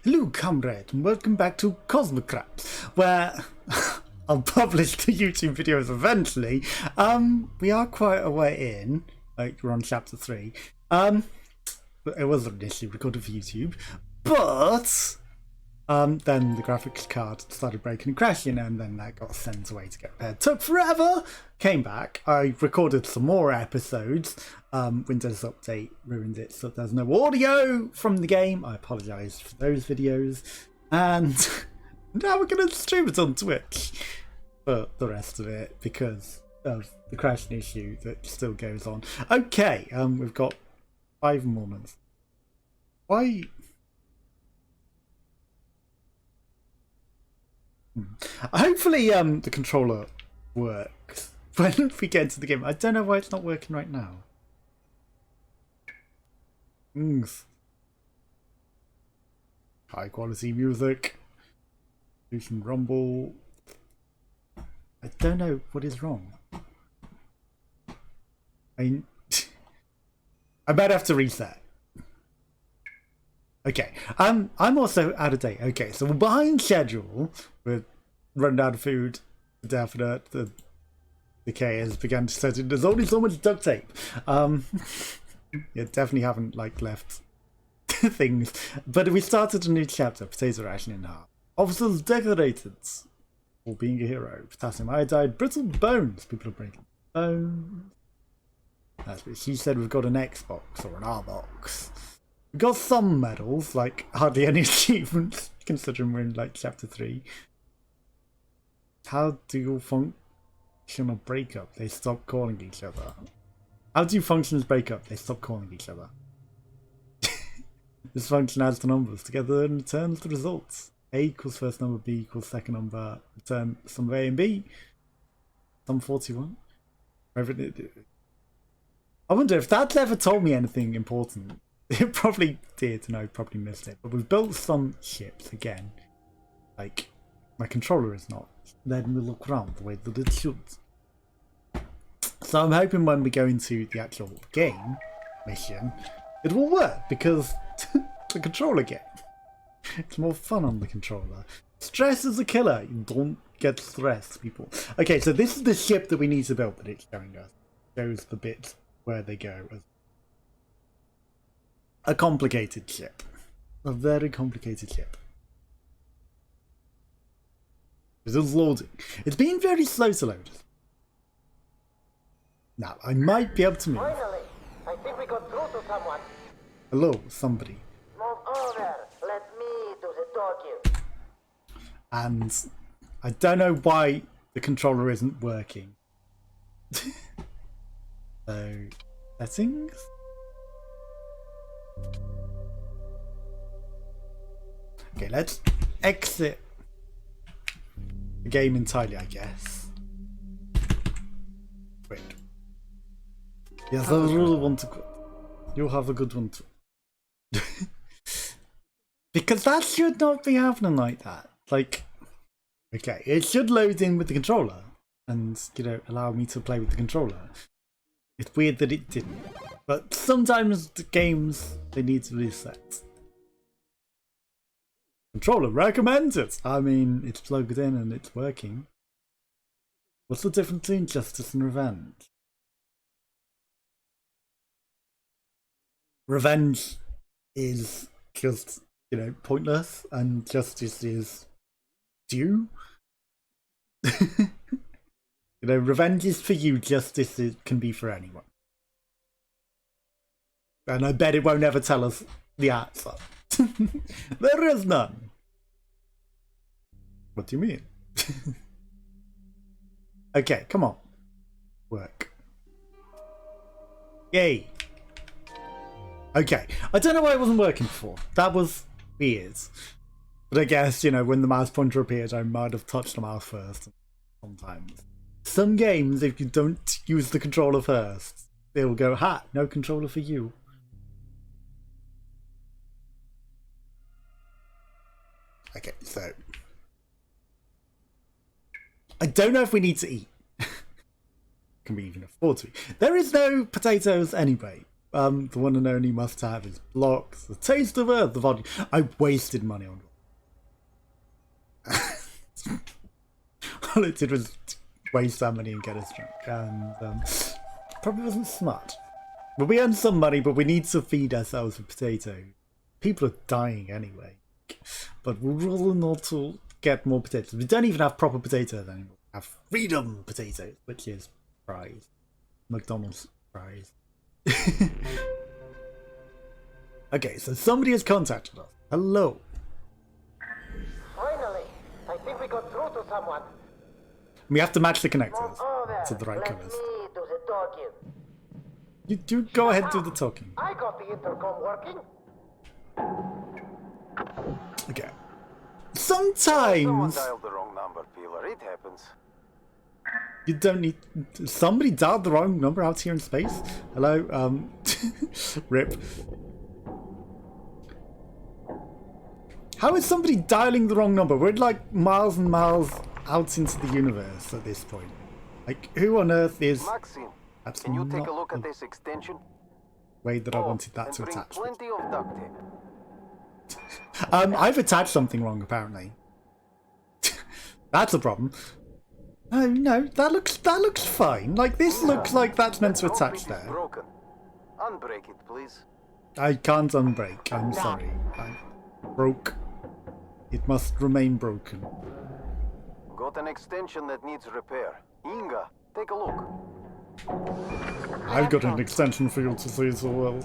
Hello, comrade, and welcome back to Kosmokrats, where I'll publish the YouTube videos eventually. We are quite a way in, like we're on chapter 3. But it was initially recorded for YouTube, but then the graphics card started breaking and crashing, and then that got sent away to get repaired. Took forever. Came back. I recorded some more episodes. Windows Update ruined it, so there's no audio from the game. I apologise for those videos, and now we're gonna stream it on Twitch for the rest of it because of the crashing issue that still goes on. Okay, we've got 5 more months. Why? Hopefully the controller works when we get into the game. I don't know why it's not working right now. High quality music. Do some rumble. I don't know what is wrong. I might have to reset. Okay, I'm also out of date. Okay, so we're behind schedule. We're running out of food. Definite. The decay has begun to set in. There's only so much duct tape. Yeah, definitely haven't like left things. But we started a new chapter. Potato ration in half. Officers decorated for being a hero. Potassium iodide. Brittle bones. People are breaking bones. That's what she said. We've got an Xbox or an R-box. We got some medals, like hardly any achievements, considering we're in like chapter 3. How do you function or break up? They stop calling each other. How do functions break up? They stop calling each other. This function adds the numbers together and returns the results. A equals first number, B equals second number. Return sum of A and B. Sum 41. I wonder if that's ever told me anything important. It probably did, and I probably missed it. But we've built some ships again. Like, my controller is not letting me look around the way that it should. So I'm hoping when we go into the actual game mission, it will work, because the controller game. It's more fun on the controller. Stress is a killer. You don't get stressed, people. Okay, so this is the ship that we need to build that it's showing us. It shows the bits where they go. A complicated ship. A very complicated ship. It is loading. It's been very slow to load. Now, I might be able to move. Finally, I think we got through to someone. Hello, somebody. Move over. Let me do the talking. And I don't know why the controller isn't working. So, settings. Okay, let's exit the game entirely, I guess. Wait. Yes, I really want to quit. You have a good one too. Because that should not be happening like that. Like, okay, it should load in with the controller and, you know, allow me to play with the controller. It's weird that it didn't. But sometimes the games, they need to reset. Controller recommends it. I mean, it's plugged in and it's working. What's the difference between justice and revenge? Revenge is just, you know, pointless, and justice is due. You know, revenge is for you, justice can be for anyone. And I bet it won't ever tell us the answer. There is none. What do you mean? Okay, come on. Work. Yay. Okay, I don't know why it wasn't working before. That was weird. But I guess, you know, when the mouse pointer appeared, I might have touched the mouse first. Sometimes. Some games, if you don't use the controller first, they'll go, ha, no controller for you. Okay, so I don't know if we need to eat. Can we even afford to eat? There is no potatoes anyway. the one and only must-have is blocks. The taste of earth, the volume. I wasted money on. All it did was waste that money and get us drunk, and probably wasn't smart. But we earned some money, but we need to feed ourselves with potatoes. People are dying anyway. But we're rolling not to get more potatoes. We don't even have proper potatoes anymore. We have freedom potatoes, which is fries. McDonald's fries. Okay, so somebody has contacted us. Hello. Finally, I think we got through to someone. We have to match the connectors Over. to the right Let colours. me do the talking. You do go ahead and do the talking. I got the intercom working. Okay. Someone Sometimes dialed the wrong number, Peeler. It happens. you don't need. Somebody dialed the wrong number out here in space. Hello. Rip. How is somebody dialing the wrong number? We're like miles and miles out into the universe at this point. Like, who on earth is? Maxim, That's can you take not a look at the this extension? way that I wanted that and to bring attach. With. plenty of duct tape. I've attached something wrong apparently. That's a problem. Oh no, that looks fine. Like this looks like that's meant to attach Concrete is there. broken. Unbreak it, please. I can't unbreak. I'm sorry. I broke. It must remain broken. Got an extension that needs repair. Inga, take a look. I've got an extension for you to see so well.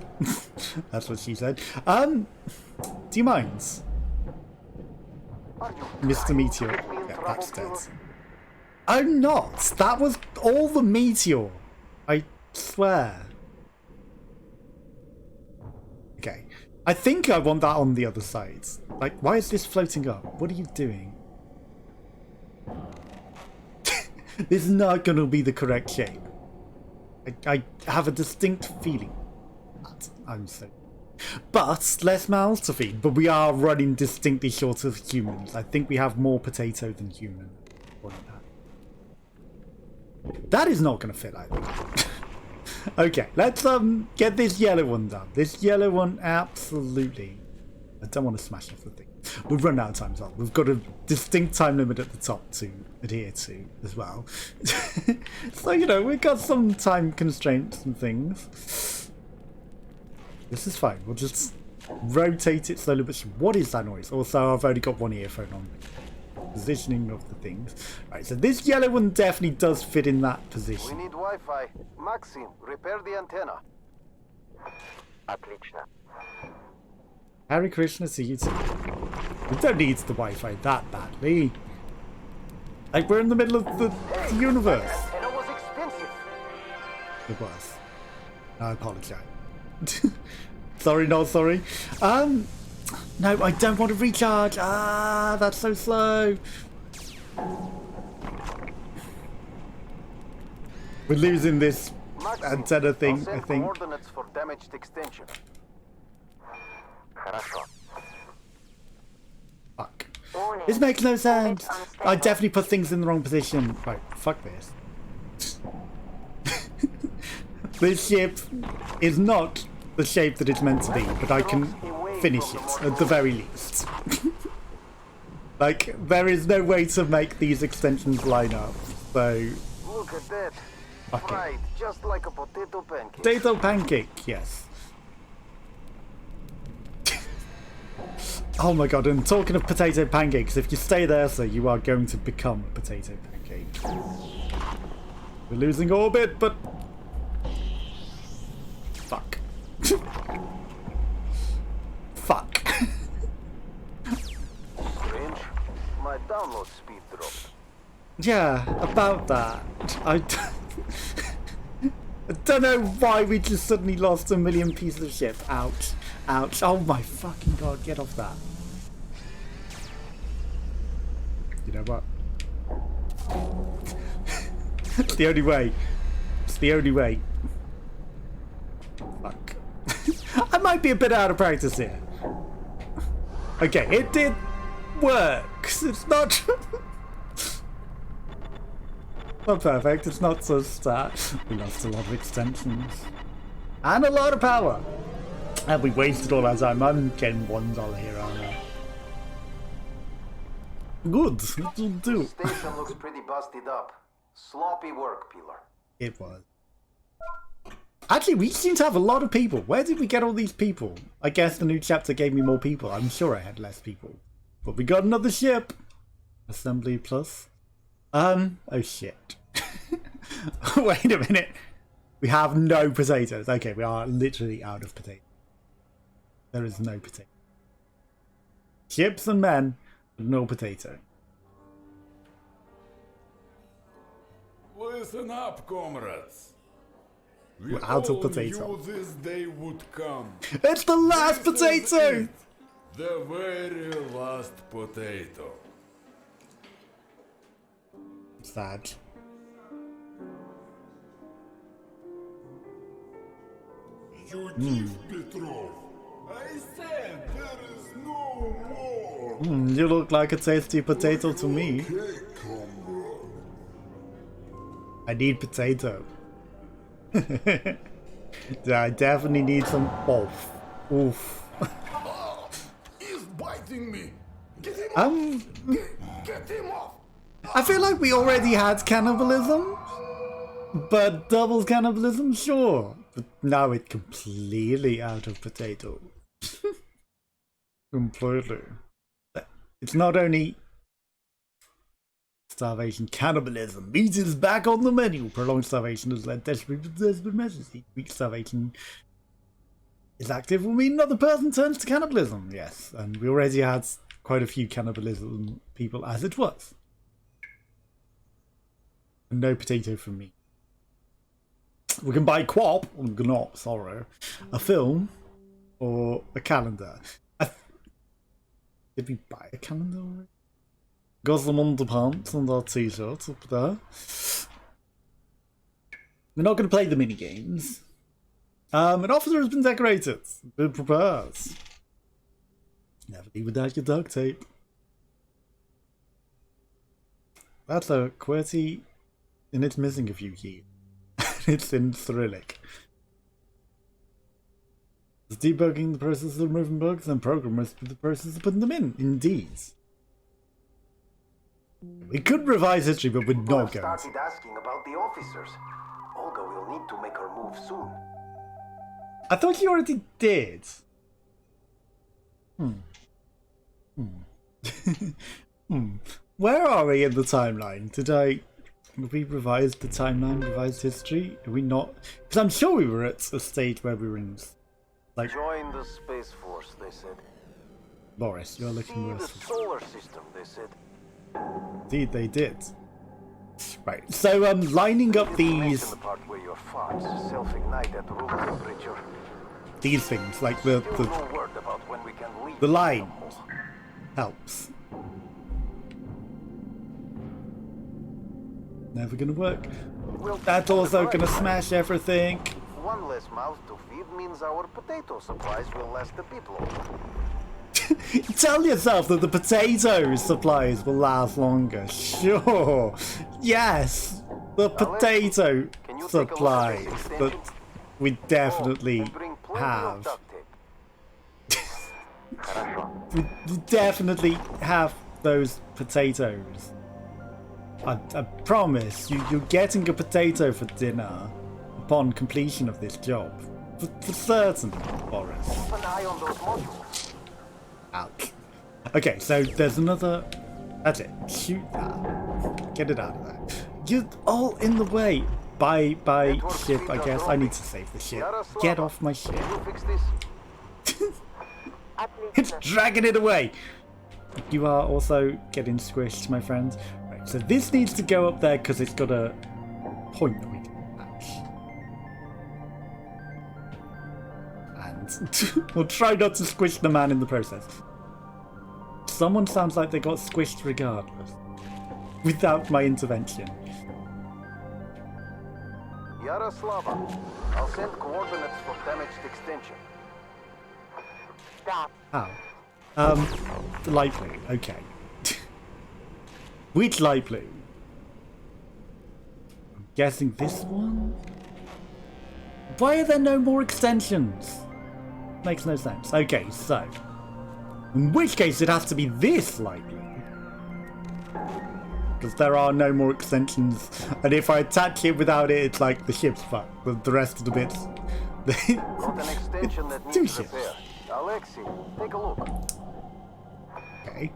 That's what she said. Do you mind? Are you Mr. trying Meteor. to get me in Yeah, trouble, that's dead. Peeler? I'm not. That was all the meteor. I swear. Okay. I think I want that on the other side. Like, why is this floating up? What are you doing? This is not going to be the correct shape. I have a distinct feeling that I'm so... But less mouths to feed. But we are running distinctly short of humans. I think we have more potato than human. That is not going to fit either. Okay, let's get this yellow one done. This yellow one, absolutely. I don't want to smash off the thing. We've run out of time as well. We've got a distinct time limit at the top to adhere to as well. So, you know, we've got some time constraints and things. This is fine. We'll just rotate it slowly. But what is that noise? Also, I've only got one earphone on. Positioning of the things. Right, so this yellow one definitely does fit in that We position. need Wi-Fi. Maxim, repair the antenna. Отлично. Hare Krishna to you too. We don't need the Wi-Fi that badly. Like, we're in the middle of the universe. Antenna was expensive. It was. I apologize. Sorry, not sorry. No, I don't want to recharge. Ah, that's so slow. We're losing this Maxim, antenna I'll thing, send I think. coordinates for damaged extension. Хорошо. Fuck. Warning. This makes no sense. Orbit I unstable. definitely put things in the wrong position. Right, fuck this. This ship is not the shape that it's meant to be, but I can finish it at the very least. Like, there is no way to make these extensions line up, so... Look at that. Fuck it. Fried, just like a potato pancake. Potato pancake, yes. Oh my god, and talking of potato pancakes, if you stay there, sir, you are going to become a potato pancake. We're losing orbit, but... Fuck. Fuck. Strange. My download speed dropped. Yeah, about that. I don't know why we just suddenly lost 1 million pieces of ship. Ouch. Ouch. Oh my fucking god, get off that. You know what? It's the only way. It's the only way. Fuck. I might be a bit out of practice here. Okay, it did work. It's not... Not perfect, it's not so stat. We lost a lot of extensions. And a lot of power. And we wasted all our time. I'm getting $1 here, aren't I? Good. It'll do. Station looks pretty busted up. Sloppy work, Peeler. It was. Actually, we seem to have a lot of people. Where did we get all these people? I guess the new chapter gave me more people. I'm sure I had less people. But we got another ship. Assembly plus. Oh shit. Wait a minute. We have no potatoes. Okay, we are literally out of potatoes. There is no potato. Ships and men, but no potato. Listen up, comrades. We We're out of all potato. knew this day would come. It's the last This is potato! it. The very last potato. Sad. You give Petrov. I said there is no more. You look like a tasty potato to me. Okay, comrade. I need potato. I definitely need some oof. Oof. Oh, he's biting me. Get him off. Get him off. I feel like we already had cannibalism, but double cannibalism, sure. But now it's completely out of potato. Completely. It's not only starvation, cannibalism. Meat is back on the menu. Prolonged starvation has led desperate measures. Each week starvation is active will mean another person turns to cannibalism. Yes, and we already had quite a few cannibalism people as it was. No potato from me. We can buy quap, or gnop, sorry, a film, or a calendar. Did we buy a calendar already? Got some underpants and our t-shirts up there. We're not going to play the mini games. An officer has been decorated. Been prepared. Never leave without your duct tape. That's a QWERTY, and it's missing a few keys. It's in Cyrillic. It's debugging the process of removing bugs, and programmers the process of putting them in. Indeed. We could revise history, but we're People not have going to. started asking about the officers. Olga will need to make her move soon. I thought you already did. Where are we in the timeline? Have we revised the timeline, revised history? Are we not? Because I'm sure we were at a stage where we were in, like, Join the Space Force, they said. Boris, you're See looking the worse. solar system, they said. Indeed, they did. Right, so lining up Didn't mention these the part where your farts self-ignite at room temperature. things, like the Still no word about when we can leave. the line helps. Never gonna work. We'll That's keep also on gonna the smash everything. One less mouth to feed means our potato supplies will last a bit longer. Tell yourself that the potato supplies will last longer. Sure. Yes. The potato Can you take a look at supplies this that extension? we definitely and bring plenty of have. duct tape. Хорошо. We definitely have those potatoes. I promise you're getting a potato for dinner upon completion of this job. For certain, Boris. Keep an eye on those modules. Ouch. Okay, so there's another. That's it. Shoot that. Get it out of there. You're all in the way. By ship, I guess. I need to save the ship. Get off my ship. Can you fix this? It's dragging it away. You are also getting squished, my friends. Right, so this needs to go up there because it's got a point that we can match. And we'll try not to squish the man in the process. Someone sounds like they got squished regardless. Without my intervention. Yaroslava, I'll send coordinates for damaged extension. Stop. How? The light blue. Okay. Which light blue? I'm guessing this one? Why are there no more extensions? Makes no sense. Okay, so in which case it has to be this light blue. Because there are no more extensions, and if I attach it without it, it's like the ship's fucked. But the rest of the bits, Got an extension that two needs ships. repair. Alexei, take a look. Okay.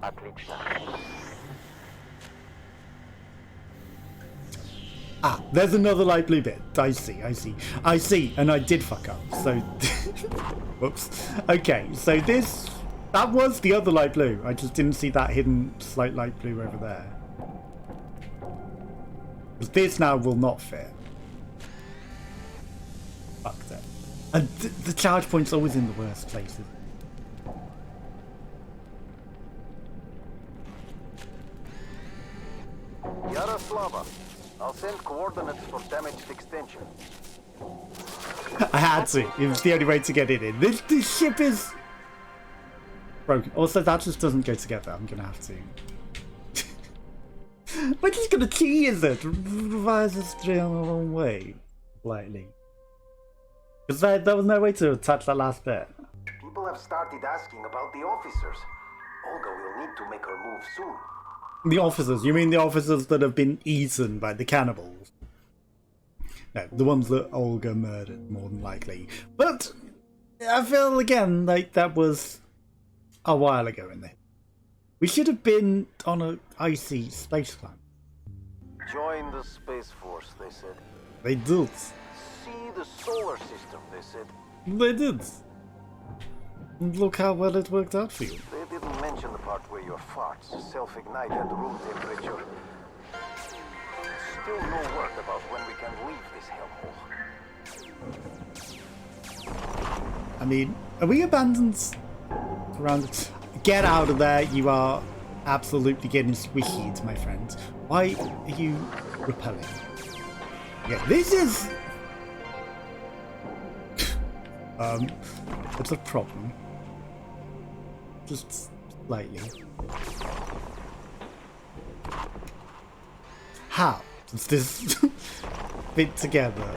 Ah, there's another light blue bit. I see, and I did fuck up. So, whoops. Okay, so that was the other light blue. I just didn't see that hidden slight light blue over there. Because this now will not fit. Fuck that. And the charge point's always in the worst places. Yaroslava, I'll send coordinates for damaged extension. I had to. It was the only way to get it in. This ship is broken. Also, that just doesn't go together. I'm gonna have to. We're just gonna cheese it. Why is it straight on the wrong way? Slightly. Because there was no way to attach that last bit. People have started asking about the officers. Olga will need to make her move soon. The officers? You mean the officers that have been eaten by the cannibals? No, the ones that Olga murdered, more than likely. But I feel again like that was a while ago in there. We should have been on an icy space planet. Join the Space Force, they said. They did. See the solar system, they said. They did. And look how well it worked out for you. They didn't mention the part where your farts self-ignite at room temperature. Still no word about when we can leave this hellhole. I mean, are we abandoned around? Get out of there, you are absolutely getting squishy, my friend. Why are you repelling? Yeah, this is... it's a problem. Just slightly. How does this fit together?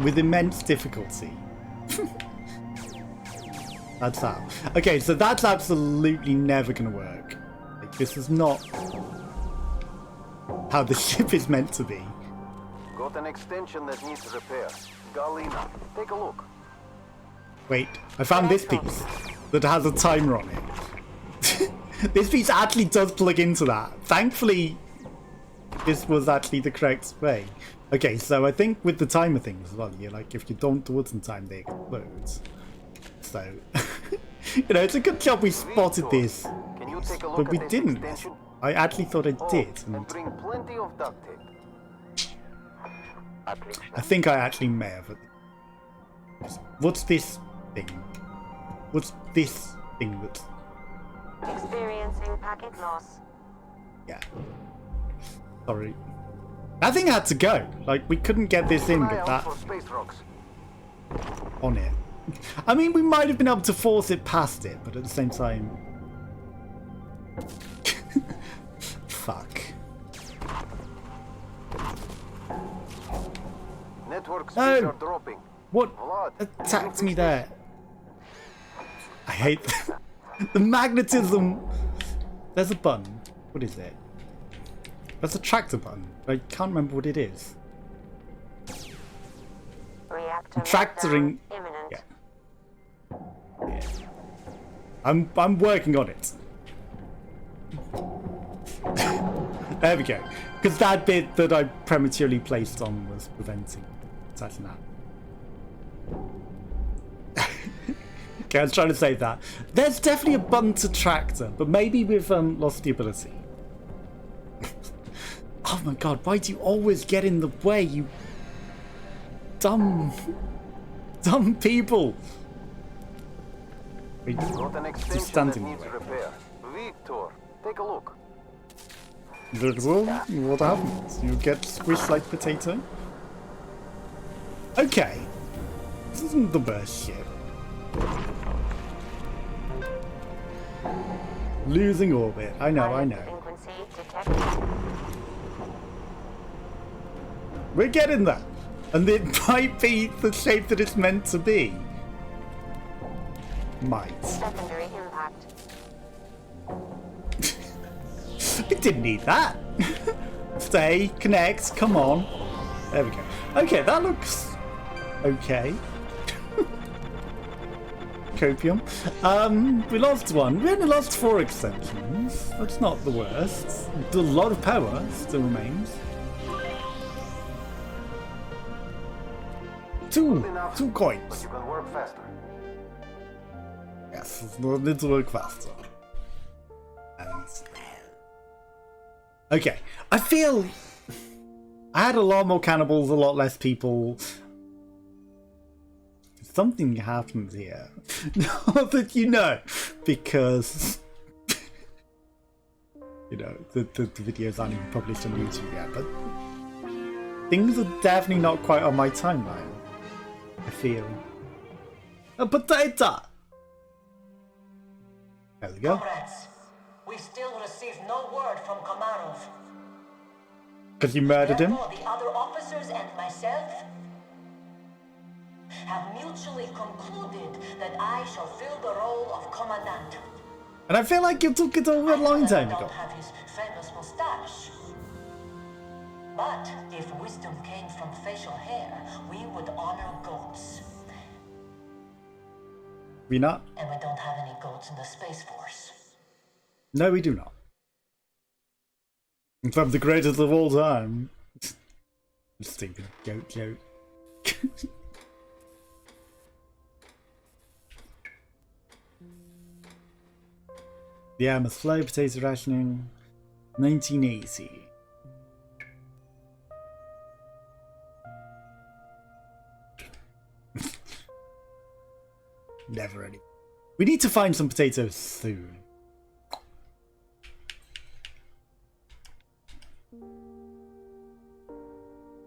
With immense difficulty. That's how. Okay, so that's absolutely never gonna work. Like, this is not how the ship is meant to be. Got an extension that needs repair. Galina, take a look. Wait, I found this piece that has a timer on it. This piece actually does plug into that. Thankfully, this was actually the correct way. Okay, so I think with the timer thing as well, you're like, if you don't do it in time, they explode. So, you know, it's a good job we spotted this, Can you take a look but we at this didn't. extension? I actually thought I did, And and bring plenty of duct tape. I think I actually may have. What's this thing? What's this thing that's... Experiencing packet loss. Yeah. Sorry. That thing had to go. Like, we couldn't get this in Eye with out that for space rocks. on it. I mean, we might have been able to force it past it, but at the same time... Fuck. Network speeds No. are dropping. What Vlad, attacked me there? I hate that. The magnetism. There's a button. What is it? That's a tractor button. I can't remember what it is. Reactor Tractoring. meltdown imminent. Yeah. Yeah. I'm working on it. There we go. Because that bit that I prematurely placed on was preventing attaching that. Okay, I was trying to save that. There's definitely a button to tractor, but maybe we've lost the ability. Oh my god, why do you always get in the way, you dumb people? Wait, got an just extension that standing needs there. repair. Victor, take a look. Well, what happens? You get squished like potato? Okay. This isn't the best shit. Pilot Losing orbit. I know. frequency detected. We're getting there. And it might be the shape that it's meant to be. Might. Secondary impact. We didn't need that. Stay, connect, come on. There we go. Okay, that looks okay. Copium. We lost one. We only lost 4 extensions. That's not the worst. A lot of power still remains. Two coins. But you can work faster. Yes, need to work faster. Okay, I feel I had a lot more cannibals, a lot less people. Something happens here. Not that you know, because you know the videos aren't even published on YouTube yet, but things are definitely not quite on my timeline. I feel. A potato! There we go. Comrades, we still received no word from Komarov. Because you murdered him? Therefore, the other officers and myself have mutually concluded that I shall fill the role of commandant. And I feel like you took it over a long time I ago. don't have his famous mustache. But if wisdom came from facial hair, we would honor goats. We not? And we don't have any goats in the Space Force. No, we do not. In fact, the greatest of all time. Stupid goat joke. Yeah, must flow, potato rationing. 1980. Never any. We need to find some potatoes soon.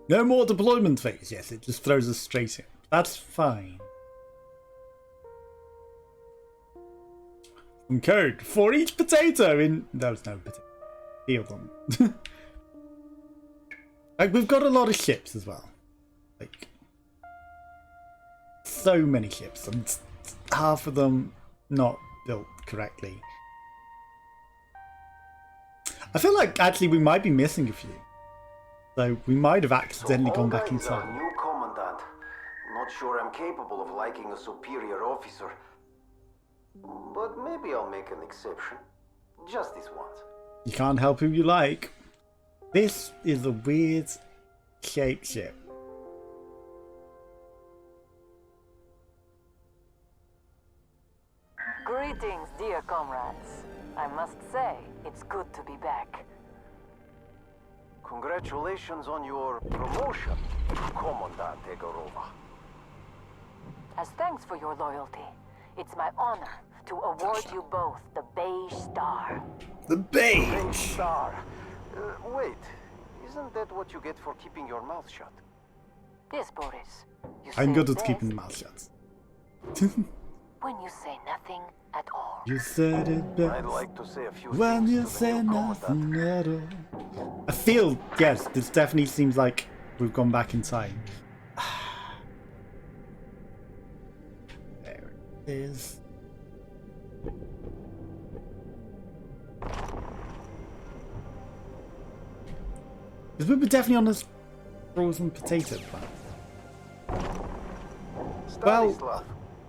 No more deployment phase. Yes, it just throws us straight in. That's fine. Some code for each potato in. There's no potato. Heal them. Like, we've got a lot of ships as well. Like, so many ships, and half of them not built correctly. I feel like actually we might be missing a few. So we might have accidentally gone back in Olga is our time. new commandant. Not sure I'm capable of liking a superior officer. But maybe I'll make an exception. Just this once. You can't help who you like. This is a weird shaped ship. Greetings, dear comrades. I must say, it's good to be back. Congratulations on your promotion, Commandant Egorova. As thanks for your loyalty, it's my honor to award you both the Beige Star. The Great beige! star. Wait, isn't that what you get for keeping your mouth shut? Yes, Boris. You I'm say good it at keeping best my mouth shut. when you say nothing at all. You said it I'd best like to say a few when things you to the say new commandant. nothing at all. I feel, yes, this definitely seems like we've gone back in time. There it is. Because we were definitely on this frozen potato plant. Well- Stanislav,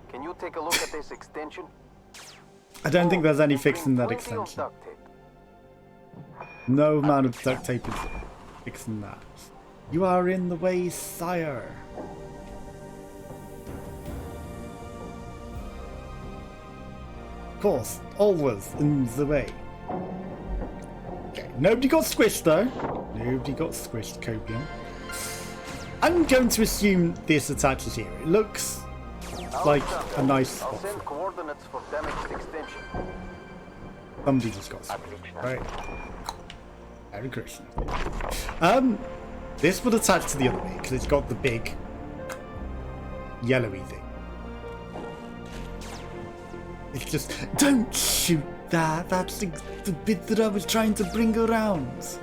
can you take a look at this extension? I don't think there's any Bring fixing that 20 of extension. duct tape. No amount of duct tape is fixing that. You are in the way, sire. Of course, always in the way. Okay, nobody got squished though. Nobody got squished, Copium. I'm going to assume this attaches here. It looks like a nice I'll spot. send coordinates for damaged extension. Somebody just got squished. Right. Very Christian. This would attach to the other way because it's got the big yellowy thing. It's just, don't shoot that. That's the bit that I was trying to bring around.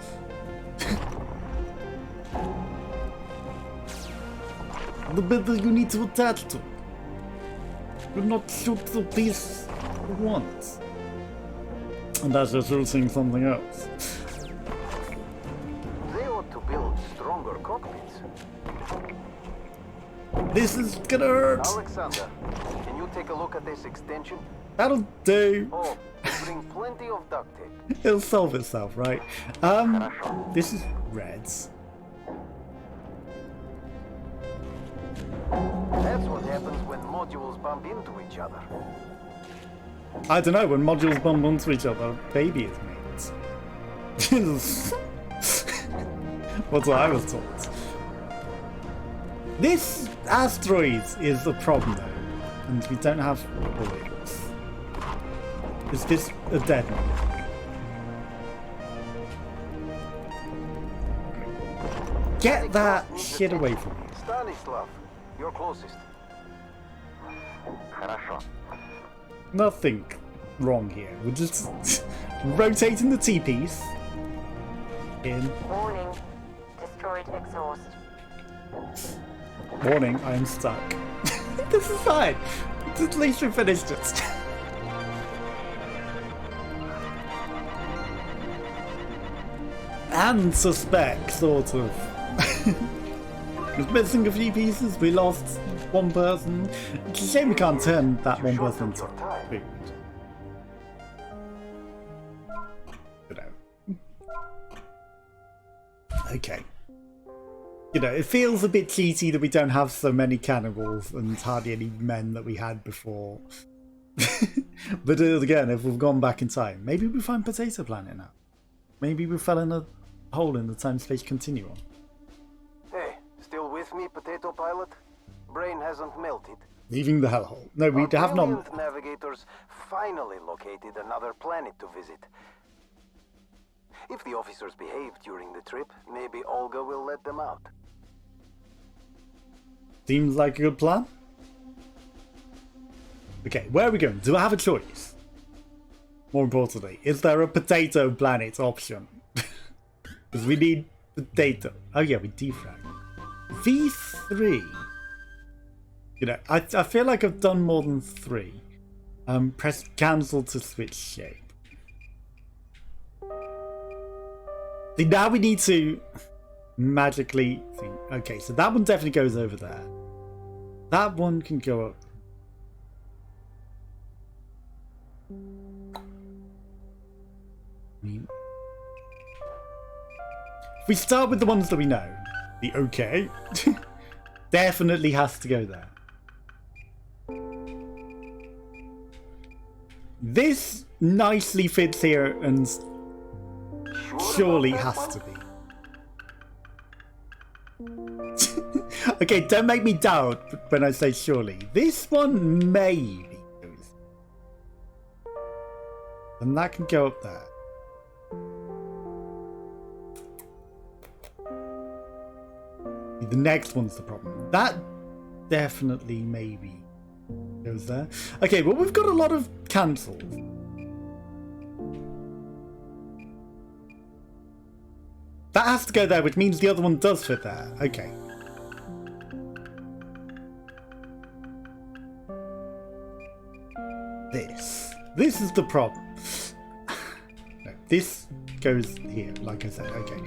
the better you need to attach to. Do not shoot the piece once. And that's just shooting something else. They ought to build stronger cockpits. This is gonna hurt. Alexander, can you take a look at this extension? That'll do. Oh, bring plenty of duct tape. It'll solve itself, right? This is reds. That's what happens when modules bump into each other. I don't know, when modules bump into each other, baby is made. What's what I was taught. This asteroid is the problem though, and we don't have bullets. Is this a dead one? Get that shit away from me. Stanislav, you're closest. Nothing wrong here. We're just rotating the T-piece in. Warning. Destroyed exhaust. Warning, I am stuck. This is fine. At least we finished it. And suspect, sort of. We're missing a few pieces. We lost one person. It's a shame we can't turn that one person into food. You know. Okay. You know, it feels a bit cheaty that we don't have so many cannibals and hardly any men that we had before. But again, if we've gone back in time, maybe we find Potato Planet now. Maybe we fell in a hole in the time-space continuum. Hey, still with me, Potato Pilot? Brain hasn't melted. Leaving the hellhole. No, we Our have not. brilliant navigators finally located another planet to visit. If the officers behave during the trip, maybe Olga will let them out. Seems like a good plan. Okay, where are we going? Do I have a choice? More importantly, is there a Potato Planet option? Because we need potato. Oh yeah, we defrag. V3. You know, I feel like I've done more than 3. Press cancel to switch shape. See, now we need to magically think. Okay, so that one definitely goes over there. That one can go up. I mean, if we start with the ones that we know, the okay definitely has to go there. This nicely fits here and surely has to be. Okay, don't make me doubt when I say surely. This one maybe goes. And that can go up there. The next one's the problem. That definitely maybe goes there. Okay, well we've got a lot of cancels. That has to go there, which means the other one does fit there. Okay. This is the problem. No, this goes here, like I said. Okay.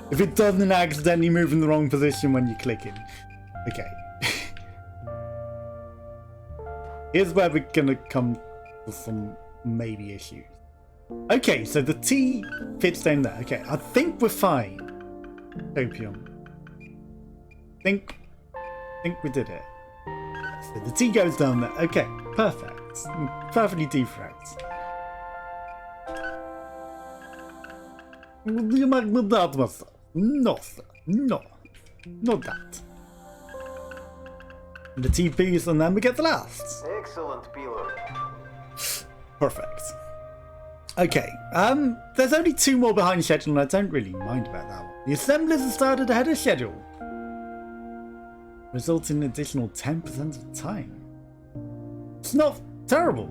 If it doesn't accidentally move in the wrong position when you click it. Okay. Here's where we're gonna come to some maybe issues. Okay, so the T fits down there. Okay, I think we're fine. Opium. Think we did it. So the T goes down there. Okay, perfect. Perfectly defragged. You might move that myself. No, sir. No. Not that. And the T piece, and then we get the last. Excellent, Peeler. Perfect. Okay, there's only 2 more behind schedule, and I don't really mind about that one. The assemblies have started ahead of schedule, resulting in an additional 10% of time. It's not terrible.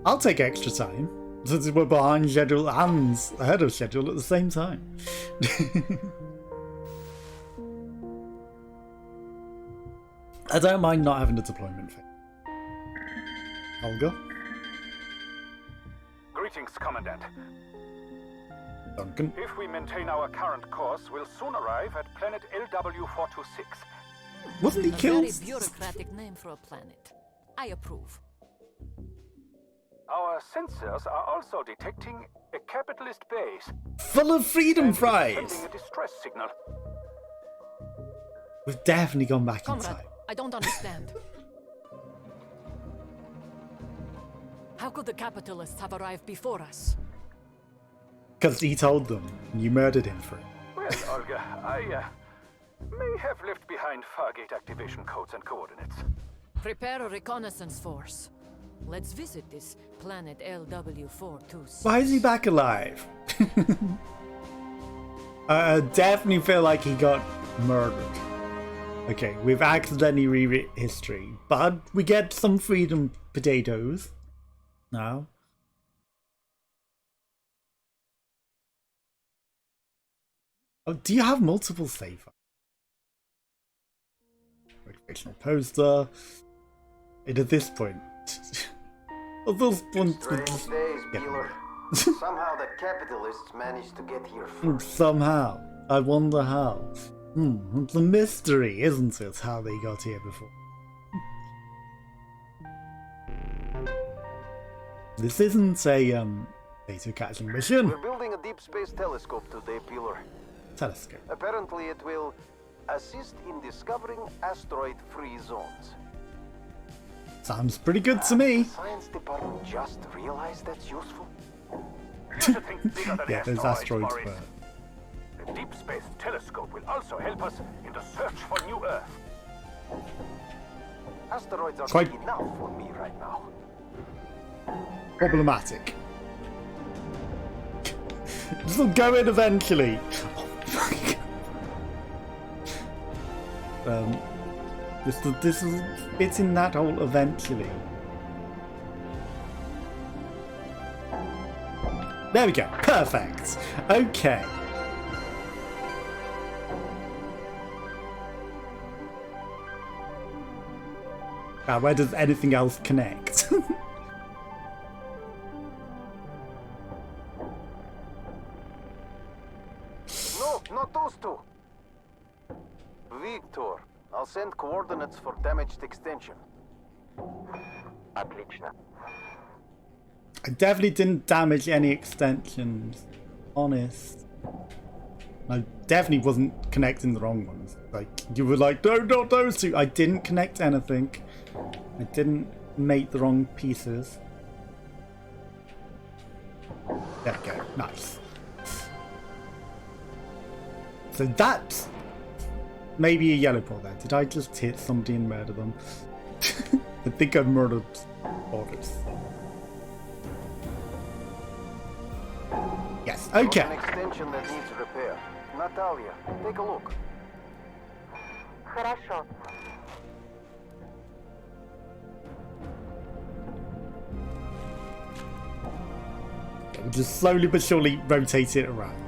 I'll take extra time, since we're behind schedule and ahead of schedule at the same time. I don't mind not having a deployment phase. Olga? Greetings, Commandant. Duncan? If we maintain our current course, we'll soon arrive at planet LW426. Wasn't he A killed? very bureaucratic name for a planet. I approve. Our sensors are also detecting a capitalist base. Full of freedom and fries! sending a distress signal. We've definitely gone back in Comrade, time. I don't understand. How could the capitalists have arrived before us? Because he told them, and you murdered him for it. Well, Olga, I may have left behind Fargate activation codes and coordinates. Prepare a reconnaissance force. Let's visit this planet LW426. Why is he back alive? I definitely feel like he got murdered. Okay, we've accidentally rewritten history, but we get some freedom potatoes now. Oh, do you have multiple save? Motivational poster. And at this point, at this point, Strange days, Peeler. Somehow the capitalists managed to get here first. somehow. I wonder how. It's a mystery, isn't it, how they got here before? This isn't a data catching mission. We're building a deep space telescope today, Peeler. Telescope. Apparently it will assist in discovering asteroid-free zones. Sounds pretty good to me. The science department just realized that's useful. Here's a thing bigger than Yeah, those asteroids Boris. were. The deep space telescope will also help us in the search for new Earth. Asteroids are Quite- big enough for me right now. Problematic. This will go in eventually. This is fits in that whole eventually. There we go. Perfect. Okay. Now, where does anything else connect? No, not those two. Victor, I'll send coordinates for damaged extension. Отлично. I definitely didn't damage any extensions. Honest. I definitely wasn't connecting the wrong ones. Like, you were like, no, not those two. I didn't connect anything. I didn't make the wrong pieces. There we go. Nice. So that's maybe a yellow ball there. Did I just hit somebody and murder them? I think I murdered Boris. Yes, okay. An extension that needs repair. Natalia, take a look. Хорошо. We'll just slowly but surely rotate it around.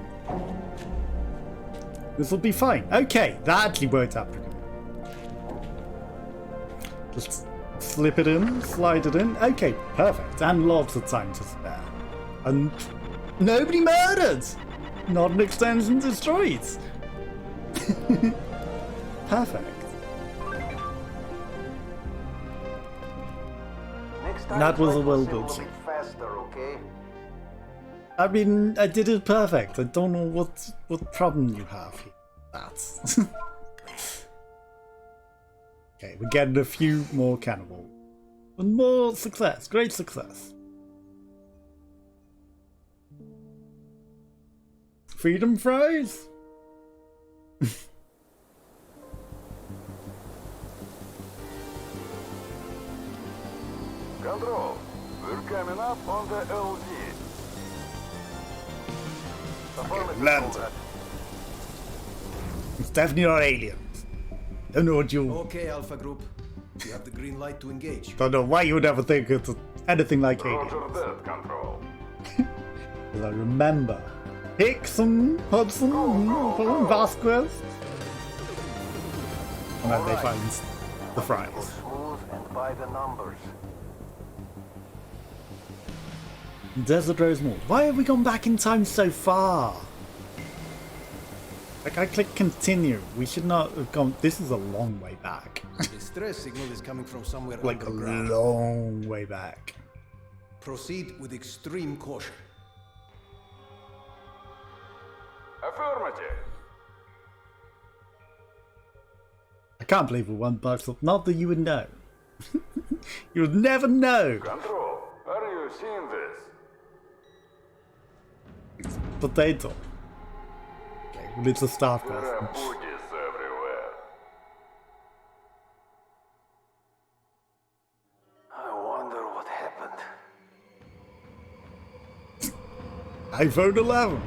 This will be fine. Okay, that actually worked out pretty well. Just slip it in, slide it in. Okay, perfect. And lots of time to spare. And nobody murdered! Not an extension destroyed! Perfect. Next time, That was try a to well-built assemble a ship. bit faster, okay? I mean, I did it perfect. I don't know what problem you have here. That's okay. We're getting a few more cannibals. And more success. Great success. Freedom fries? Control, we're coming up on the LZ. Land. It's definitely not aliens. Don't know what you. Okay, Alpha Group. You have the green light to engage. Don't know why you would ever think it's anything like aliens. Roger that, Control. Because I remember Hickson, Hudson, Vasquez. And then they find The fries. Smooth and by the numbers. Desert Rose Mall. Why have we gone back in time so far? Like, I click continue. We should not have gone. This is a long way back. The stress signal is coming from somewhere Like a underground. long way back. Proceed with extreme caution. Affirmative. I can't believe we won Bucks. Not that you would know. You would never know. Control. Are you seeing this? Potato. Okay, well, it's a staff There person. are booties everywhere. I wonder what happened. iPhone 11.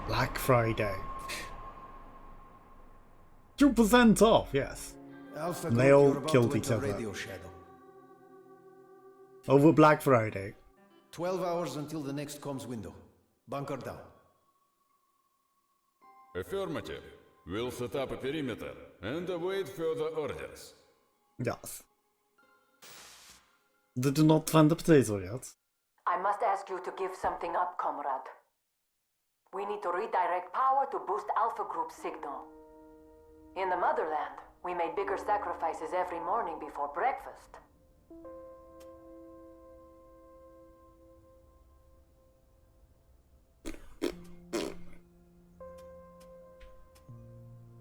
Black Friday. 2% off, yes. Alpha And Group, they all you're about killed to each enter other. Radio Shadow. Over Black Friday. 12 hours until the next comms window. Bunker down. Affirmative. We'll set up a perimeter and await further orders. Yes. Did you not find the potato yet? I must ask you to give something up, comrade. We need to redirect power to boost Alpha Group's signal. In the motherland, we made bigger sacrifices every morning before breakfast.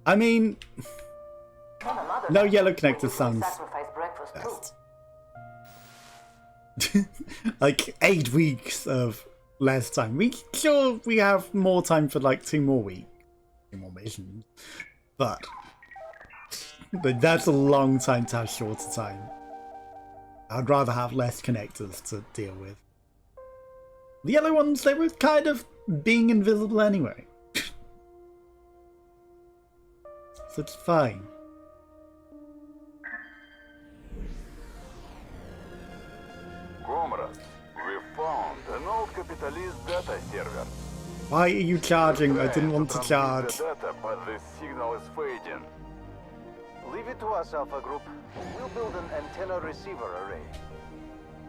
I mean, In the motherland, no yellow we connector usually sounds sacrifice breakfast best. too. Like 8 weeks of less time. We have more time for like 2 more weeks. 2 more missions. But that's a long time to have shorter time. I'd rather have less connectors to deal with. The yellow ones, they were kind of being invisible anyway. So it's fine. Comrades, we found an old capitalist data server. Why are you charging? I didn't want to charge. The data, but the signal is fading. Leave it to us, Alpha Group. We'll build an antenna receiver array.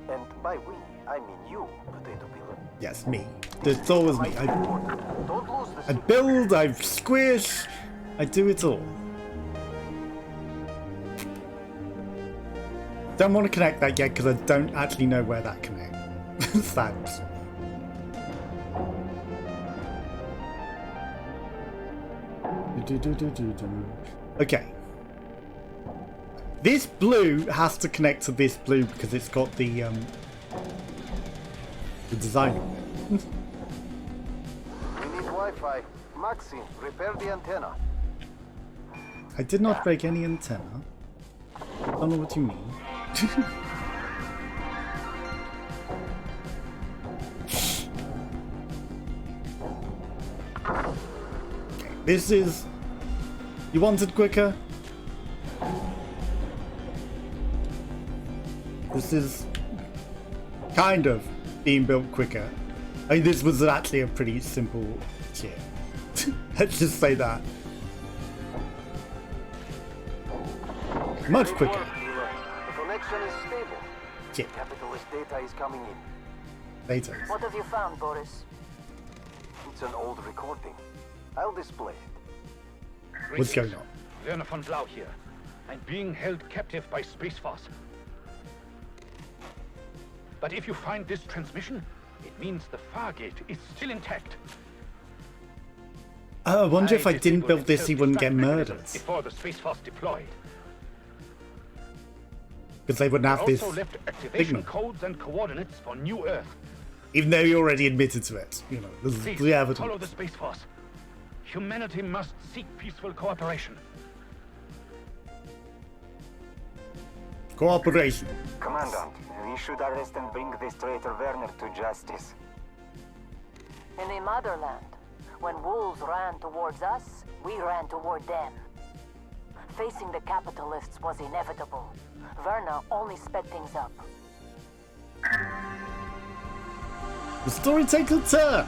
And by we, I mean you, Potato Peeler. Yes, me. It's always me. Don't lose the I build, I squish, I do it all. Don't want to connect that yet because I don't actually know where that connects. Thanks. Okay. This blue has to connect to this blue because it's got the design on it. We need Wi-Fi. Maxi, repair the antenna. I did not break any antenna. I don't know what you mean. Okay, this is... You want it quicker? This is kind of being built quicker. I mean, this was actually a pretty simple shit. Let's just say that. Much quicker. The connection is stable. Shit. Capitalist data is coming in. Later. What have you found, Boris? It's an old recording. I'll display it. What's going on? Werner von Blau here. I'm being held captive by Space Force. But if you find this transmission, it means the Fargate is still intact. I wonder if I didn't build this, he wouldn't get murdered. Before the Space Force deployed. Because they wouldn't have this Also left activation signal. codes and coordinates for New Earth. Even though he already admitted to it. You know, this is Please the evidence. follow the Space Force. Humanity must seek peaceful cooperation. Cooperation. Commandant, we should arrest and bring this traitor Werner to justice. In the motherland, when wolves ran towards us, we ran toward them. Facing the capitalists was inevitable. Werner only sped things up. The story takes a turn.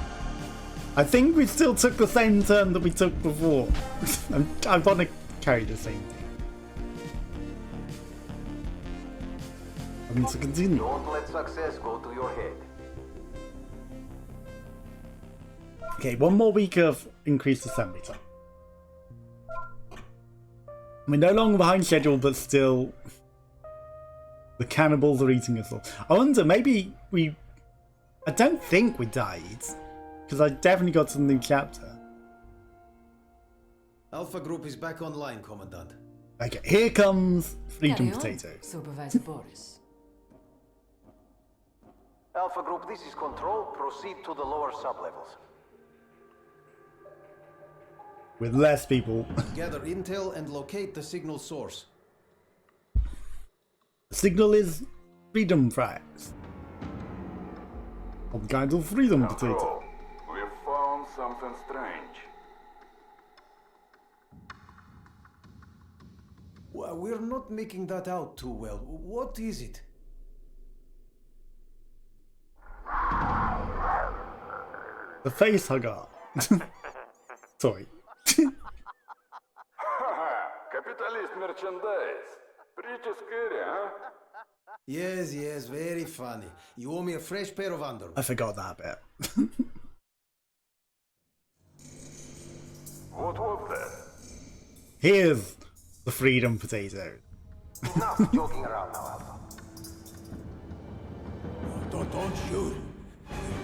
I think we still took the same turn that we took before. I want to carry the same thing. And to continue. Don't let success go to your head. Okay, 1 more week of increased assembly time. We're no longer behind schedule, but still, the cannibals are eating us all. I wonder, maybe we... I don't think we died, because I definitely got to the new chapter. Alpha Group is back online, Commandant. Okay, here comes Freedom Carry on, Potato. Supervisor Boris. Alpha Group, this is Control. Proceed to the lower sublevels. With less people. Gather intel and locate the signal source. The signal is Freedom Fries. Some kind of Freedom Potato. We found something strange. Well, we're not making that out too well. What is it? The face hugger. Sorry. Capitalist merchandise. Pretty scary, huh? Yes, very funny. You owe me a fresh pair of underwear. I forgot that bit. What was that? Here's the Freedom Potato. Enough joking around now, Alpha. Don't shoot.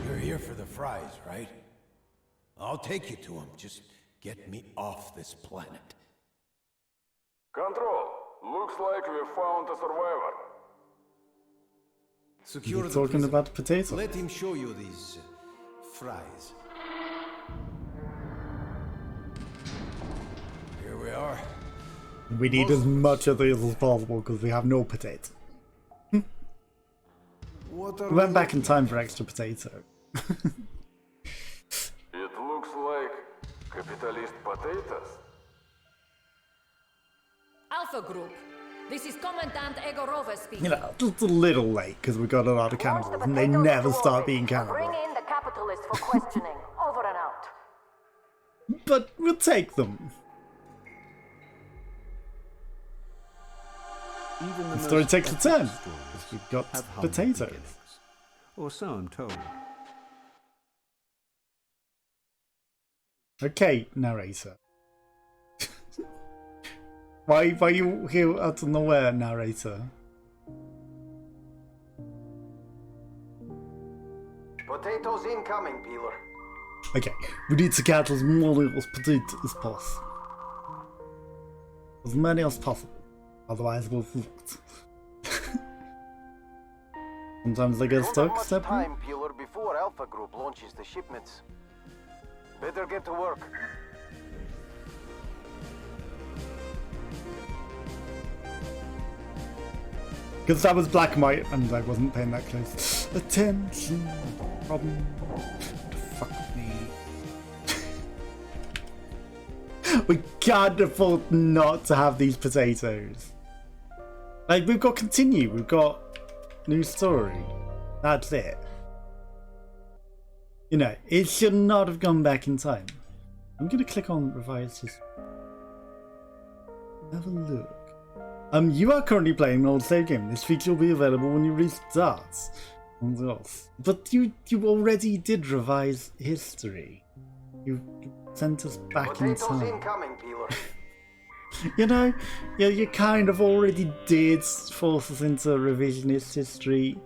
You're here for the fries, right? I'll take you to them. Just get me off this planet. Control. Looks like we found a survivor. Secure You're the talking prisoner. about the potato. Let him show you these fries. Here we are. We need as much of these as possible because we have no potato. What are We went back in time for extra potato. It looks like capitalist potatoes. Alpha Group, this is Commandant Egorova speaking. You know, just a little late because we got a lot of cannibals and they never start being cannibals. Bring in the capitalists for questioning. Over and out. But we'll take them. Even The story takes a turn. We've got have humble potatoes. beginnings. Or so I'm told. Okay, narrator. Why are you here out of nowhere, narrator? Potatoes incoming, Peeler. Okay, we need to catch as many as potatoes as possible. As many as possible. Otherwise we'll float. Sometimes they get Don't have stuck, much step time, Peeler, before Alpha Group launches the shipments. Better get to work. Because that was black and white and I wasn't paying that close attention. Problem. Fuck me. We can't afford not to have these potatoes. Like, we've got continue, we've got new story. That's it. You know, it should not have gone back in time. I'm gonna click on revise history. Have a look. You are currently playing an old save game. This feature will be available when you restart. But you already did revise history. You sent us back in Potatoes time. incoming, Peeler. You know, you kind of already did force us into revisionist history.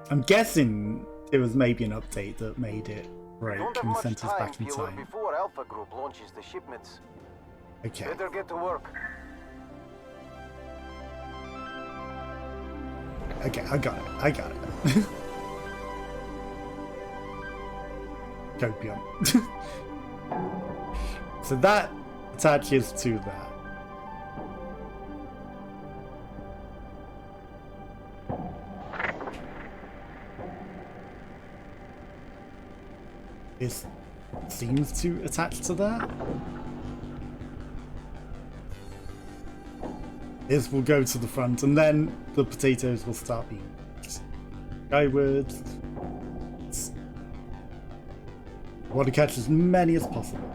I'm guessing it was maybe an update that made it break Don't have and much sent us time, back in Peeler, time. before Alpha Group launches the shipments. Okay. Better get to work. Okay, I got it. Copium. So that attaches to that. This seems to attach to that. This will go to the front, and then the potatoes will start being skywards. I want to catch as many as possible.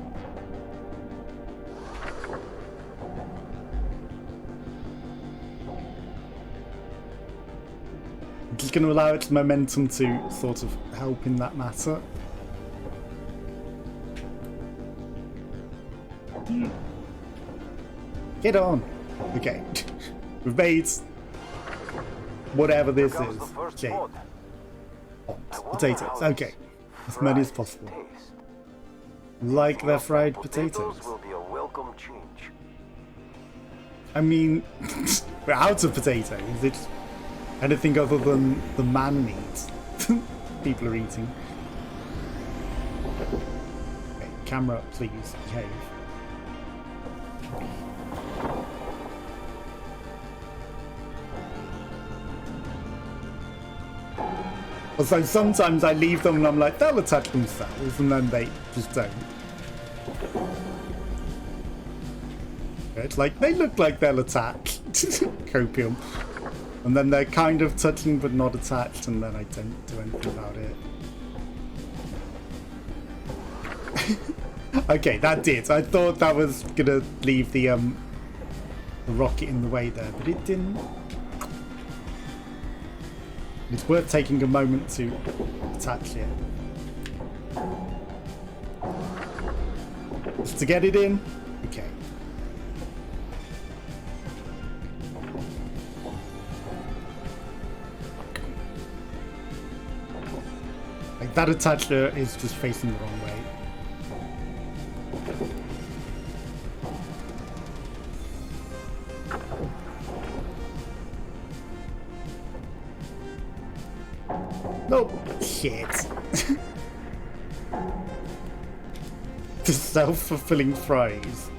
just going to allow its momentum to sort of help in that matter. Get on. Okay. We've made whatever this is. Okay. Potatoes. Okay. As many as possible. Like their fried potatoes. Will be a welcome change. I mean, we're out of potatoes. It's anything other than the man meat people are eating. Okay, camera, please behave. So sometimes I leave them and I'm like, they'll attach themselves, and then they just don't. It's like, they look like they'll attach. Copium. And then they're kind of touching but not attached, and then I don't do anything about it. Okay, that did. I thought that was gonna leave the rocket in the way there, but it didn't. It's worth taking a moment to attach it. Just to get it in? Okay. Like that attacher is just facing the wrong way. Nope. Shit. The self-fulfilling phrase.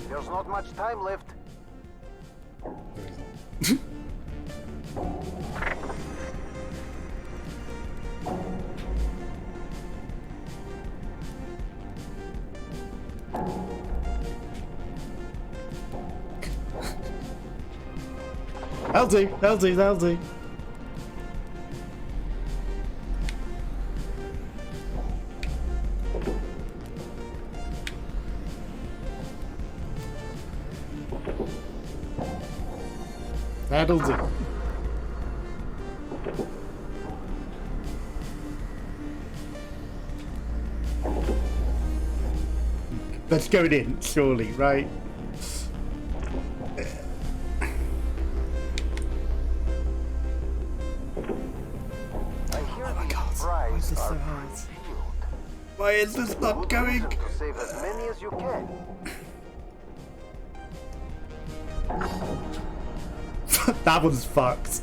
There's not much time left. That'll do. That'll do. Let's go in, surely, right? Why is this not going? To save as many as you can. That one's fucked.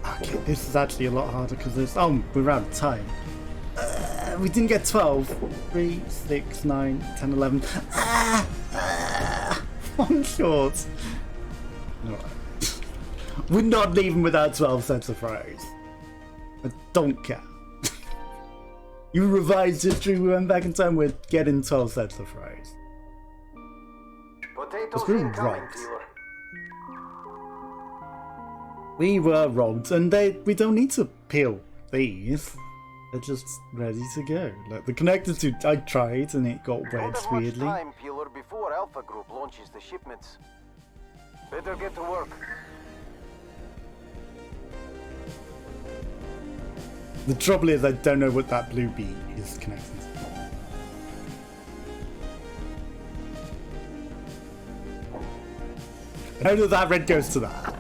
Okay, this is actually a lot harder because there's... Oh, we're out of time. We didn't get 12. 3, 6, 9, 10, 11. One short. Alright. We're not leaving without 12 sets of fries. I don't care. You revised history, we went back in time, we're getting 12 sets of fries. Potatoes we were incoming, robbed. Peeler. We were robbed, and we don't need to peel these. They're just ready to go. Like the connector to I tried and it got Don't wedged have much weirdly. time, Peeler, before Alpha Group launches the shipments. Better get to work. The trouble is I don't know what that blue bee is connected to. I know that red goes to that.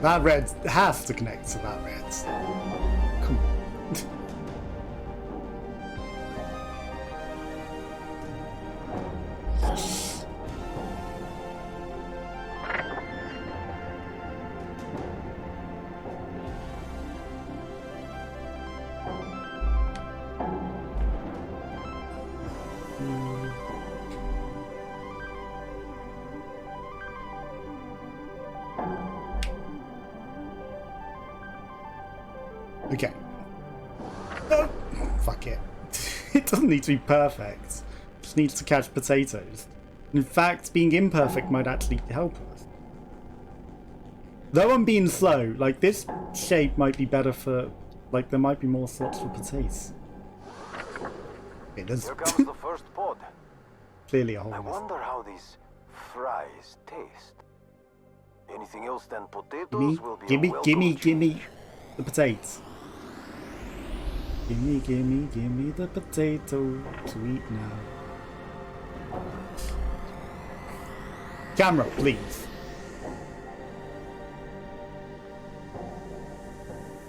That red has to connect to that red. Come on. Okay. No. Fuck it. It doesn't need to be perfect. It just needs to catch potatoes. In fact, being imperfect might actually help us. Though I'm being slow, like this shape might be better for, like there might be more slots for potatoes. Okay, there's Here comes the first pod. clearly a hole. I wonder how these fries taste. Anything else than potatoes will be a welcome Gimme the potatoes. Gimme the potato to eat now. Camera, please.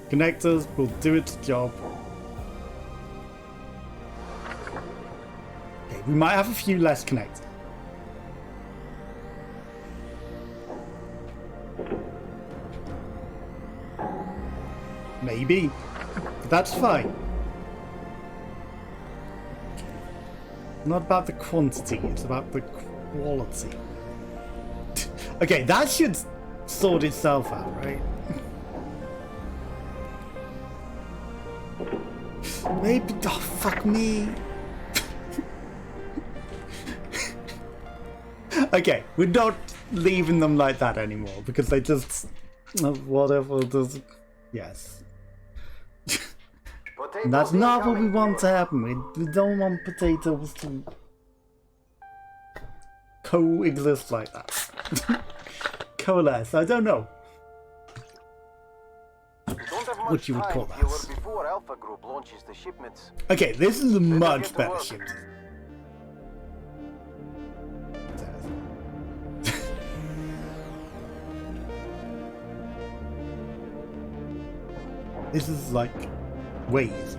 Connectors will do its job. Okay, we might have a few less connectors. Maybe. But that's fine. Not about the quantity, it's about the quality. Okay, that should sort itself out, right? Maybe. Oh, fuck me. Okay, we're not leaving them like that anymore because they just. Whatever. Does. Yes. And that's not what we want to happen. We don't want potatoes to coexist like that. Coalesce, I don't know what you would call that. Before Alpha Group launches the shipments. Okay, this is a much better ship. This is like way easy.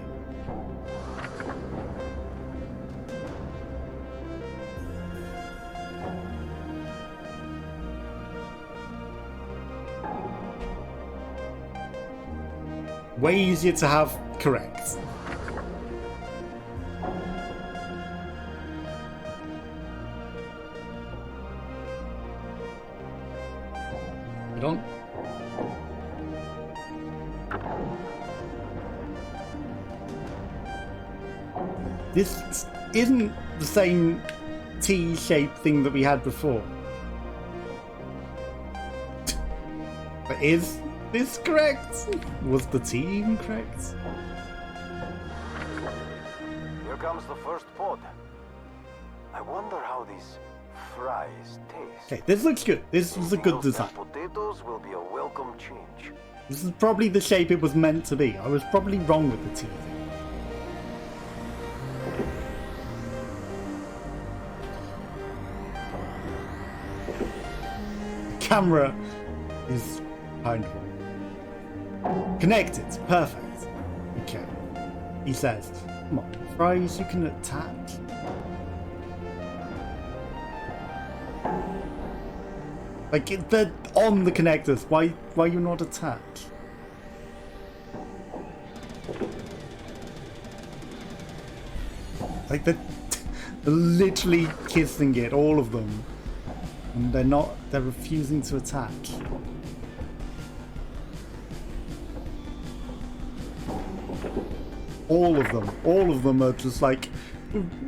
Way easier to have correct. I don't. This isn't the same T-shaped thing that we had before. But is this correct? Was the T even correct? Here comes the first pod. I wonder how these fries taste. Okay, this looks good. This is a good design. Potatoes will be a welcome change. This is probably the shape it was meant to be. I was probably wrong with the T thing. Camera is kind of connected. Perfect. Okay. He says, come on, fries you can attach. Like, they're on the connectors. Why are you not attached? Like, they're literally kissing it, all of them. And they're refusing to attach. All of them are just like,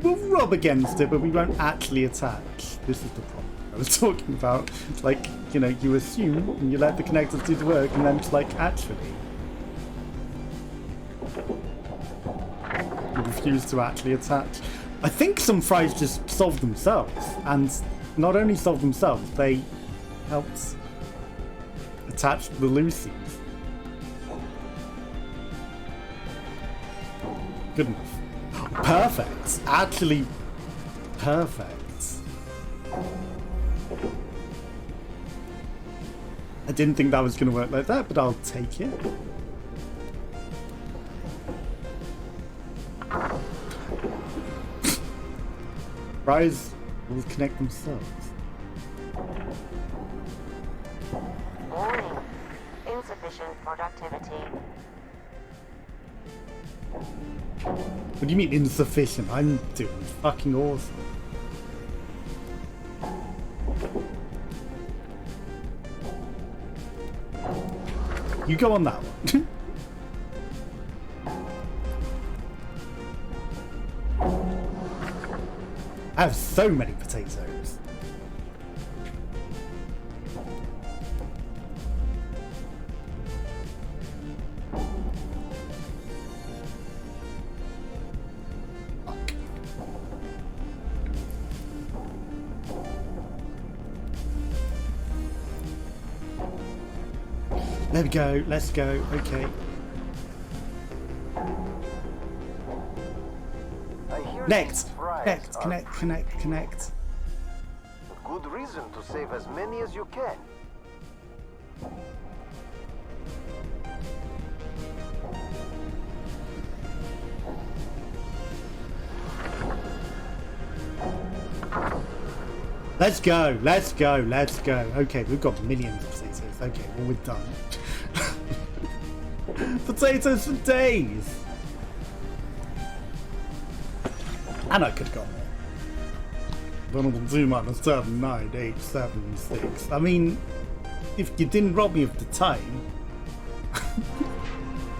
we'll rub against it, but we won't actually attach. This is the problem I was talking about. Like, you know, you assume and you let the connectors do the work, and then it's like, actually, you refuse to actually attach. I think some fries just solve themselves, and not only solve themselves, they helped attach the loosies. Good enough. Perfect. Actually, perfect. I didn't think that was going to work like that, but I'll take it. Fries will connect themselves. Warning. Insufficient productivity. What do you mean insufficient? I'm doing fucking awesome. You go on that one. I have so many potatoes. There we go. Let's go. Okay. Connect. Connect. Good reason to save as many as you can. Let's go. Okay, we've got millions of potatoes. Okay, well, we're done. Potatoes for days. And I could have gone there. Vulnerable 2 minus 7, 9, 8, 7, 6. I mean, if you didn't rob me of the time,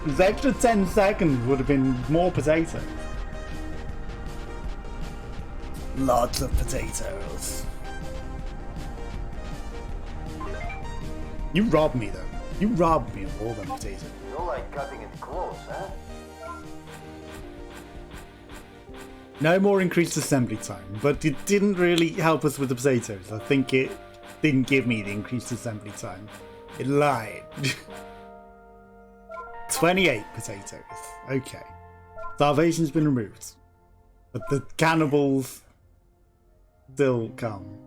this extra 10 seconds would have been more potatoes. Lots of potatoes. You robbed me though. You robbed me of all them potatoes. You like cutting it close, huh? No more increased assembly time, but it didn't really help us with the potatoes. I think it didn't give me the increased assembly time. It lied. 28 potatoes. Okay. Starvation's been removed. But the cannibals still come.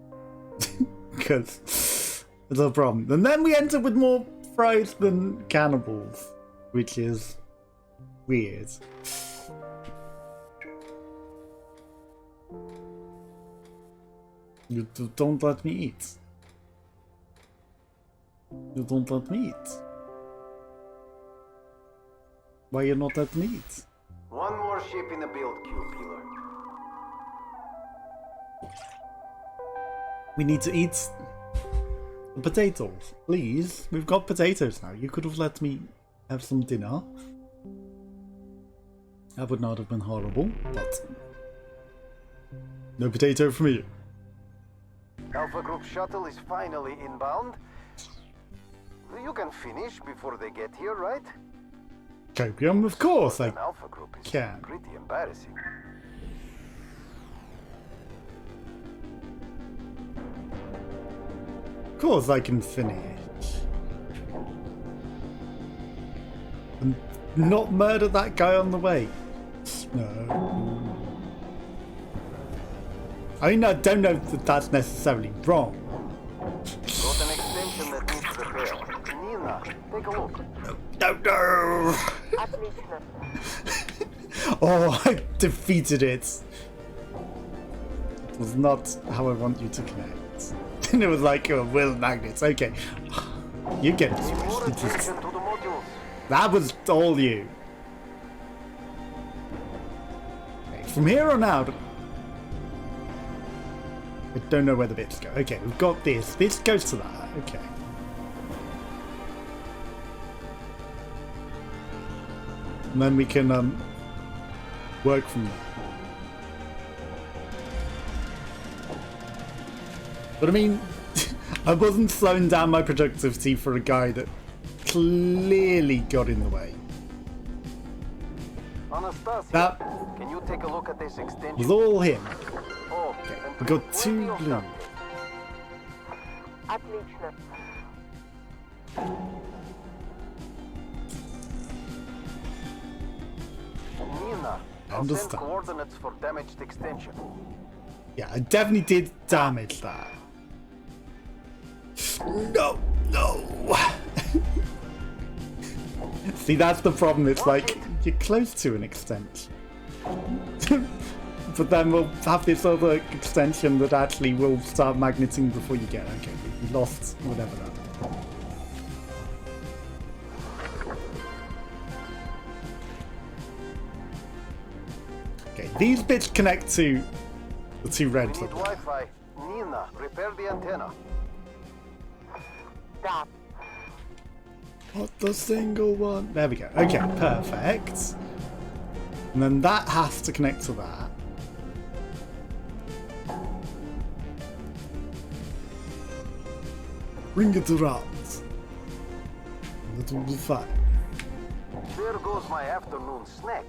Because there's a problem. And then we end up with more fries than cannibals, which is weird. You don't let me eat. You don't let me eat. Why you not let me eat? One more ship in the build queue, Peeler. We need to eat the potatoes. Please, we've got potatoes now. You could have let me have some dinner. That would not have been horrible, but no potato for me. Alpha Group shuttle is finally inbound. You can finish before they get here, right? Copium, of course I Alpha Group is can. pretty embarrassing. Of course I can finish. And not murder that guy on the way. No. I mean, I don't know that that's necessarily wrong. Got an extension that needs repair. Nina, take a look. No. Oh, I defeated it. It was not how I want you to connect. And it was like will magnets. Okay. You get it. That was all you. Okay, from here on out, I don't know where the bits go. Okay, we've got this. This goes to that. Okay. And then we can work from there. But I mean, I wasn't slowing down my productivity for a guy that clearly got in the way. Anastasia, that can you take a look at this extension? was all him. Oh, okay, we got 2 blue. Отлично. Nina, I'll send coordinates for damaged extension. Yeah, I definitely did damage that. No. See, that's the problem. It's like you're close to an extent. But then we'll have this other extension that actually will start magneting before you get. Okay, we lost whatever that. Okay, these bits connect to the 2 reds. We need Wi-Fi. Nina, repair the antenna. Stop. Not the single one. There we go. Okay, perfect. And then that has to connect to that. Bring it around. That will be fine. There goes my afternoon snack.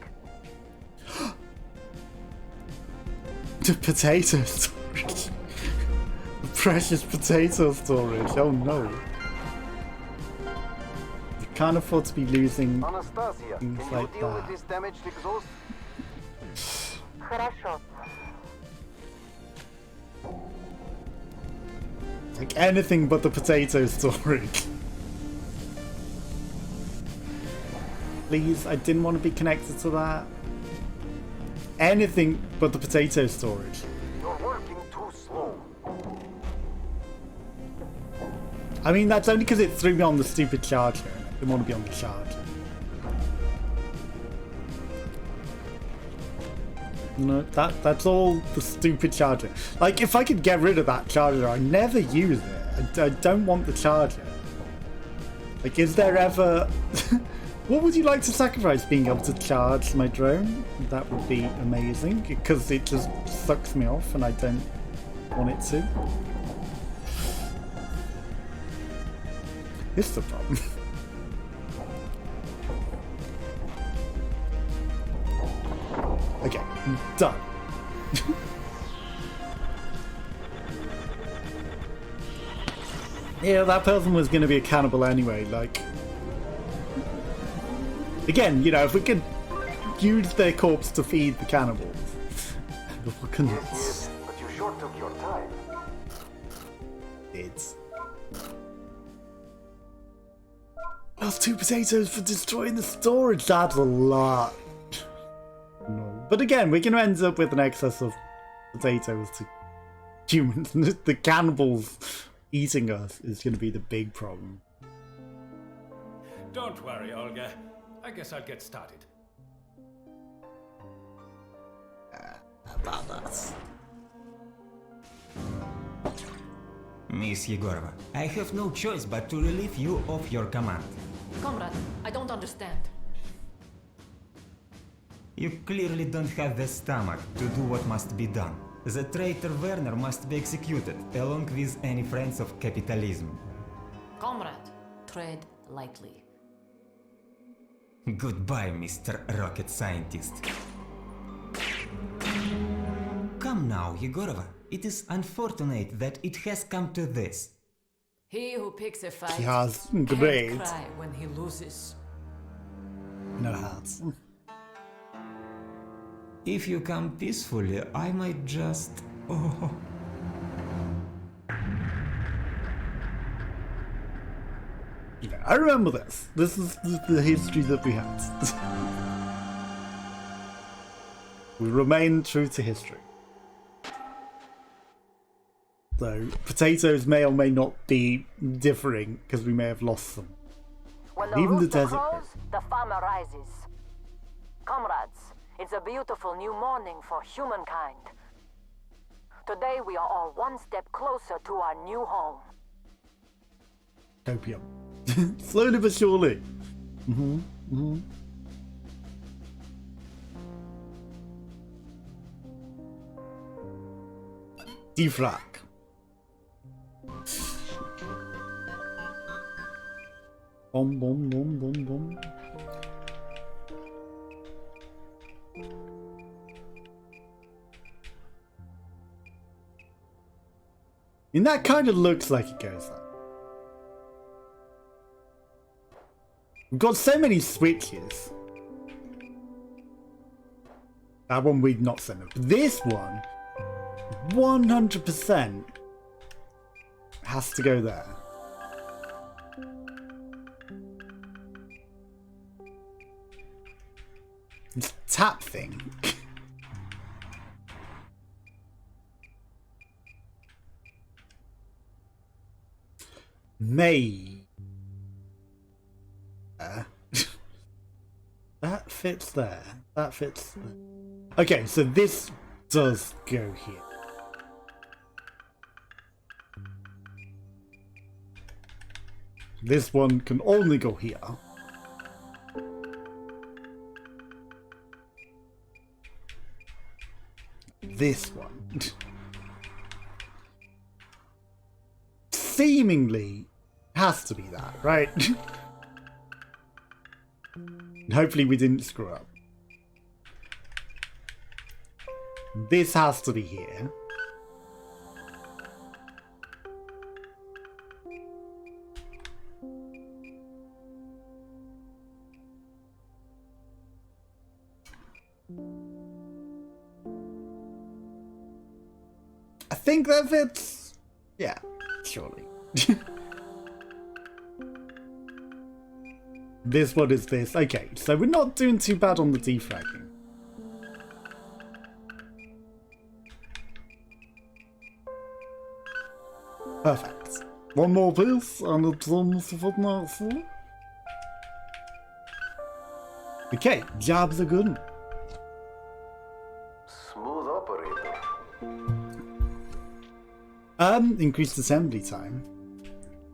The potato storage. The precious potato storage. Oh no. can't afford to be losing Anastasia, things can you like deal with that. this damaged exhaust? Хорошо. Like anything but the potato storage. Please, I didn't want to be connected to that. Anything but the potato storage. You're working too slow. I mean, that's only because it threw me on the stupid charger. I didn't want to be on the charger. No, that's all the stupid charger. Like, if I could get rid of that charger, I never use it. I don't want the charger. Like, is there ever... What would you like to sacrifice? Being able to charge my drone? That would be amazing, because it just sucks me off and I don't want it to. This is the problem. Okay, done. Yeah, that person was going to be a cannibal anyway, like... Again, you know, if we could use their corpse to feed the cannibals. Yes, but you sure took your time. It's... Plus 2 potatoes for destroying the storage, that's a lot. No. But again, we're going to end up with an excess of potatoes to humans. The cannibals eating us is going to be the big problem. Don't worry, Olga. I guess I'll get started. About that. Miss Yegorova, I have no choice but to relieve you of your command. Comrade, I don't understand. You clearly don't have the stomach to do what must be done. The traitor Werner must be executed, along with any friends of capitalism. Comrade, tread lightly. Goodbye, Mr. Rocket Scientist. Come now, Yegorova. It is unfortunate that it has come to this. He who picks a fight Yes, can't great. cry when he loses. No hearts. If you come peacefully, I might just... Oh. Yeah, I remember this. This is the history that we had. We remain true to history. So, potatoes may or may not be differing because we may have lost them. When the Even the rooster desert. crows, the farmer rises. Comrades, it's a beautiful new morning for humankind. Today we are all one step closer to our new home. Opium. Slowly but surely. Defrag. Boom, boom, boom, boom, boom. And that kind of looks like it goes up. We've got so many switches. That one we'd not send up. This one, 100% has to go there. This tap thing. May. That fits there. That fits there. Okay, so this does go here. This one can only go here. This one. Seemingly has to be that, right? Hopefully we didn't screw up. This has to be here. think that fits. Yeah, surely. This one is this. Okay, so we're not doing too bad on the defragging. Perfect. One more piece, and it's almost fortnight full. Okay, jobs are good. Smooth operator. Increased assembly time.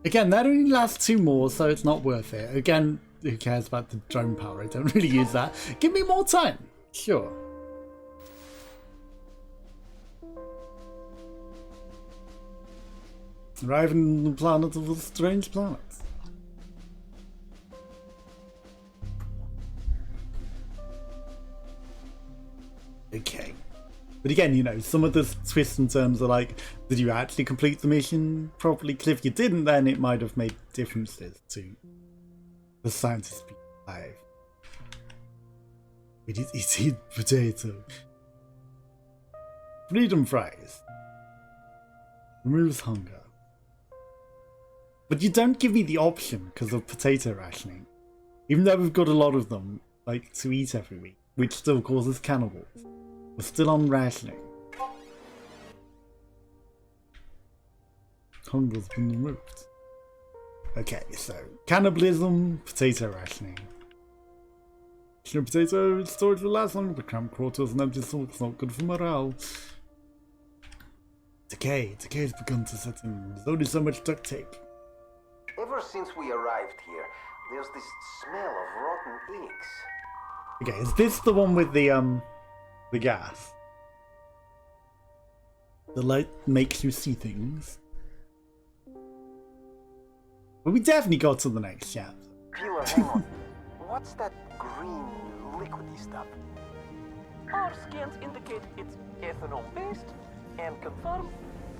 Again, that only lasts 2 more, so it's not worth it. Again, who cares about the drone power? I don't really use that. Give me more time. Sure. Arriving on the planet of the strange planets. Okay. But again, you know, some of the twists and turns are like, did you actually complete the mission properly? Because if you didn't, then it might have made differences to the scientists being alive. It is eating potato. Freedom fries. Removes hunger. But you don't give me the option because of potato rationing. Even though we've got a lot of them, like, to eat every week, which still causes cannibals. We're still on rationing. Hunger's been removed. Okay, so cannibalism, potato rationing. Sure, potato storage will last longer, but cramped quarters and empty stomachs not good for morale. Decay's begun to set in. There's only so much duct tape. Ever since we arrived here, there's this smell of rotten eggs. Okay, is this the one with the gas? The light makes you see things. But we definitely got to the next chapter. Peeler, hang on. What's that green liquidy stuff? Our scans indicate it's ethanol-based and confirm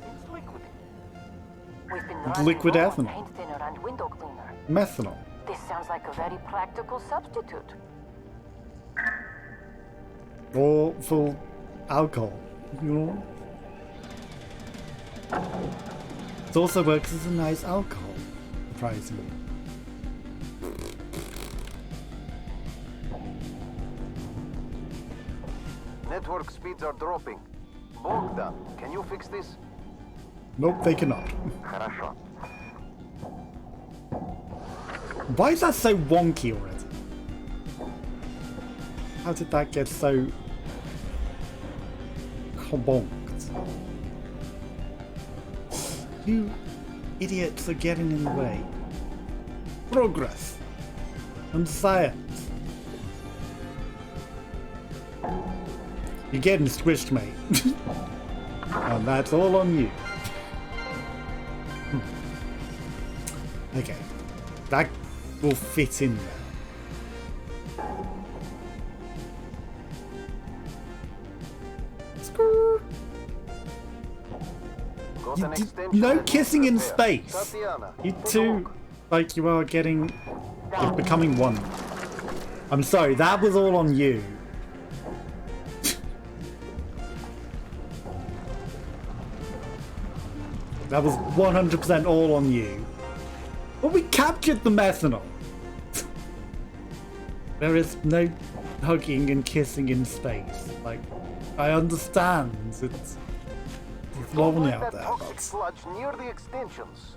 it's liquid. We've been running Liquid low on ethanol. paint thinner and window cleaner. Methanol. This sounds like a very practical substitute. Or for alcohol, you know? It also works as a nice alcohol, surprisingly. Network speeds are dropping. Bogdan, can you fix this? Nope, they cannot. Хорошо. Why is that so wonky already? How did that get so bonked? You idiots are getting in the way. Progress and science. You're getting squished, mate. And that's all on you. Okay, that will fit in there. No kissing in space. You two, like you are getting, like becoming one. I'm sorry, that was all on you. That was 100% all on you. But we captured the methanol. There is no hugging and kissing in space. Like, I understand. It's lonely out there. Sludge near the extensions.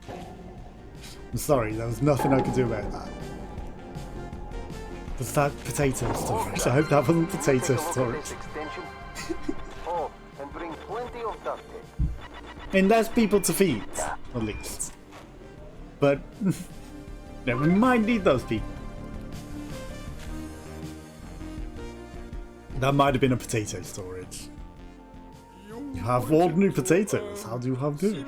I'm sorry, there was nothing I could do about that. Was that potato storage? I hope that wasn't potato storage. Oh, and bring plenty of duct tape. And there's people to feed, at least. But yeah, we might need those people. That might have been a potato storage. You have ordinary potatoes. How do you have good?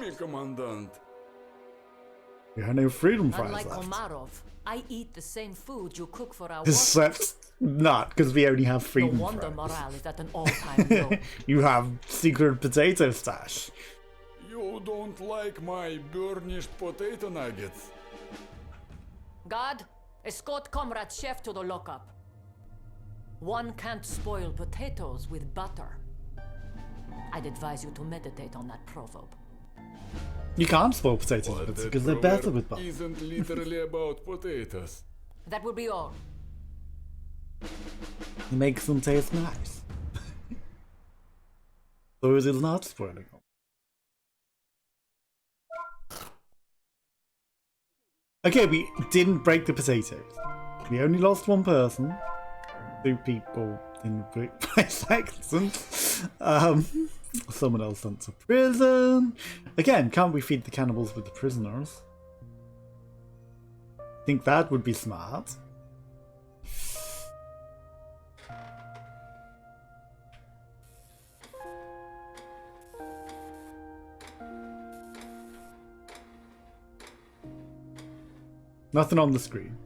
You have no freedom fries Unlike left. Komarov, I eat the same food you cook for our Except not, because we only have freedom No wonder fries. morale is at an all-time low. You have secret potato stash. You don't like my burnished potato nuggets? God, escort Comrade Chef to the lockup. One can't spoil potatoes with butter. I'd advise you to meditate on that proverb. You can't spoil potatoes bits because they're better with butter. Isn't literally about potatoes. That will be all. It makes them taste nice. So it is not spoiling them. Okay, we didn't break the potatoes. We only lost one person. 2 people in voice accidents. Someone else sent to prison. Again, can't we feed the cannibals with the prisoners? Think that would be smart. Nothing on the screen.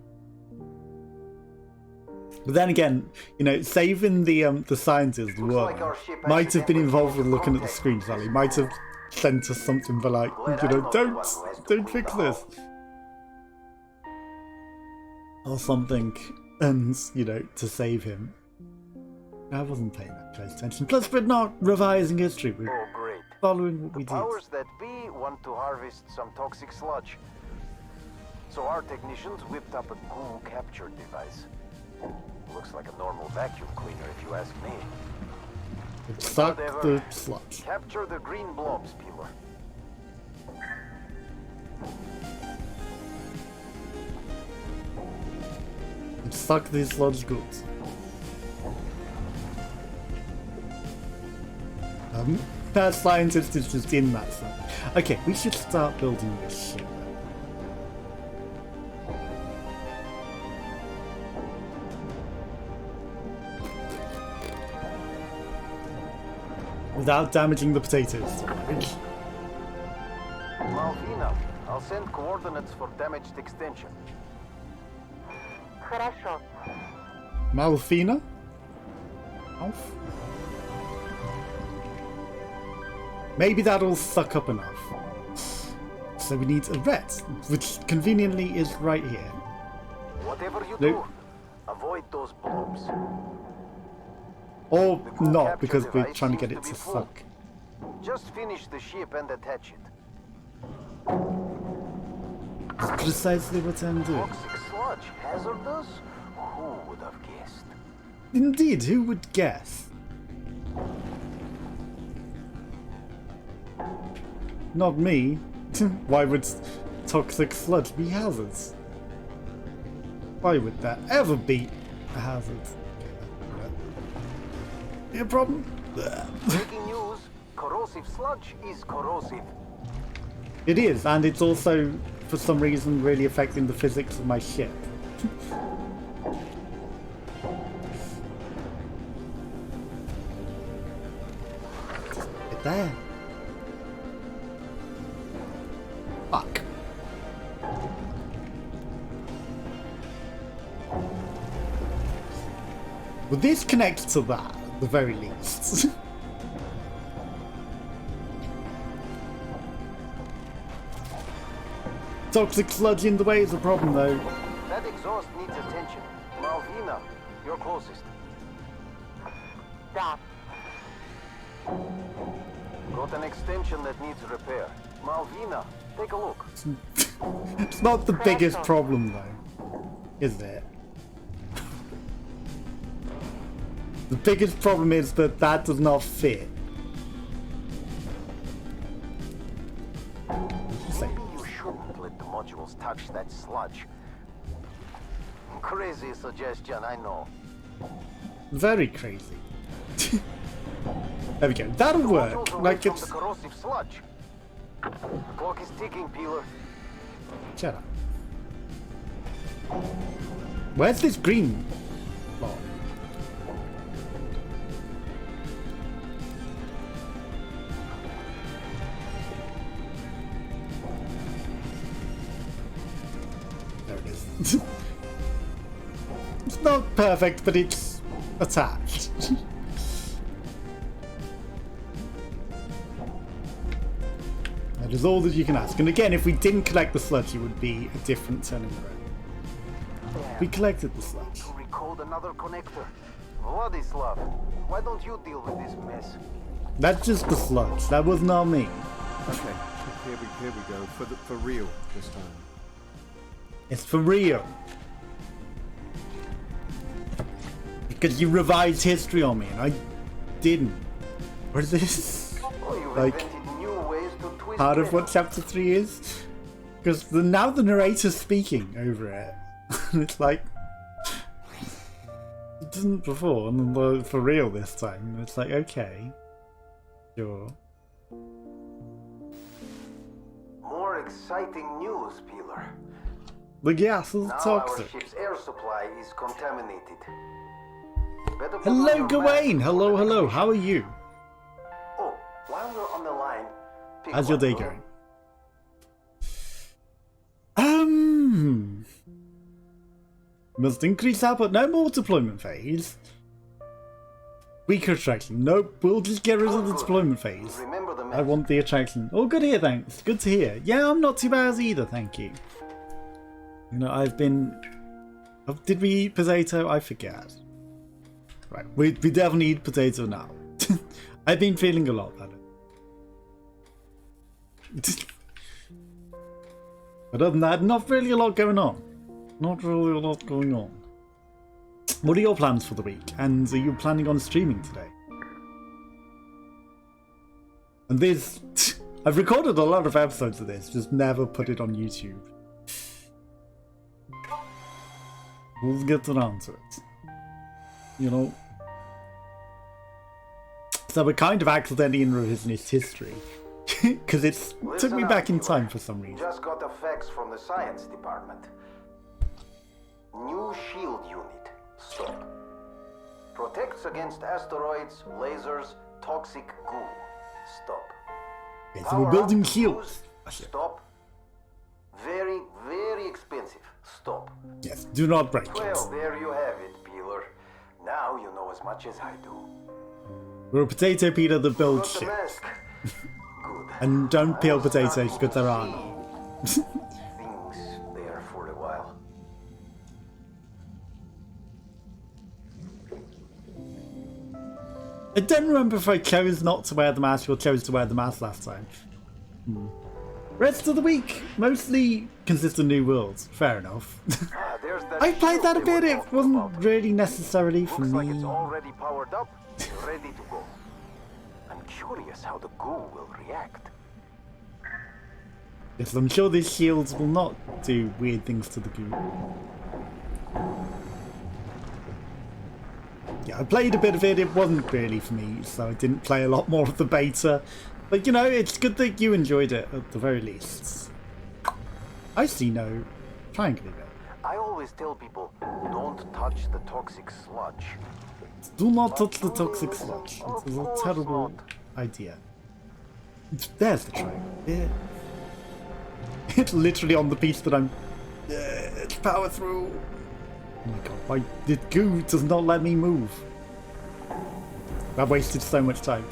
But then again, you know, saving the scientists might have been involved with looking at the screen, Sally. Might have sent us something but like, you know, don't fix this. Or something, and, you know, to save him. I wasn't paying that close attention. Plus, we're not revising history. We're following what we did. The powers that be want to harvest some toxic sludge. So our technicians whipped up a goo capture device. Looks like a normal vacuum cleaner if you ask me. Suck the sludge. Capture the green blobs, Peeler. Suck these sludge goods. That scientist is just in that thing. Okay, we should start building this shit. Without damaging the potatoes. Malvina, I'll send coordinates for damaged extension. Malfina? Alf? Maybe that'll suck up enough. So we need a ret, which conveniently is right here. Whatever you do, avoid those blobs. Or not, because we're trying to get it to suck. Just finish the ship and attach it. That's precisely what I'm doing. Toxic sludge, hazardous? Who would have guessed? Indeed, who would guess? Not me. Why would toxic sludge be hazards? Why would that ever be a hazard? A problem? Breaking news, corrosive sludge is corrosive. It is, and it's also, for some reason, really affecting the physics of my ship. Just get there. Fuck. Well, this connects to that. The very least. Toxic sludge in the way is a problem, though. That exhaust needs attention. Malvina, you're closest. Stop. Got an extension that needs repair. Malvina, take a look. It's not the biggest problem, though, is it? The biggest problem is that that does not fit. Maybe you shouldn't let the modules touch that sludge. Crazy suggestion, I know. Very crazy. There we go. That'll work. Like it's. The corrosive sludge. The clock is ticking, Peeler. Shut up. Where's this green blob? There it is. It's not perfect, but it's attached. That is all that you can ask. And again, if we didn't collect the sludge, it would be a different turning around. We collected the sludge. To recode another connector. Vladislav, why don't you deal with this mess? That's just the sludge. That was not me. Okay, here we go. For real this time. It's for real. Because you revised history on me and I didn't. What is this? Like, part of what chapter 3 is? Because now the narrator's speaking over it. And it's like, it didn't before, and then for real this time. It's like, okay, sure. More exciting news, Peeler. The gas is Now toxic. our ship's air supply is contaminated. Better put Hello, on your Gawain. mask Hello, for the hello. next How are you? Oh, while you're on the line, pick How's your one, day will you? going? Must increase output. No more deployment phase. Weaker attraction. Nope. We'll just get rid of the deployment phase. Remember the I want the attraction. Oh, good to hear. Thanks. Good to hear. Yeah, I'm not too bad either. Thank you. You know, I've been. Oh, did we eat potato? I forget. Right. We definitely eat potato now. I've been feeling a lot better. Other than that, not really a lot going on. Not really a lot going on. What are your plans for the week? And are you planning on streaming today? And this... I've recorded a lot of episodes of this, just never put it on YouTube. We'll get around to it. You know? So we're kind of accidentally in revisionist history. Because it took me back in time for some reason. Just got a fax from the science department. New shield unit. Stop. Protects against asteroids, lasers, toxic goo. Stop. Okay, so we're building shields. Stop. Very, very expensive. Stop. Yes, do not break it. Well, there you have it, Peeler. Now you know as much as I do. We're a potato peeler that builds Got the ships. mask. Good. And don't peel potatoes because there are none. Things there for a while. I don't remember if I chose not to wear the mask or chose to wear the mask last time. Rest of the week mostly consists of new worlds. Fair enough. I played that a bit. It wasn't really necessarily for Looks me. like it's already powered up and ready to go. I'm curious how the goo will react. Yes, I'm sure these shields will not do weird things to the goo. Yeah, I played a bit of it. It wasn't really for me, so I didn't play a lot more of the beta. But you know, it's good that you enjoyed it at the very least. I see no triangle in it. I always tell people, don't touch the toxic sludge. Do not touch the toxic sludge. It's a terrible idea. There's the triangle. Yeah. It's literally on the piece that I'm... it's power through. Oh my god, why the goo does not let me move. I wasted so much time.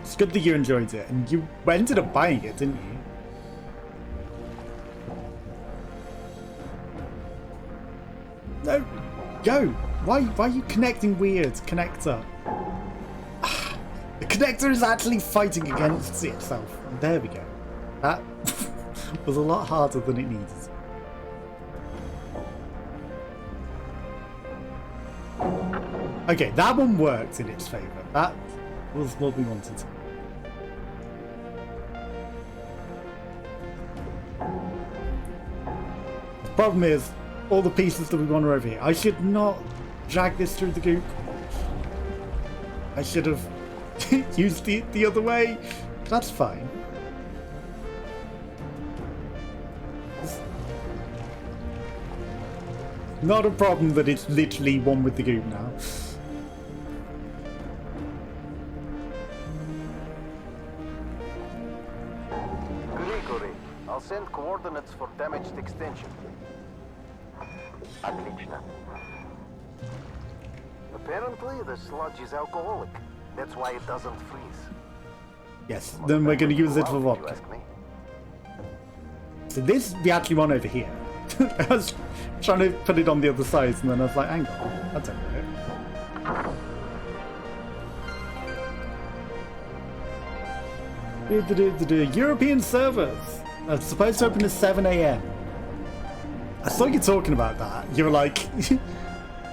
It's good that you enjoyed it, and you ended up buying it, didn't you? No, go! Why are you connecting weird, connector? The connector is actually fighting against itself. There we go. That was a lot harder than it needed. Okay, that one worked in its favour. That was what we wanted. The problem is, all the pieces that we want are over here. I should not drag this through the goop. I should have used it the other way. That's fine. Not a problem that it's literally one with the goop now. Gregory, I'll send coordinates for damaged extension. Отлично. Apparently, the sludge is alcoholic. That's why it doesn't freeze. Yes, then we're going to use it for vodka. So this, we actually want over here. I was trying to put it on the other side, and then I was like, hang on, that's over it. European servers. It's supposed to open at 7 AM. I saw you talking about that. You were like,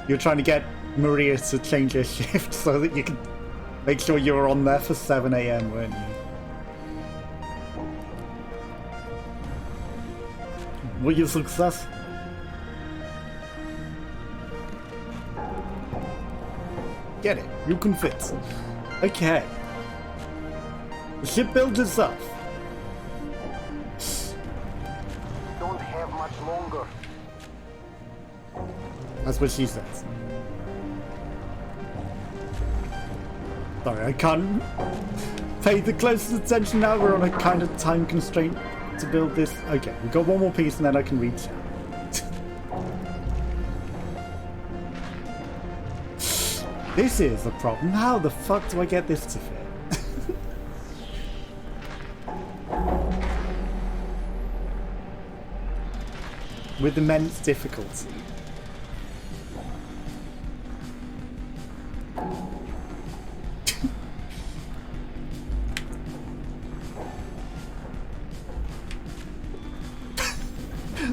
you're trying to get Maria to change her shift so that you can make sure you were on there for 7 AM, weren't you? Were you successful? Get it. You can fit. Okay. The ship builds itself. Don't have much longer. That's what she says. Sorry, I can't pay the closest attention now. We're on a kind of time constraint to build this. Okay, we've got one more piece and then I can reach out. This is a problem. How the fuck do I get this to fit? With immense difficulty.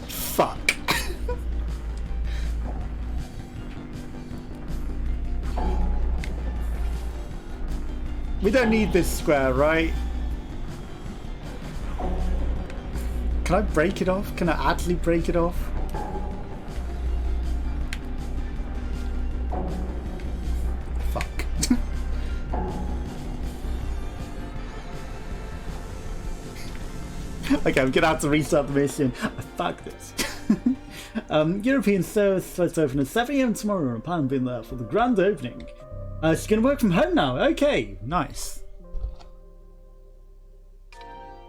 Fuck. We don't need this square, right? Can I break it off? Can I actually break it off? Fuck. Okay, I'm gonna have to restart the mission. Fuck this. European service supposed to open at 7 AM tomorrow, and I plan on being there for the grand opening. She's gonna work from home now. Okay, nice.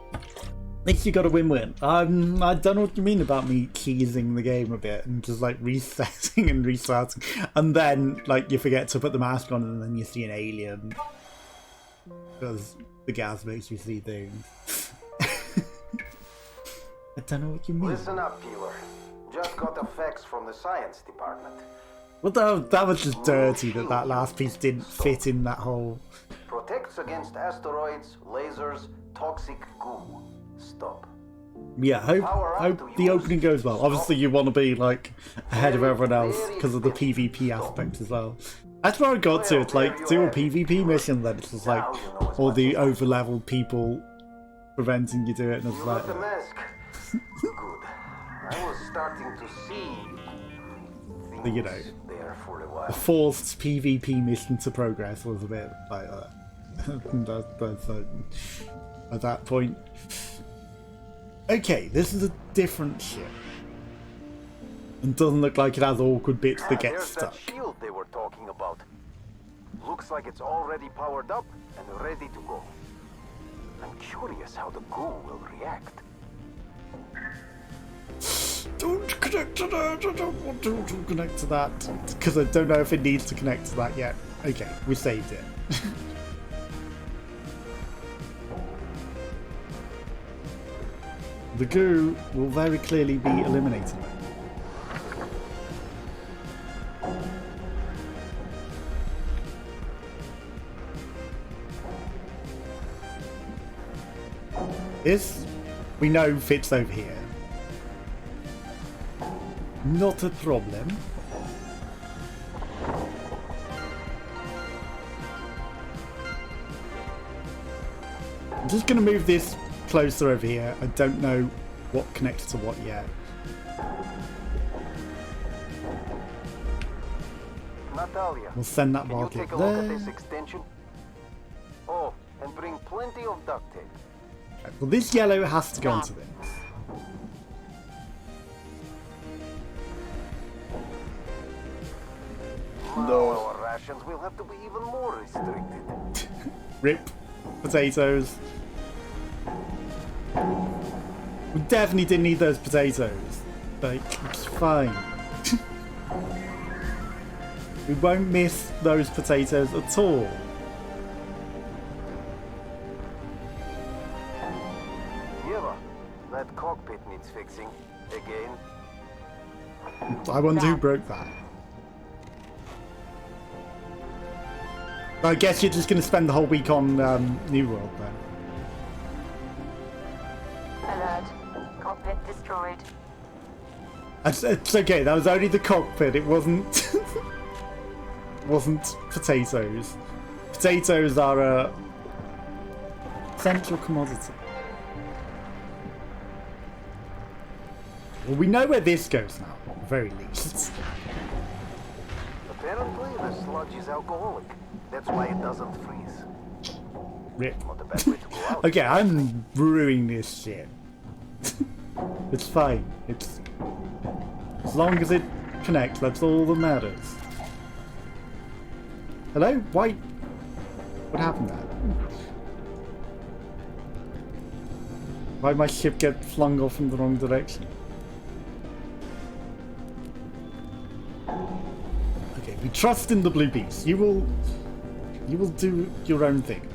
At least you got a win-win. I don't know what you mean about me cheesing the game a bit and just like resetting and restarting, and then like you forget to put the mask on, and then you see an alien because the gas makes you see things. I don't know what you mean. Listen up, Peeler. Just got the facts from the science department. Well, that was just dirty that last piece didn't fit in that whole... Protects against asteroids, lasers, toxic goo. Stop. Yeah, hope the opening goes well. Obviously you want to be like ahead of everyone else because of the PvP aspect as well. That's where I got to. It's like, do a PvP mission, then it's just like all the over-leveled people preventing you do it, and it's like... the mask. Good. I was starting to see... You know, the forced PvP mission to progress was a bit like at that point. Okay, this is a different ship. And doesn't look like it has awkward bits that get stuck. That shield they were talking about. Looks like it's already powered up and ready to go. I'm curious how the goo will react. Don't connect to that. I don't want to connect to that because I don't know if it needs to connect to that yet. Okay, we saved it. The goo will very clearly be eliminated. This we know fits over here. Not a problem. I'm just going to move this closer over here. I don't know what connects to what yet. Natalia, we'll send that can you market take a there. look at this extension? Oh, and bring plenty of duct tape. Okay, well, this yellow has to go onto this. No. Our rations will have to be even more restricted. Rip potatoes. We definitely didn't need those potatoes. Like, it's fine. We won't miss those potatoes at all. Eva, that cockpit needs fixing. Again. I wonder who broke that. I guess you're just going to spend the whole week on New World then. destroyed. It's okay, that was only the cockpit, it wasn't... wasn't potatoes. Potatoes are a central commodity. Well, we know where this goes now, at the very least. Apparently, the sludge is alcoholic. That's why it doesn't freeze. Not the best way to go out. Okay, I'm brewing this shit. It's fine. It's... As long as it connects, that's all that matters. Hello? Why? What happened there? Why did my ship get flung off in the wrong direction? Okay, we trust in the blue piece. You will do your own thing.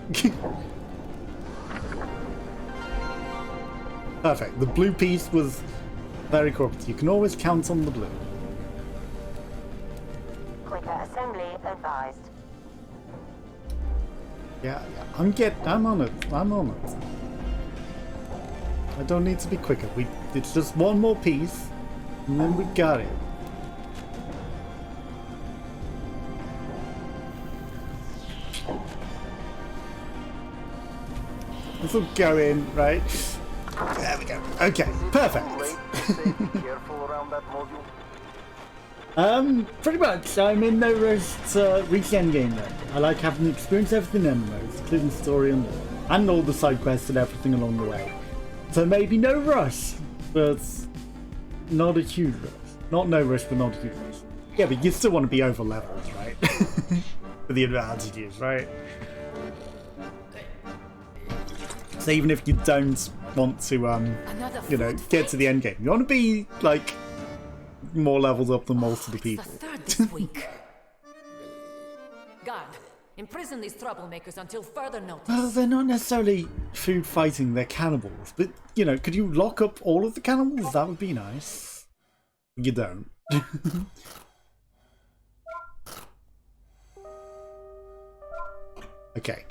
Perfect. The blue piece was very correct. You can always count on the blue. Quicker assembly advised. Yeah, I'm on it. I'm on it. I don't need to be quicker. It's just one more piece, and then we got it. This will go in, right? There we go. Okay, perfect. Careful around that module. Pretty much. I'm in no rush to reach endgame though. I like having experienced everything in MMOs, including the story and all the side quests and everything along the way. So maybe no rush, but not a huge rush. Not no rush, but not a huge rush. Yeah, but you still want to be over levels, right? For the advantages, right? So even if you don't want to, you know, get to the end game, you want to be like more levels up than most of the people. The third this week. God, imprison these troublemakers until further notice. Well, they're not necessarily food fighting, they're cannibals. But, you know, could you lock up all of the cannibals? That would be nice. You don't. Okay.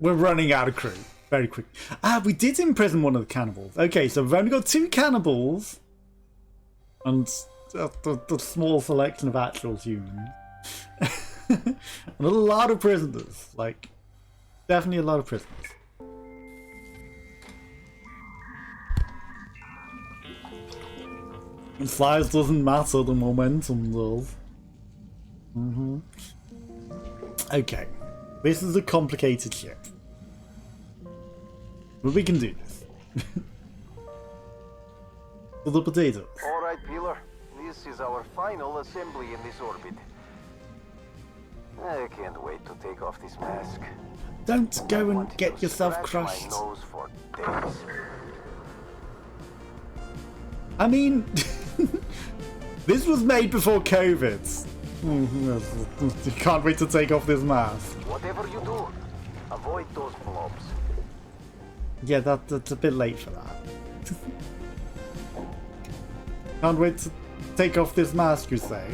We're running out of crew. Very quick. Ah, we did imprison one of the cannibals. Okay, so we've only got 2 cannibals. And the small selection of actual humans. And a lot of prisoners. Like, definitely a lot of prisoners. And size doesn't matter, the momentum does. Okay. This is a complicated ship. But we can do this. For the potatoes. Alright, Peeler. This is our final assembly in this orbit. I can't wait to take off this mask. Don't go and get yourself crushed. My nose for days. I mean, this was made before COVID. You can't wait to take off this mask. Whatever you do, avoid those blobs. Yeah, that's a bit late for that. Can't wait to take off this mask, you say?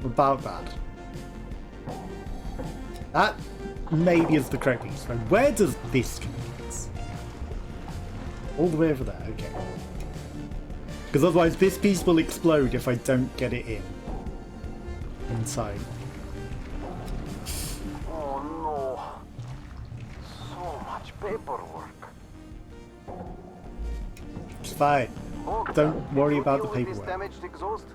About that. That maybe is the correct piece. So where does this connect? All the way over there, okay. Because otherwise this piece will explode if I don't get it inside. Oh no. So much paperwork. It's fine. Don't worry about the paperwork. Damaged exhaust?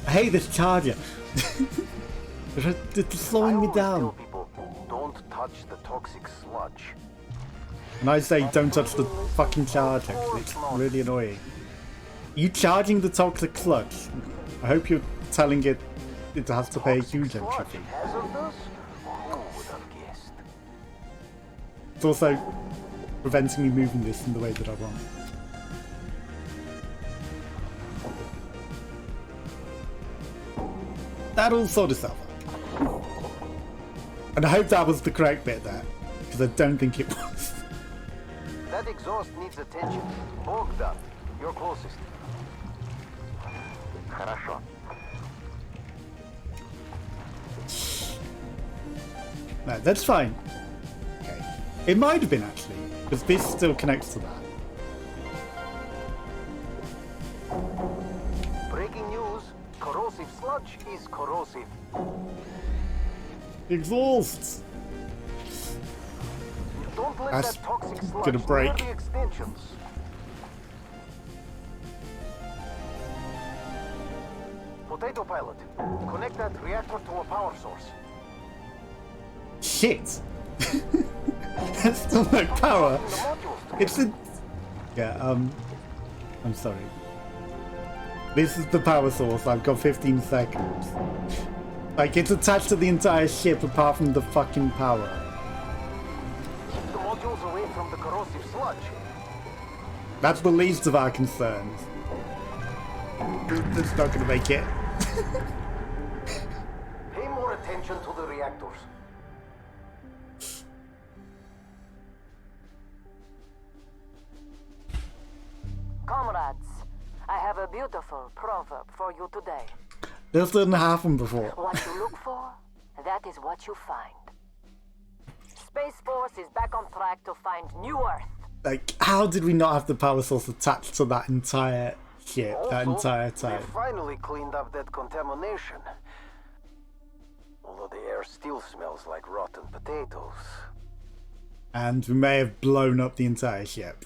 I hate this charger. It's slowing me down. People, don't touch the toxic sludge. And I say don't touch the fucking charger. It's really annoying. Are you charging the toxic sludge? I hope you're telling it has to pay a huge entry fee. It's also preventing me moving this in the way that I want. That'll sort itself out. And I hope that was the correct bit there, because I don't think it was. That exhaust needs attention. Bogdan, you're closest. Хорошо. No, that's fine. Okay. It might have been actually, because this still connects to that. Breaking news. Corrosive sludge is corrosive. Exhaust! Don't let That's that toxic sludge gonna break. near the extensions. Potato pilot, connect that reactor to a power source. Shit! There's still no power. It's a... Yeah, I'm sorry. This is the power source. I've got 15 seconds. Like, it's attached to the entire ship apart from the fucking power. Keep the modules away from the corrosive sludge. That's the least of our concerns. It's not gonna make it. Pay more attention to the reactors. Comrades, I have a beautiful proverb for you today. This didn't happen before. What you look for, that is what you find. Space Force is back on track to find new Earth. Like, how did we not have the power source attached to that entire ship, that Also, entire time? they finally cleaned up that contamination. Although the air still smells like rotten potatoes. And we may have blown up the entire ship.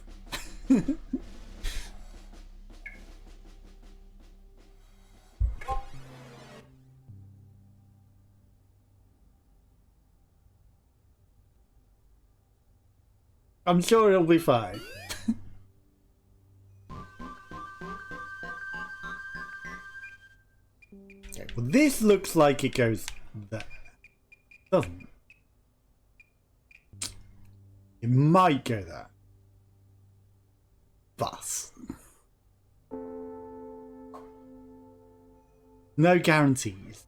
I'm sure it'll be fine. Okay, well this looks like it goes there. Doesn't it? It might go there. But no guarantees.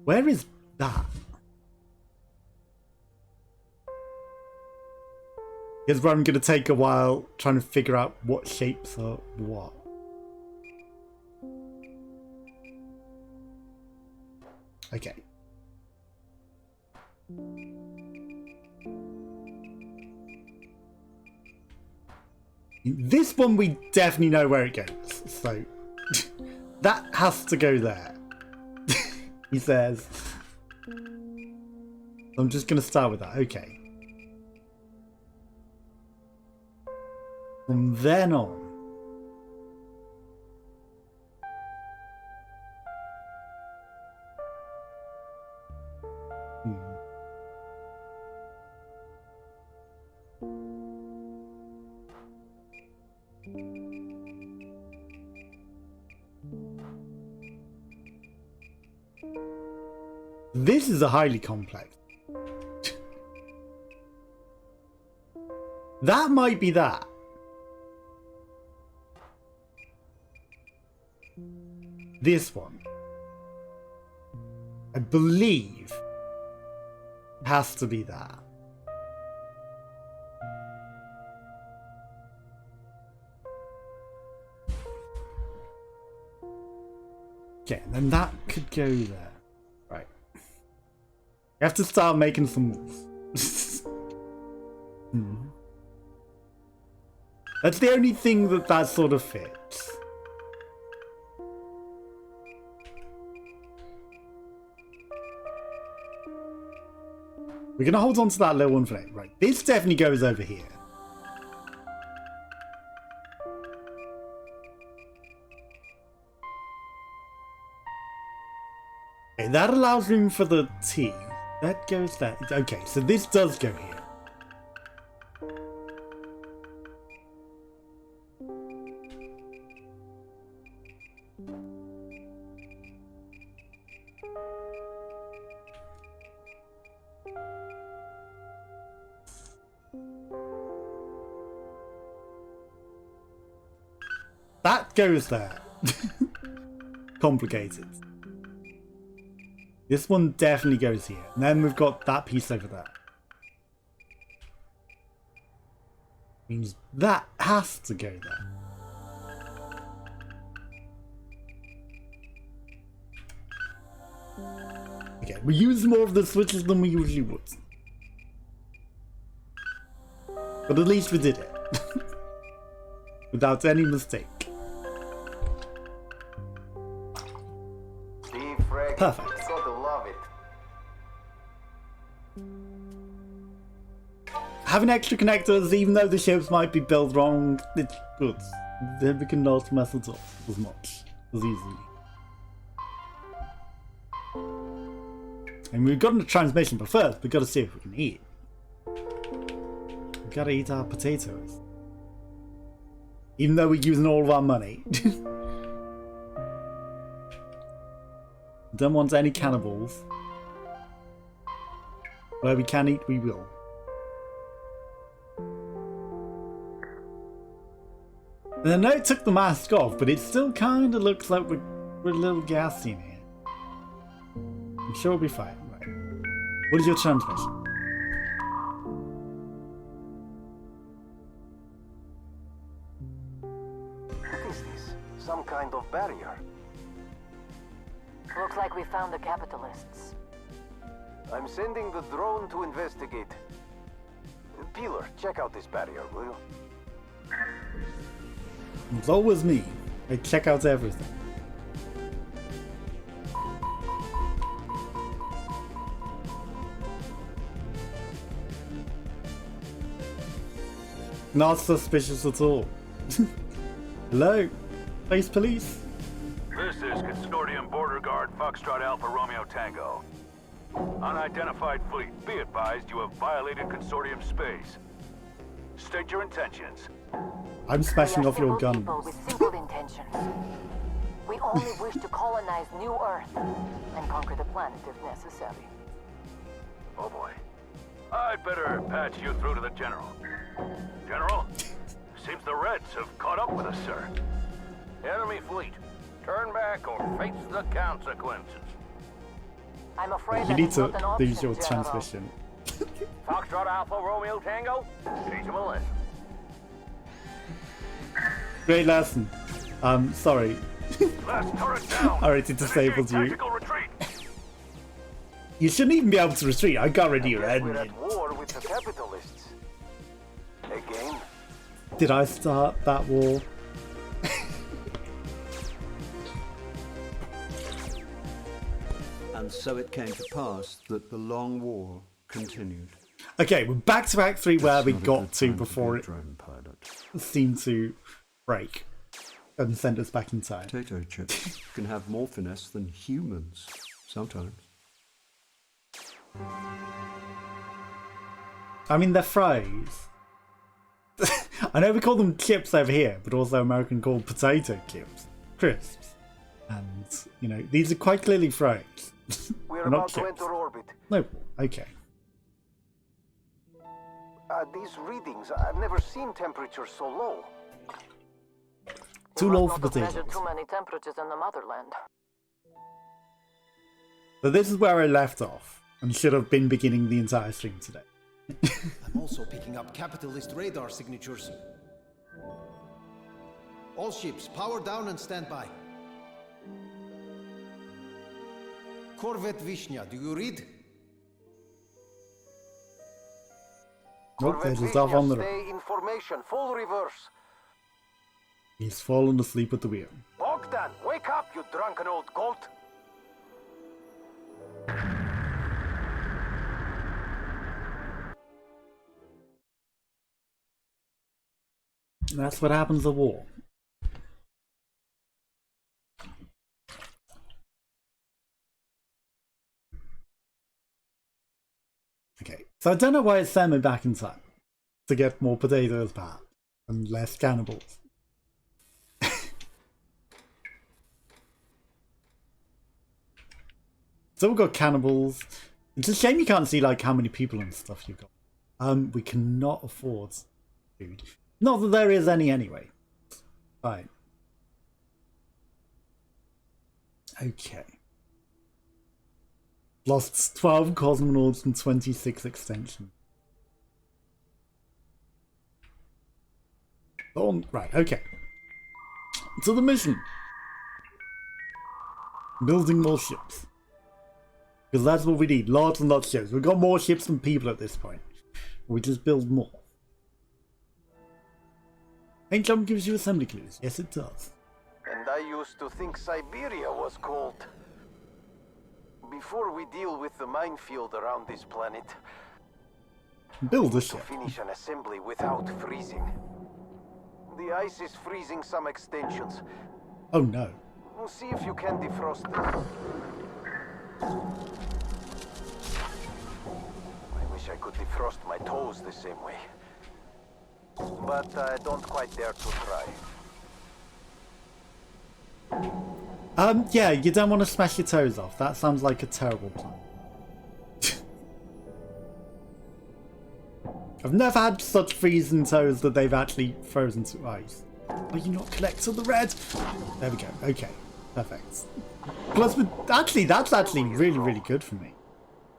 Where is that? Here's where I'm going to take a while trying to figure out what shapes are what. Okay. This one we definitely know where it goes, so that has to go there. He says. I'm just going to start with that. Okay. From then on. This is a highly complex. That might be that. This one, I believe, has to be that. Okay, and then that could go there. Right. You have to start making some moves. That's the only thing that sort of fits. We're going to hold on to that little one for later. Right, this definitely goes over here. Okay, that allows room for the T. That goes there. Okay, so this does go here. That goes there. Complicated. This one definitely goes here. And then we've got that piece over there. Means that has to go there. Okay, we use more of the switches than we usually would. But at least we did it. Without any mistake. Perfect. Gotta love it. Having extra connectors, even though the ships might be built wrong, it's good. Then we can not mess it up as much, as easily. And we've gotten the transmission, but first we've got to see if we can eat. We've got to eat our potatoes. Even though we're using all of our money. Don't want any cannibals. Where we can eat, we will. And I know it took the mask off, but it still kind of looks like we're a little gassy in here. I'm sure we'll be fine. Right. What is your transmission? What is this? Some kind of barrier. Looks like we found the capitalists. I'm sending the drone to investigate. Peeler, check out this barrier, will you? It's always me. I check out everything. Not suspicious at all. Hello? Space police? This is Consortium Border Guard Foxtrot Alpha Romeo Tango. Unidentified fleet, be advised you have violated Consortium space. State your intentions. I'm smashing off your gun. People with simple intentions. We only wish to colonize New Earth and conquer the planet if necessary. Oh boy. I'd better patch you through to the General. General? Seems the Reds have caught up with us, sir. Enemy fleet. Turn back or face the consequences. I'm afraid You need to not an option, lose your General. transmission. Foxtrot Alpha Romeo Tango. Teach him a lesson. Great lesson. Sorry. Last turret down. I already disabled you. Tactical retreat. You shouldn't even be able to retreat. I got rid of your We're engine. at war with the capitalists. Again? Did I start that war? And so it came to pass that the long war continued. Okay, we're back to Act 3 where It's we not a got good to time before be a it drone pilot. seemed to break and send us back in time. Potato chips can have more finesse than humans sometimes. I mean, they're fries. I know we call them chips over here, but also American called potato chips, crisps. And, you know, these are quite clearly fries. We're They're not about to chips. enter orbit. No, okay. These readings, I've never seen temperatures so low. Too You low must for not have potatoes. measured too many temperatures in the motherland. So this is where I left off, and should have been beginning the entire stream today. I'm also picking up capitalist radar signatures. All ships, power down and stand by. Corvette Vishnya, do you read? Nope, they're Corvette just off on the road. stay in formation, full reverse. He's fallen asleep at the wheel. Bogdan, wake up, you drunken old goat. That's what happens at war. Okay, so I don't know why it's sent me back in time. To get more potatoes perhaps, and less cannibals. So we've got cannibals. It's a shame you can't see like how many people and stuff you've got. We cannot afford food. Not that there is any anyway. Fine. Okay. Lost 12 cosmonauts and 26 extensions. Right, okay. So the mission. Building more ships. Because that's what we need. Lots and lots of ships. We've got more ships than people at this point. We just build more. Paint job gives you assembly clues. Yes, it does. And I used to think Siberia was cold. Before we deal with the minefield around this planet, build a to ship. finish an assembly without freezing. The ice is freezing some extensions. Oh no. We'll see if you can defrost them. I wish I could defrost my toes the same way. But I don't quite dare to try. Yeah, you don't want to smash your toes off. That sounds like a terrible plan. I've never had such freezing toes that they've actually frozen to ice. Are you not collecting the red? There we go. Okay, perfect. Plus, actually, that's actually really, really good for me.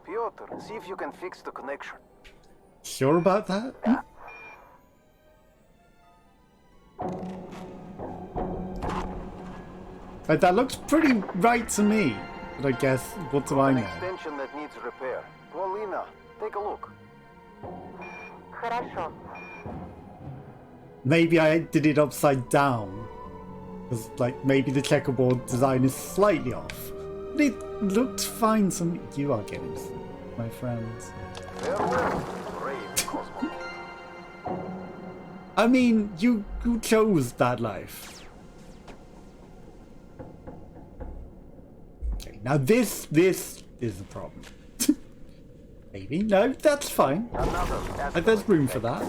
Piotr, see if you can fix the connection. Sure about that? Right, that looks pretty right to me. But I guess, what do I know? An extension that needs repair. Paulina, take a look. Maybe I did it upside down. Because, like, maybe the checkerboard design is slightly off. But it looked fine to me. You are getting sleep, my friends. Farewell, brave Cosmo. I mean, you chose that life. Okay, now this is the problem. Maybe. No, that's fine. There's room for that.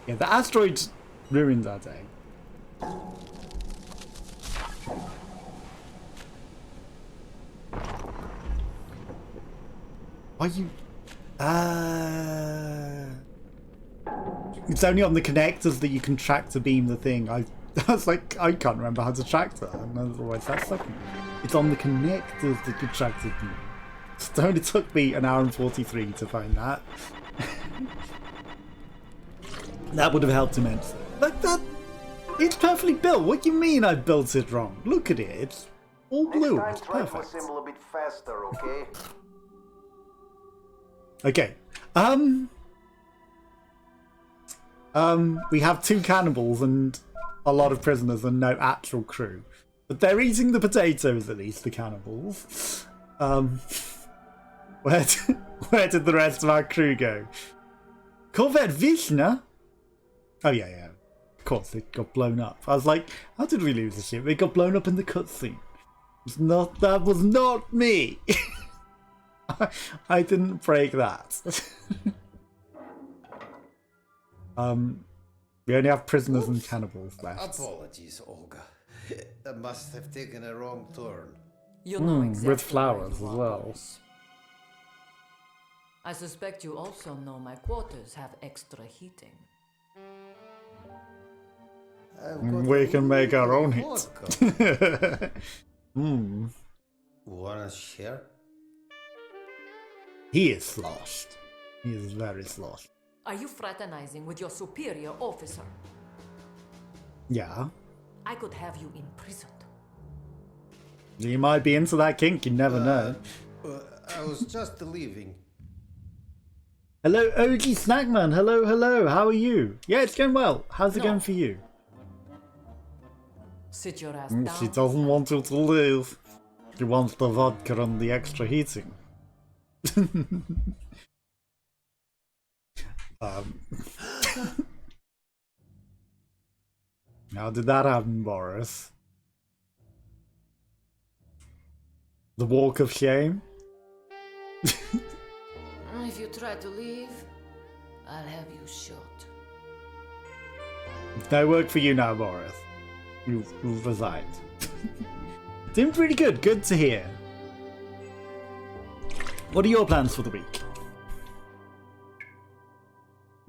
Yeah, the asteroids ruined our day. Are you... It's only on the connectors that you can track to beam the thing. I was like, I can't remember how to track that. Otherwise, that's something. It's on the connectors that you track to beam. It only took me an hour and 43 to find that. That would have helped immensely. Like that, it's perfectly built. What do you mean I built it wrong? Look at it. It's all blue. It's Try to perfect. assemble a bit faster, okay? Okay. We have 2 cannibals and a lot of prisoners and no actual crew. But they're eating the potatoes, at least, the cannibals. Where did the rest of our crew go? Corvette Vishna? Oh, yeah. Of course, it got blown up. I was like, how did we lose the ship? It got blown up in the cutscene. That was not me. I didn't break that. We only have prisoners and cannibals left. Apologies, Olga. I must have taken a wrong turn. You know exactly with flowers as well. Boris. I suspect you also know my quarters have extra heating. We can make our own heat. Wanna share? He is sloshed. He is very sloshed. Are you fraternizing with your superior officer? Yeah. I could have you imprisoned. You might be into that kink, you never know. I was just leaving. Hello, OG Snackman. Hello. How are you? Yeah, it's going well. How's it going for you? Sit your ass down. She doesn't want you to leave. She wants the vodka and the extra heating. How did that happen, Boris? The walk of shame? If you try to leave, I'll have you shot. No work for you now, Boris. You've resigned. Doing pretty good. Good to hear. What are your plans for the week?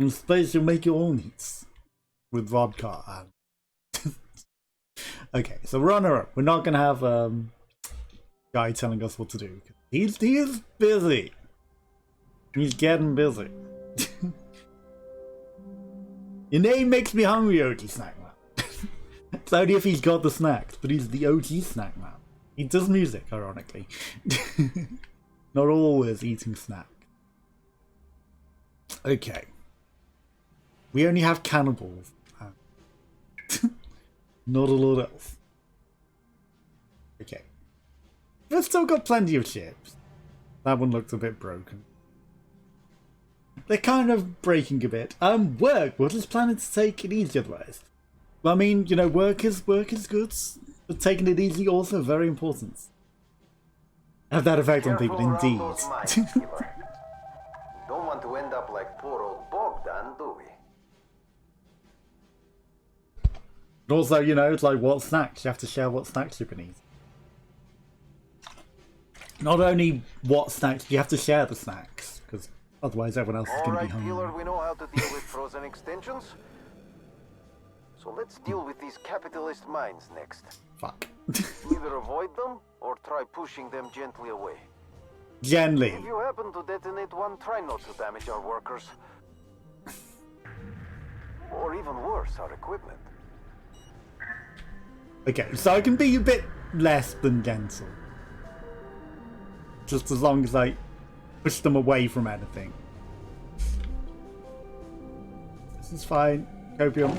I suppose you'll make your own hits with vodka. Okay, so runner-up. We're not gonna have guy telling us what to do. He's busy. He's getting busy. Your name makes me hungry, OG Snack Man. It's only if he's got the snacks, but he's the OG Snack Man. He does music, ironically. Not always eating snacks. Okay. We only have cannibals. Not a lot else. Okay. We've still got plenty of ships. That one looks a bit broken. They're kind of breaking a bit. Work. We're just planning to take it easy otherwise. I mean, you know, work is good, but taking it easy also very important. Have that effect on people, indeed. Don't want to end up like poor old Bogdan, do we? And also, you know, it's like what snacks. You have to share what snacks you can eat. Not only what snacks, you have to share the snacks, because otherwise everyone else is going to be hungry. Alright, Killer, we know how to deal with frozen extensions. So let's deal with these capitalist mines next. Fuck. Either avoid them, or try pushing them gently away. Gently. If you happen to detonate one, try not to damage our workers. Or even worse, our equipment. Okay, so I can be a bit less than gentle. Just as long as I push them away from anything. This is fine. Copium.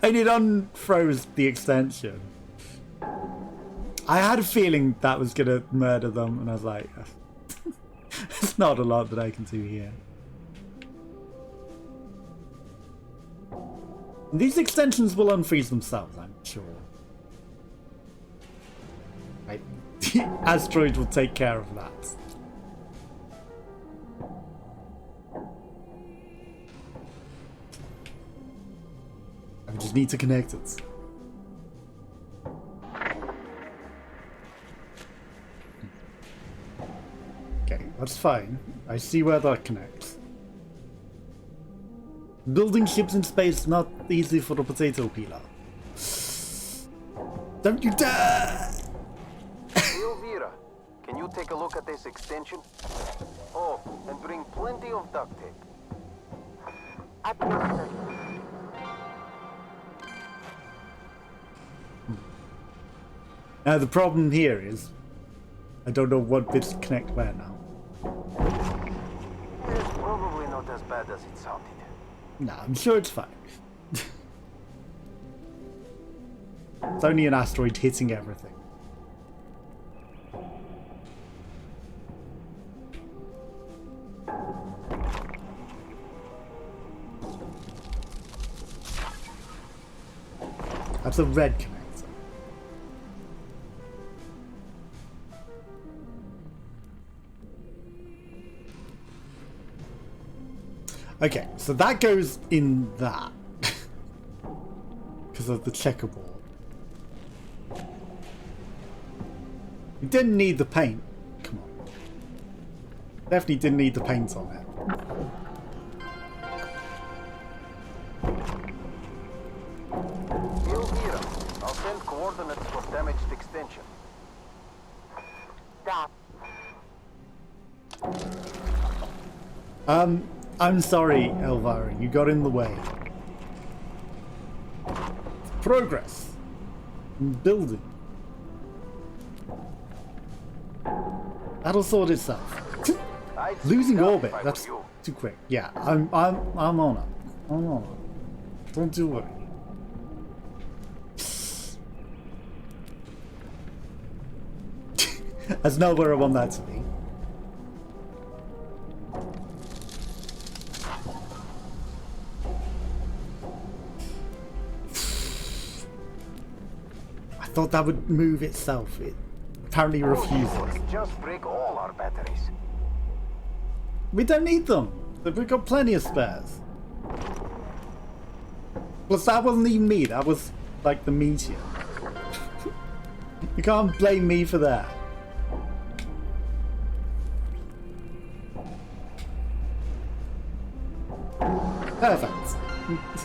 And it unfroze the extension. I had a feeling that was gonna murder them, and I was like, there's not a lot that I can do here. These extensions will unfreeze themselves, I'm sure. Right. The asteroid will take care of that. I just need to connect it. Okay, that's fine. I see where that connects. Building ships in space not easy for the potato peeler. Don't you dare! Elvira, can you take a look at this extension? Oh, and bring plenty of duct tape. Now the problem here is, I don't know what bits connect where now. It's probably not as bad as it sounded. Nah, I'm sure it's fine. It's only an asteroid hitting everything. That's a red connector. Okay, so that goes in that. Because of the checkerboard. We didn't need the paint. Come on. Definitely didn't need the paint on it. Elvira, I'll send coordinates for damaged extension. I'm sorry, Elvira, you got in the way. Progress. Building. That'll sort itself. Losing orbit, that's too quick. Yeah, I'm on it. I'm on it. Don't you worry. That's not where I want that to be. I thought that would move itself. It apparently refuses. Just break all our batteries. We don't need them. We've got plenty of spares. Plus, that wasn't even me. That was like the meteor. You can't blame me for that. Perfect.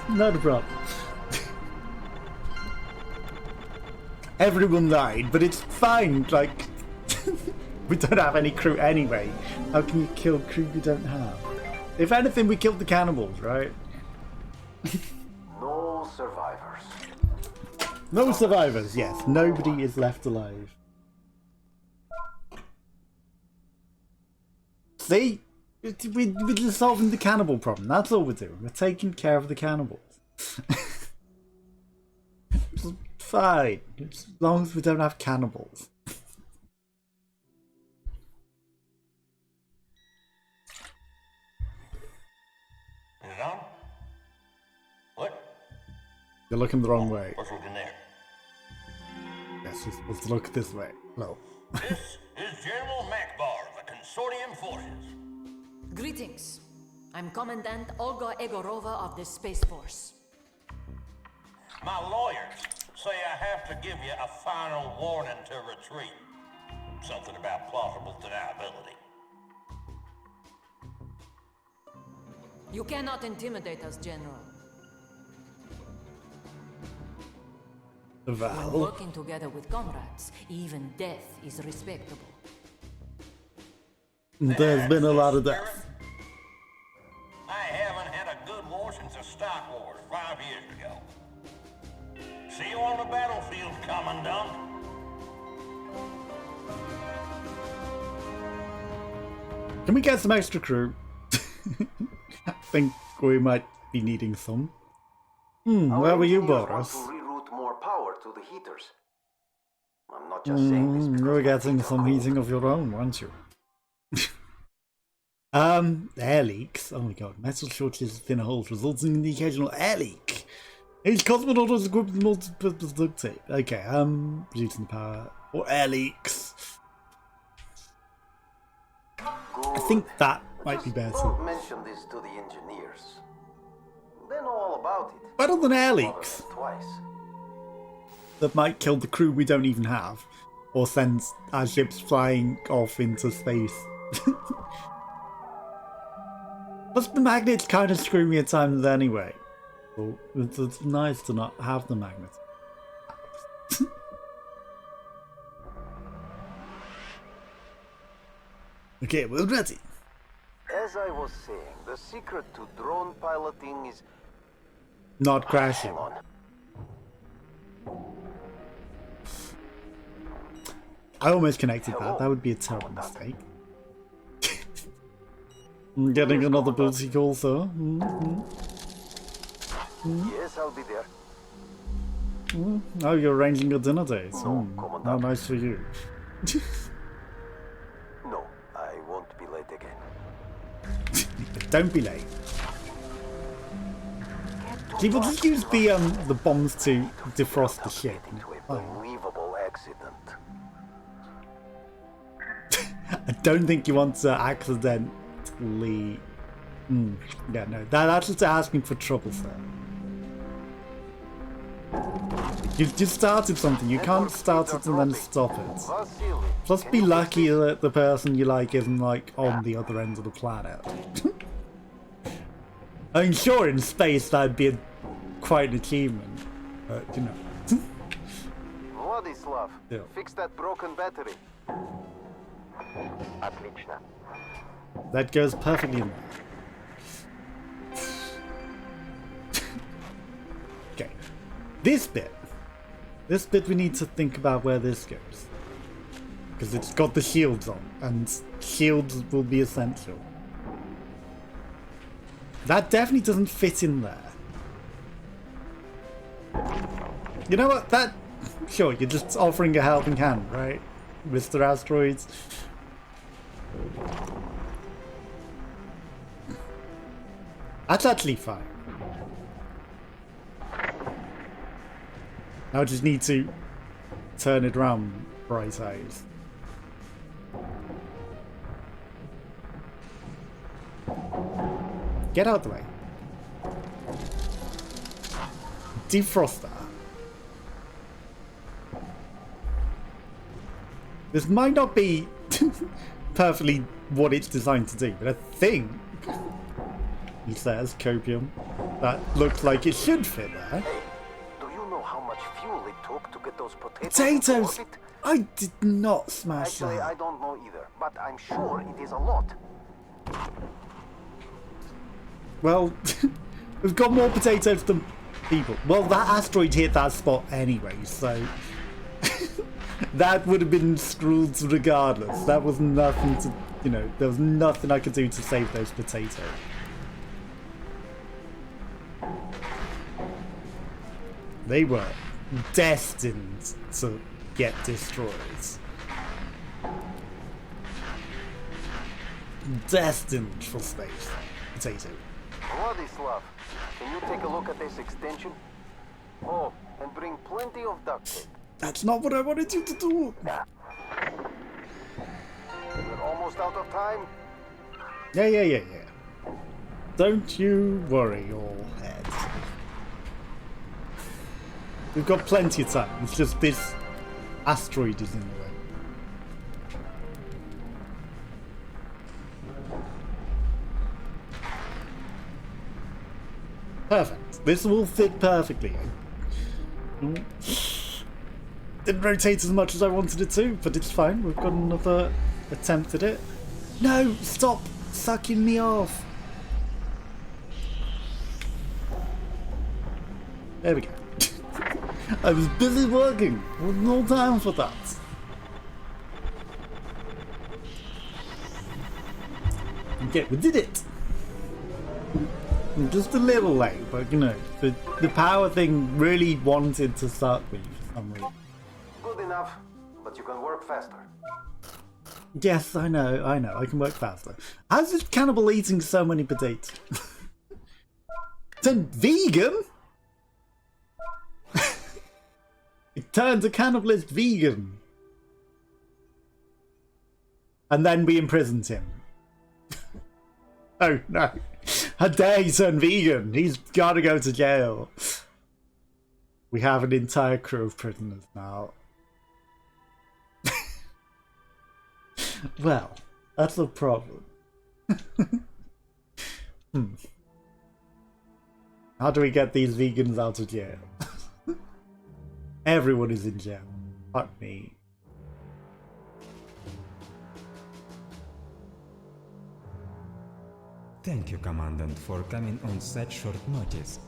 Not a problem. Everyone died, but it's fine. Like, we don't have any crew anyway. How can you kill crew you don't have? If anything, we killed the cannibals, right? No survivors. No survivors, yes. Nobody is left alive. See? We're just solving the cannibal problem. That's all we're doing. We're taking care of the cannibals. It's fine. As long as we don't have cannibals. Is it on? What? You're looking the wrong way. What's looking there? Yes, you're supposed to look this way. No. This is General Makbar of the Consortium Forces. Greetings. I'm Commandant Olga Egorova of the Space Force. My lawyers say I have to give you a final warning to retreat. Something about plausible deniability. You cannot intimidate us, General. When Val. working together with comrades, even death is respectable. There's been a lot of death. I haven't had a good war since the Stock Wars 5 years ago. See you on the battlefield, Commandant. Can we get some extra crew? I think we might be needing some. Where were you, Boris? Want to reroute more power to the heaters. I'm not just saying this because You're getting some heating of your own, aren't you? Air leaks. Oh my god, metal shortages, thinner holes resulting in the occasional air leak. Each cosmonaut was equipped with multi-purpose duct tape. Okay, reducing the power or air leaks. I think that might be better. Don't mention this to the engineers. They know all about it. Better than air leaks. Twice. That might kill the crew we don't even have, or send our ships flying off into space. Plus the magnets kind of screw me at times anyway. So it's nice to not have the magnets. Okay, we're ready. As I was saying, the secret to drone piloting is Not crashing. hang on. I almost connected that. That would be a terrible mistake. I'm getting another booty call, sir. Yes, I'll be there. Oh, you're arranging your dinner dates. How nice for you. No, I won't be late again. Don't be late. People just use the bombs to defrost the ship. Unbelievable accident. I don't think you want to accidentally... Yeah, no, that's just asking for trouble, sir. You've just started something, you can't start it and then stop it. Plus be lucky that the person you like isn't like on the other end of the planet. I mean, sure, in space that'd be quite an achievement, but you know. Vladislav, Yeah. fix that broken battery. Отлично. That goes perfectly in there. Okay. This bit we need to think about where this goes. Because it's got the shields on, and shields will be essential. That definitely doesn't fit in there. You know what? Sure, you're just offering a helping hand, right? Mr. Asteroids. That's actually fine. Now I just need to turn it around bright eyes. Get out of the way. Defrost that. This might not be perfectly what it's designed to do, but I think, he says, copium, that looks like it should fit there. Do you know how much fuel it took to get those potatoes? Potatoes! I did not smash Actually, that. I don't know either, but I'm sure it is a lot. Well, we've got more potatoes than people. Well, that asteroid hit that spot anyway, so that would have been screwed regardless. That was nothing to, you know, there was nothing I could do to save those potatoes. They were destined to get destroyed. Destined for space. Potato. Vladislav, can you take a look at this extension? Oh, and bring plenty of duct tape. That's not what I wanted you to do. We're almost out of time. Yeah. Don't you worry your head. We've got plenty of time. It's just this asteroid is in the way. Perfect. This will fit perfectly. Didn't rotate as much as I wanted it to, but it's fine. We've got another attempt at it. No! Stop sucking me off! There we go. I was busy working. There was no time for that. Okay, we did it! Just a little late, but you know, the power thing really wanted to start with for some reason. Good enough, but you can work faster. Yes, I know, I can work faster. How's this cannibal eating so many potatoes? Turned vegan? It turned a cannibalist vegan. And then we imprisoned him. Oh no. How dare he turn vegan? He's gotta go to jail. We have an entire crew of prisoners now. Well, that's a problem. How do we get these vegans out of jail? Everyone is in jail. Fuck me. Thank you, Commandant, for coming on such short notice.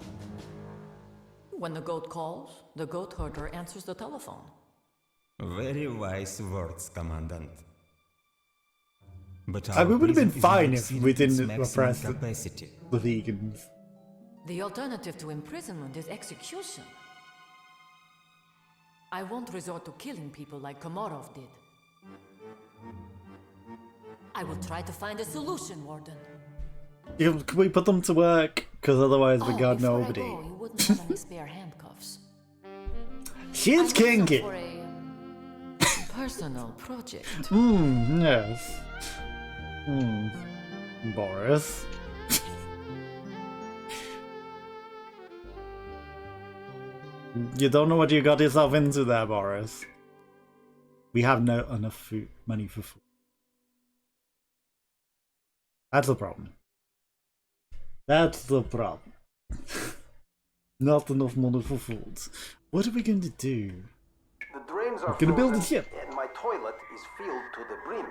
When the goat calls, the goat herder answers the telephone. Very wise words, Commandant. But We would have been fine if we didn't maximum oppress the capacity. vegans. The alternative to imprisonment is execution. I won't resort to killing people like Komarov did. I will try to find a solution, Warden. Yeah, can we put them to work? Because otherwise we got before nobody. I go, you wouldn't have any spare handcuffs. She is I need some kinky. for a personal project. Yes. Boris. You don't know what you got yourself into there, Boris. We have no enough money for food. That's the problem. That's the problem. Not enough money for food. What are we going to do? The drains are Gonna build a frozen, ship. and my toilet is filled to the brim.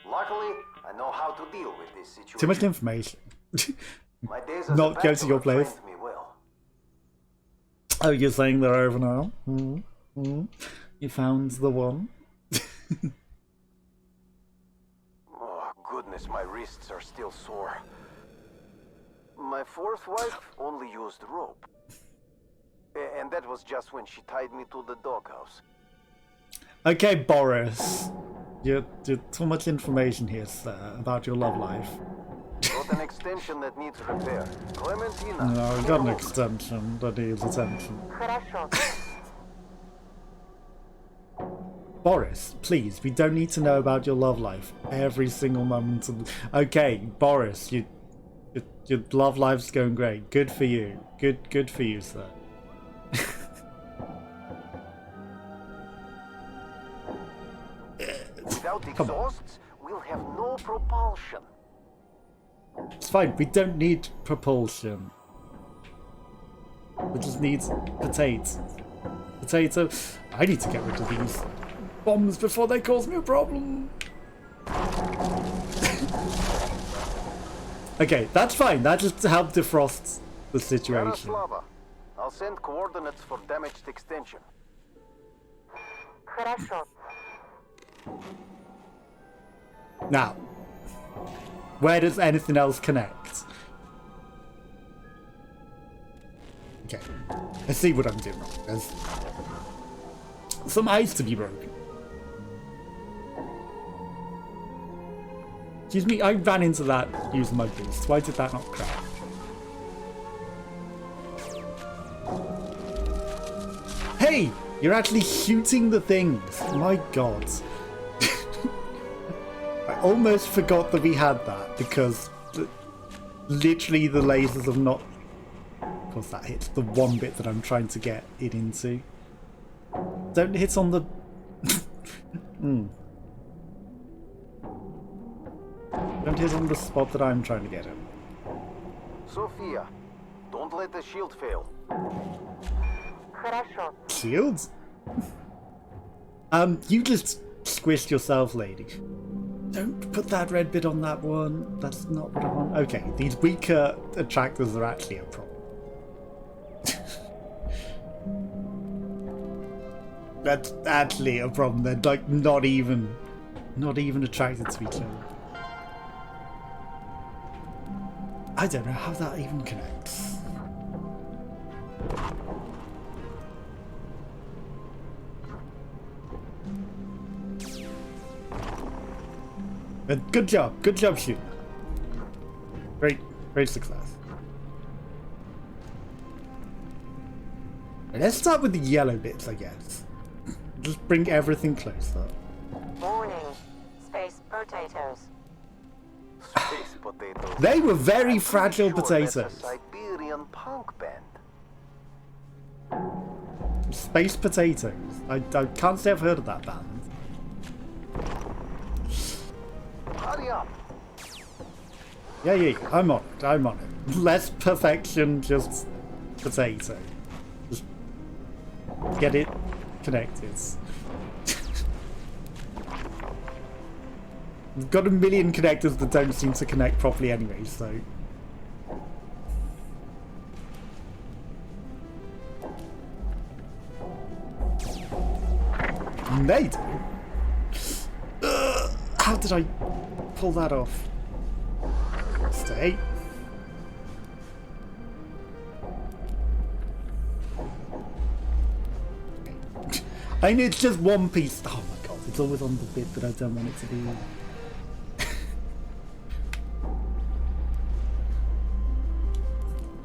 Luckily, I know how to deal with this situation. Too much information. My days as Not a go to your bachelor place. trained me well. Oh, you're saying they're over now? You found the one? Oh, goodness, my wrists are still sore. My fourth wife only used rope. And that was just when she tied me to the doghouse. Okay, Boris. You're too much information here, sir, about your love life. Got an extension that needs repair. Clementina. No, we got an extension that needs attention. Boris, please, we don't need to know about your love life every single moment of the... Okay, Boris, your love life's going great. Good for you. Good for you, sir. Without exhausts, we'll have no propulsion. It's fine, we don't need propulsion. We just need potatoes. Potato. I need to get rid of these bombs before they cause me a problem. Okay, that's fine. That just helped defrost the situation. Yaroslava, I'll send coordinates for damaged extension. Хорошо. Now, where does anything else connect? Okay, I see what I'm doing wrong. There's some ice to be broken. Excuse me, I ran into that using my boost. Why did that not crack? Hey! You're actually shooting the things! My god. I almost forgot that we had that because literally the lasers have not... Of course that hits the one bit that I'm trying to get it into. Don't hit on the... Don't hit on the spot that I'm trying to get him. Sophia, don't let the shield fail. Хорошо. Shields? You just squished yourself, lady. Don't put that red bit on that one. That's not what I want. Okay, these weaker attractors are actually a problem. That's actually a problem. They're like not even attracted to each other. I don't know how that even connects. But good job shooting. Great success. Let's start with the yellow bits, I guess. Just bring everything closer. Warning. Space potatoes. Space potatoes. They were very fragile Sure, potatoes. that's a Siberian punk band. Space potatoes. I can't say I've heard of that band. Hurry up. Yeah, I'm on it. Less perfection, just potato. Just get it connected. We've got a million connectors that don't seem to connect properly anyway, so... They do. How did I pull that off? Stay. I need just one piece. Oh my god, it's always on the bit that I don't want it to be.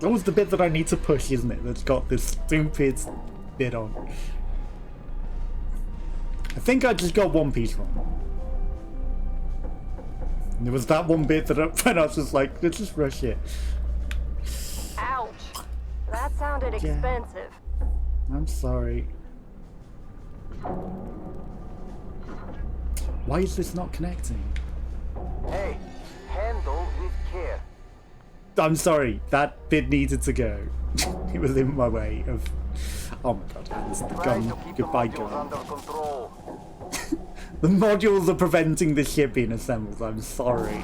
Always the bit that I need to push, isn't it? That's got this stupid bit on. I think I just got one piece wrong. And there was that one bit that when I was just like, let's just rush it. Ouch. That sounded expensive. I'm sorry. Why is this not connecting? Hey, handle with care. I'm sorry, that bit needed to go. It was in my way of... Oh my god, this is the gun. Goodbye, gun. Under control. The modules are preventing the ship being assembled, I'm sorry.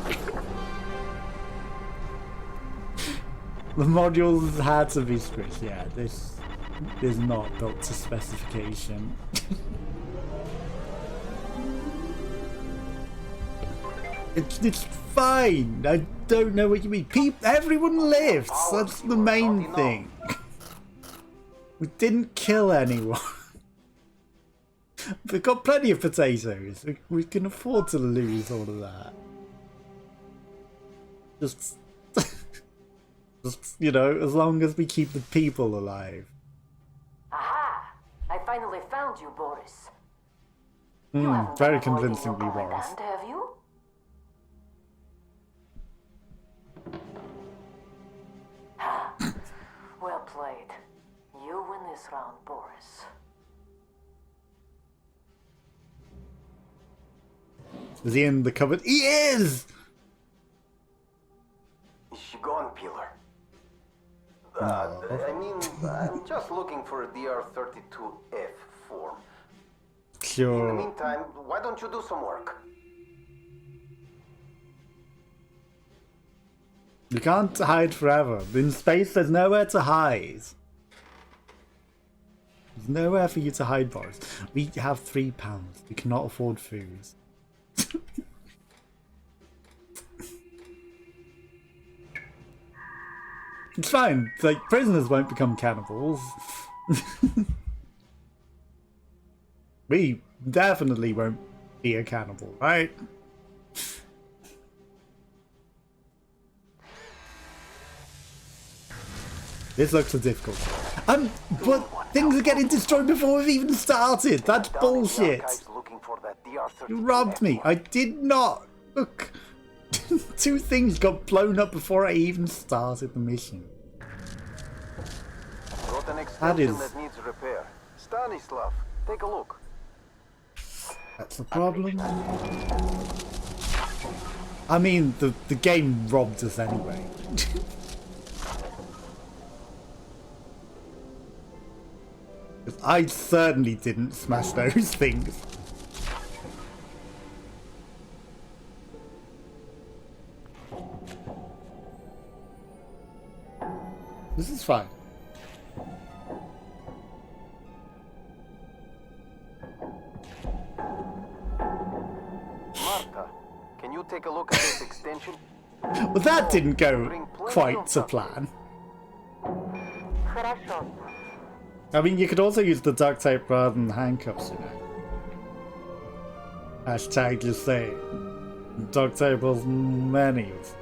The modules had to be squished, yeah, this is not built to specification. It's fine. I don't know what you mean. Everyone lifts. That's the main thing. We didn't kill anyone. We've got plenty of potatoes. We can afford to lose all of that. Just, you know, as long as we keep the people alive. Aha! I finally found you, Boris. Very convincingly, Boris. Have you? Well played. You win this round, Boris. Is he in the cupboard? He is! Is she gone, Pillar? I mean, I'm just looking for a DR-32F form. Sure. In the meantime, why don't you do some work? You can't hide forever. In space, there's nowhere to hide. There's nowhere for you to hide, Boris. We have £3. We cannot afford food. It's fine. Like, prisoners won't become cannibals. We definitely won't be a cannibal, right? This looks a difficult one. But things are getting destroyed before we've even started. That's bullshit. You robbed me. I did not. Look. 2 things got blown up before I even started the mission. Got an That extension is... that needs repair. Stanislav, take a look. That's the problem. I mean, the game robbed us anyway. I certainly didn't smash those things. This is fine. Marta, can you take a look at this extension? Well, that didn't go quite to plan. I mean, you could also use the duct tape rather than the handcuffs, you know. Hashtag just say duct tape was many of.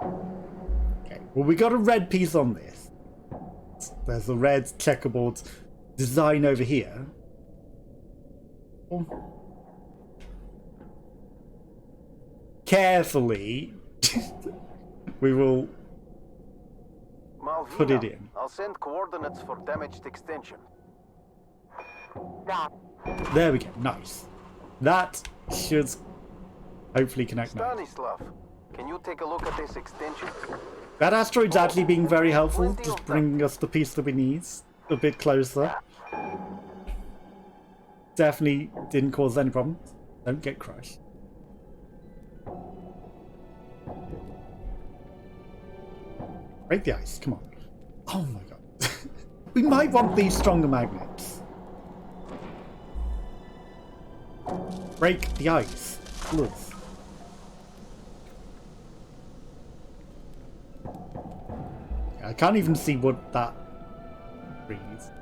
Okay, well, we got a red piece on this. There's a red checkerboard design over here. Oh. Carefully, we will Malvina, put it in. I'll send coordinates for damaged extension. There we go. Nice. That should hopefully connect now. Stanislav, can you take a look at this extension? That asteroid's actually being very helpful, just bringing us the piece that we need a bit closer. Definitely didn't cause any problems. Don't get crushed. Break the ice, come on. Oh my god. We might want these stronger magnets. Break the ice. Look. I can't even see what that reads.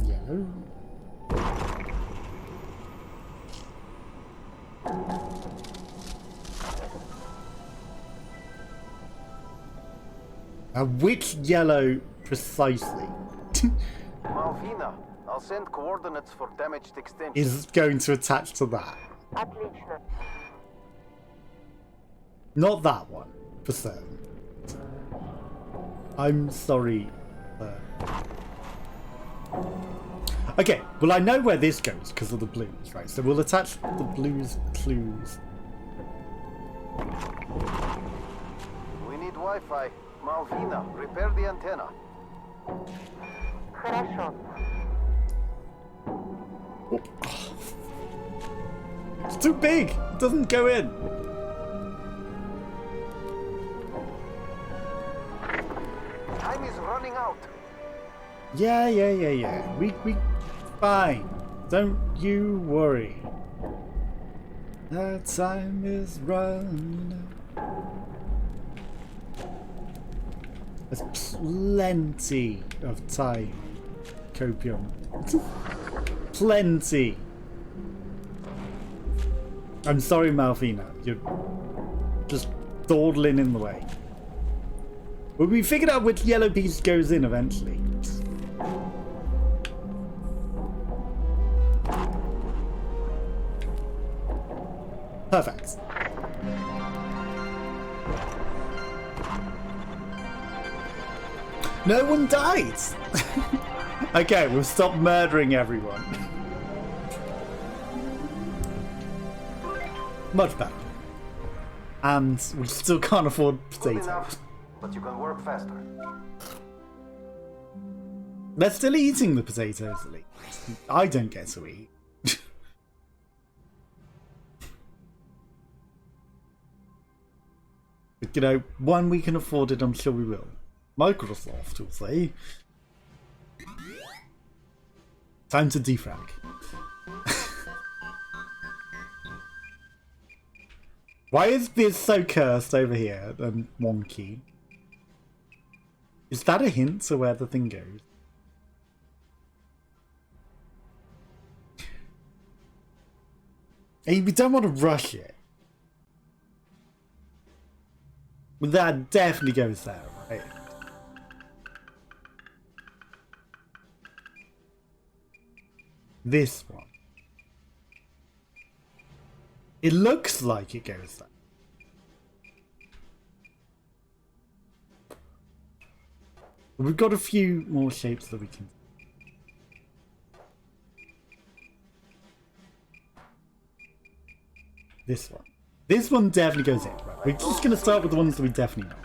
Yellow. Which yellow precisely Malvina, I'll send coordinates for damaged extension. is going to attach to that? Not that one, for certain. I'm sorry. Okay, well I know where this goes because of the blues, right? So we'll attach the blues clues. We need Wi-Fi. Malvina, repair the antenna. It's too big! It doesn't go in! Time is running out. Yeah. We fine. Don't you worry. That time is running out. There's plenty of time, Copium. Plenty. I'm sorry, Malvina. You're just dawdling in the way. Well, we figured out which yellow piece goes in eventually. Perfect. No one died! Okay, we'll stop murdering everyone. Much better. And we still can't afford potatoes. but you can work faster. They're still eating the potatoes, at least. I don't get to eat. But, you know, when we can afford it, I'm sure we will. Microsoft will say. Time to defrag. Why is this so cursed over here and wonky? Is that a hint to where the thing goes? Hey, we don't want to rush it. Well, that definitely goes there, right? This one. It looks like it goes there. We've got a few more shapes that we can. This one. This one definitely goes in. Right? We're just going to start with the ones that we definitely know.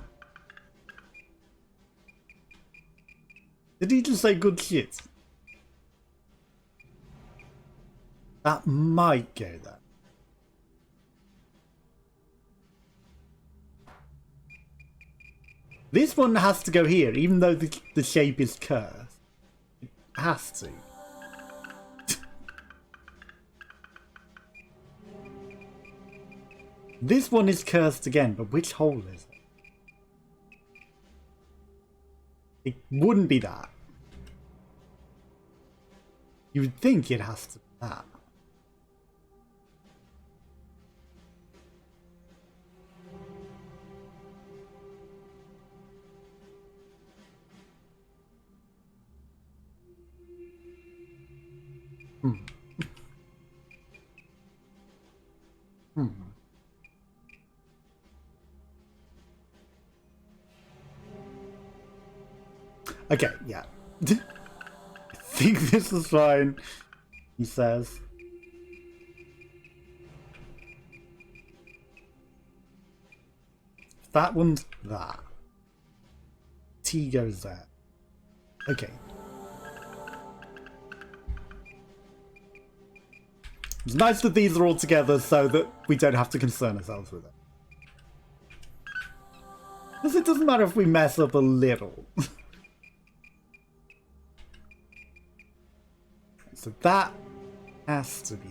Did he just say good shit? That might go there. This one has to go here, even though the shape is curved. It has to. This one is cursed again, but which hole is it? It wouldn't be that. You would think it has to be that. Okay, yeah. I think this is fine, he says. That one's that. T goes there. Okay. It's nice that these are all together so that we don't have to concern ourselves with it. Because it doesn't matter if we mess up a little. So that has to be.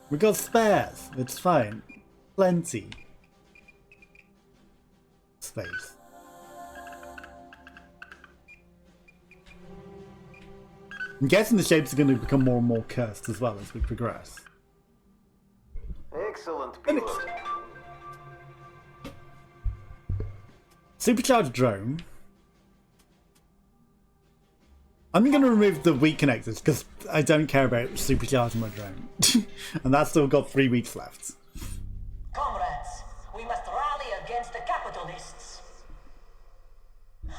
We got spares. It's fine. Plenty. Space. I'm guessing the shapes are going to become more and more cursed as well as we progress. Excellent pilot. Supercharged drone. I'm going to remove the weak connectors because I don't care about supercharging my drone. And that's still got 3 weeks left. Comrades, we must rally against the capitalists.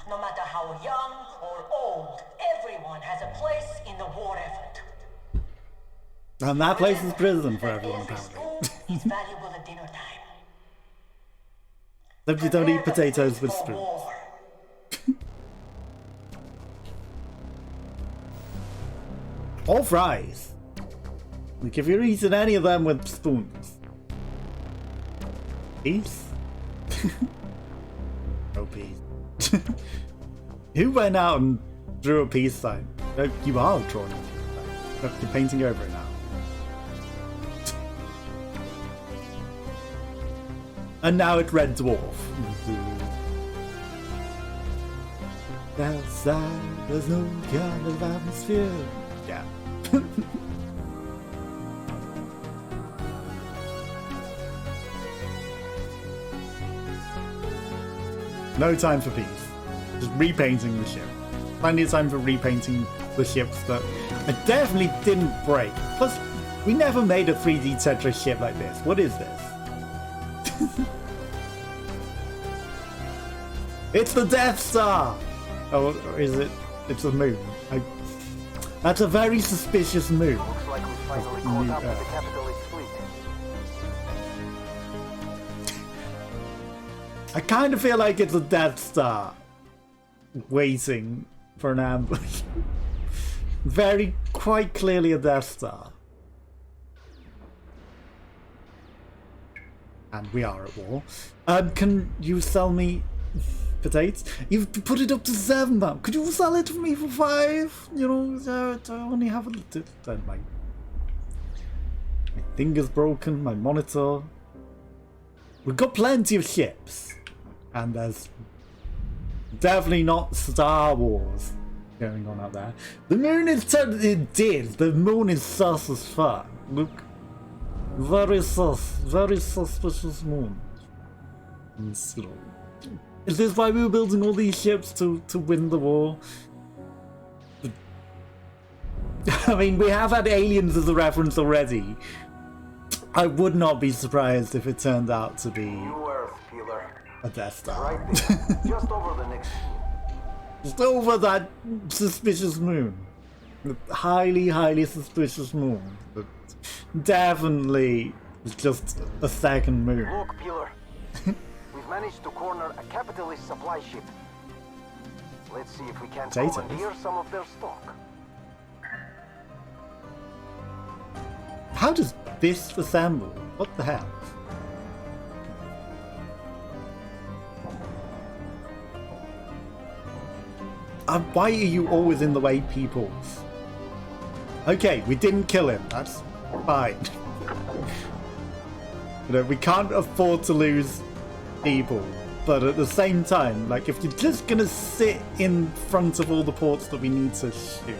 No matter how young or old, everyone has a place in the war effort. And that place is prison for everyone, apparently. It's valuable at dinner time. Except you don't eat potatoes with spoons. Or fries. Like if you're eating any of them with spoons. Peace? No peace. Who went out and drew a peace sign? Oh, you are drawing a peace sign. You're painting over it now. And now it's Red Dwarf. Outside, there's no kind of atmosphere. Yeah. No time for peace. Just repainting the ship. Plenty of time for repainting the ships that I definitely didn't break. Plus, we never made a 3D Tetris ship like this. What is this? It's the Death Star! Oh, or is it? It's a moon. That's a very suspicious moon. Looks like we finally caught up with the capitalist fleet. I kind of feel like it's a Death Star waiting for an ambush. Very quite clearly a Death Star. And we are at war. Can you sell me potatoes? You've put it up to 7 now. Could you sell it for me for 5? You know, I only have a little. My finger's broken, my monitor. We've got plenty of ships. And there's definitely not Star Wars going on out there. The moon is the moon is sus as fuck. Look. Very suspicious moon. Is this why we were building all these ships to win the war? I mean, we have had aliens as a reference already. I would not be surprised if it turned out to be a Death Star. Right there, just over the next. Just over that suspicious moon. The highly suspicious moon. But definitely just a second moon. Look, Peeler. We've managed to corner a capitalist supply ship. Let's see if we can commandeer some of their stock. How does this assemble? What the hell? Why are you always in the way, people? Okay, we didn't kill him. That's fine. You know, we can't afford to lose people. But at the same time, like, if you're just gonna sit in front of all the ports that we need to shoot.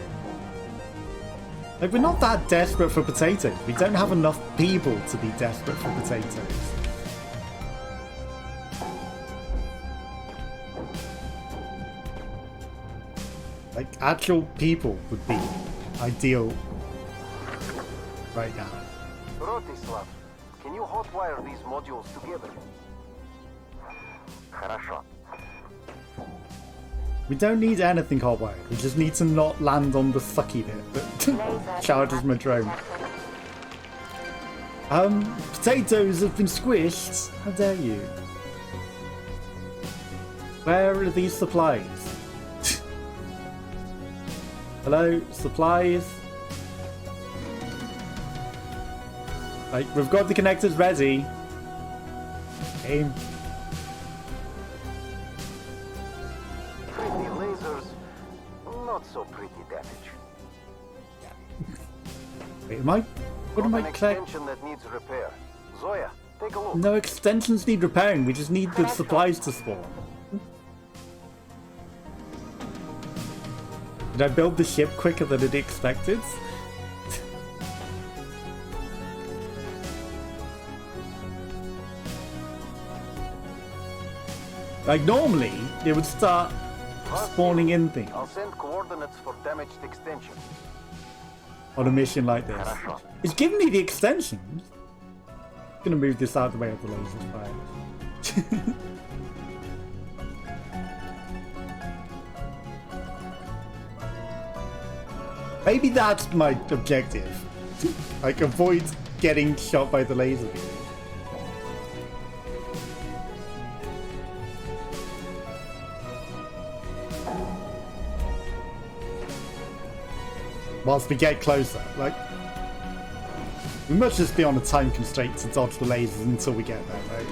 Like, we're not that desperate for potatoes. We don't have enough people to be desperate for potatoes. Like, actual people would be ideal right now. Rotislav, can you hotwire these modules together? Хорошо. We don't need anything hotwired. We just need to not land on the sucky bit that charges my drone. Potatoes have been squished. How dare you? Where are these supplies? Hello, supplies. Like, we've got the connectors ready. Aim. Pretty lasers, not so pretty damage. Wait, am I? What am I collecting? Extension that needs repair. Zoya, take a look. No extensions need repairing. We just need the supplies to spawn. Did I build the ship quicker than it expected? Like, normally, it would start spawning in things. I'll send coordinates for damaged extension. On a mission like this. It's giving me the extensions. I'm gonna move this out of the way of the lasers fire. Maybe that's my objective. Like, avoid getting shot by the laser beam. Whilst we get closer, like, we must just be on a time constraint to dodge the lasers until we get there, right?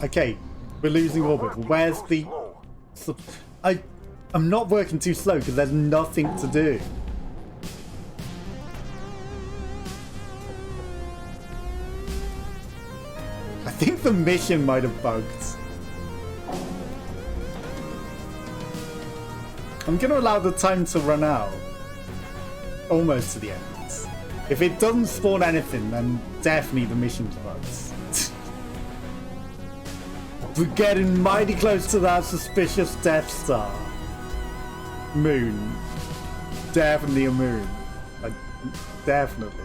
Okay, we're losing orbit. Where's the... I'm not working too slow because there's nothing to do. I think the mission might have bugged. I'm going to allow the time to run out. Almost to the end. If it doesn't spawn anything, then definitely the mission's bugged. We're getting mighty close to that suspicious Death Star. Moon. Definitely a moon. Like, definitely.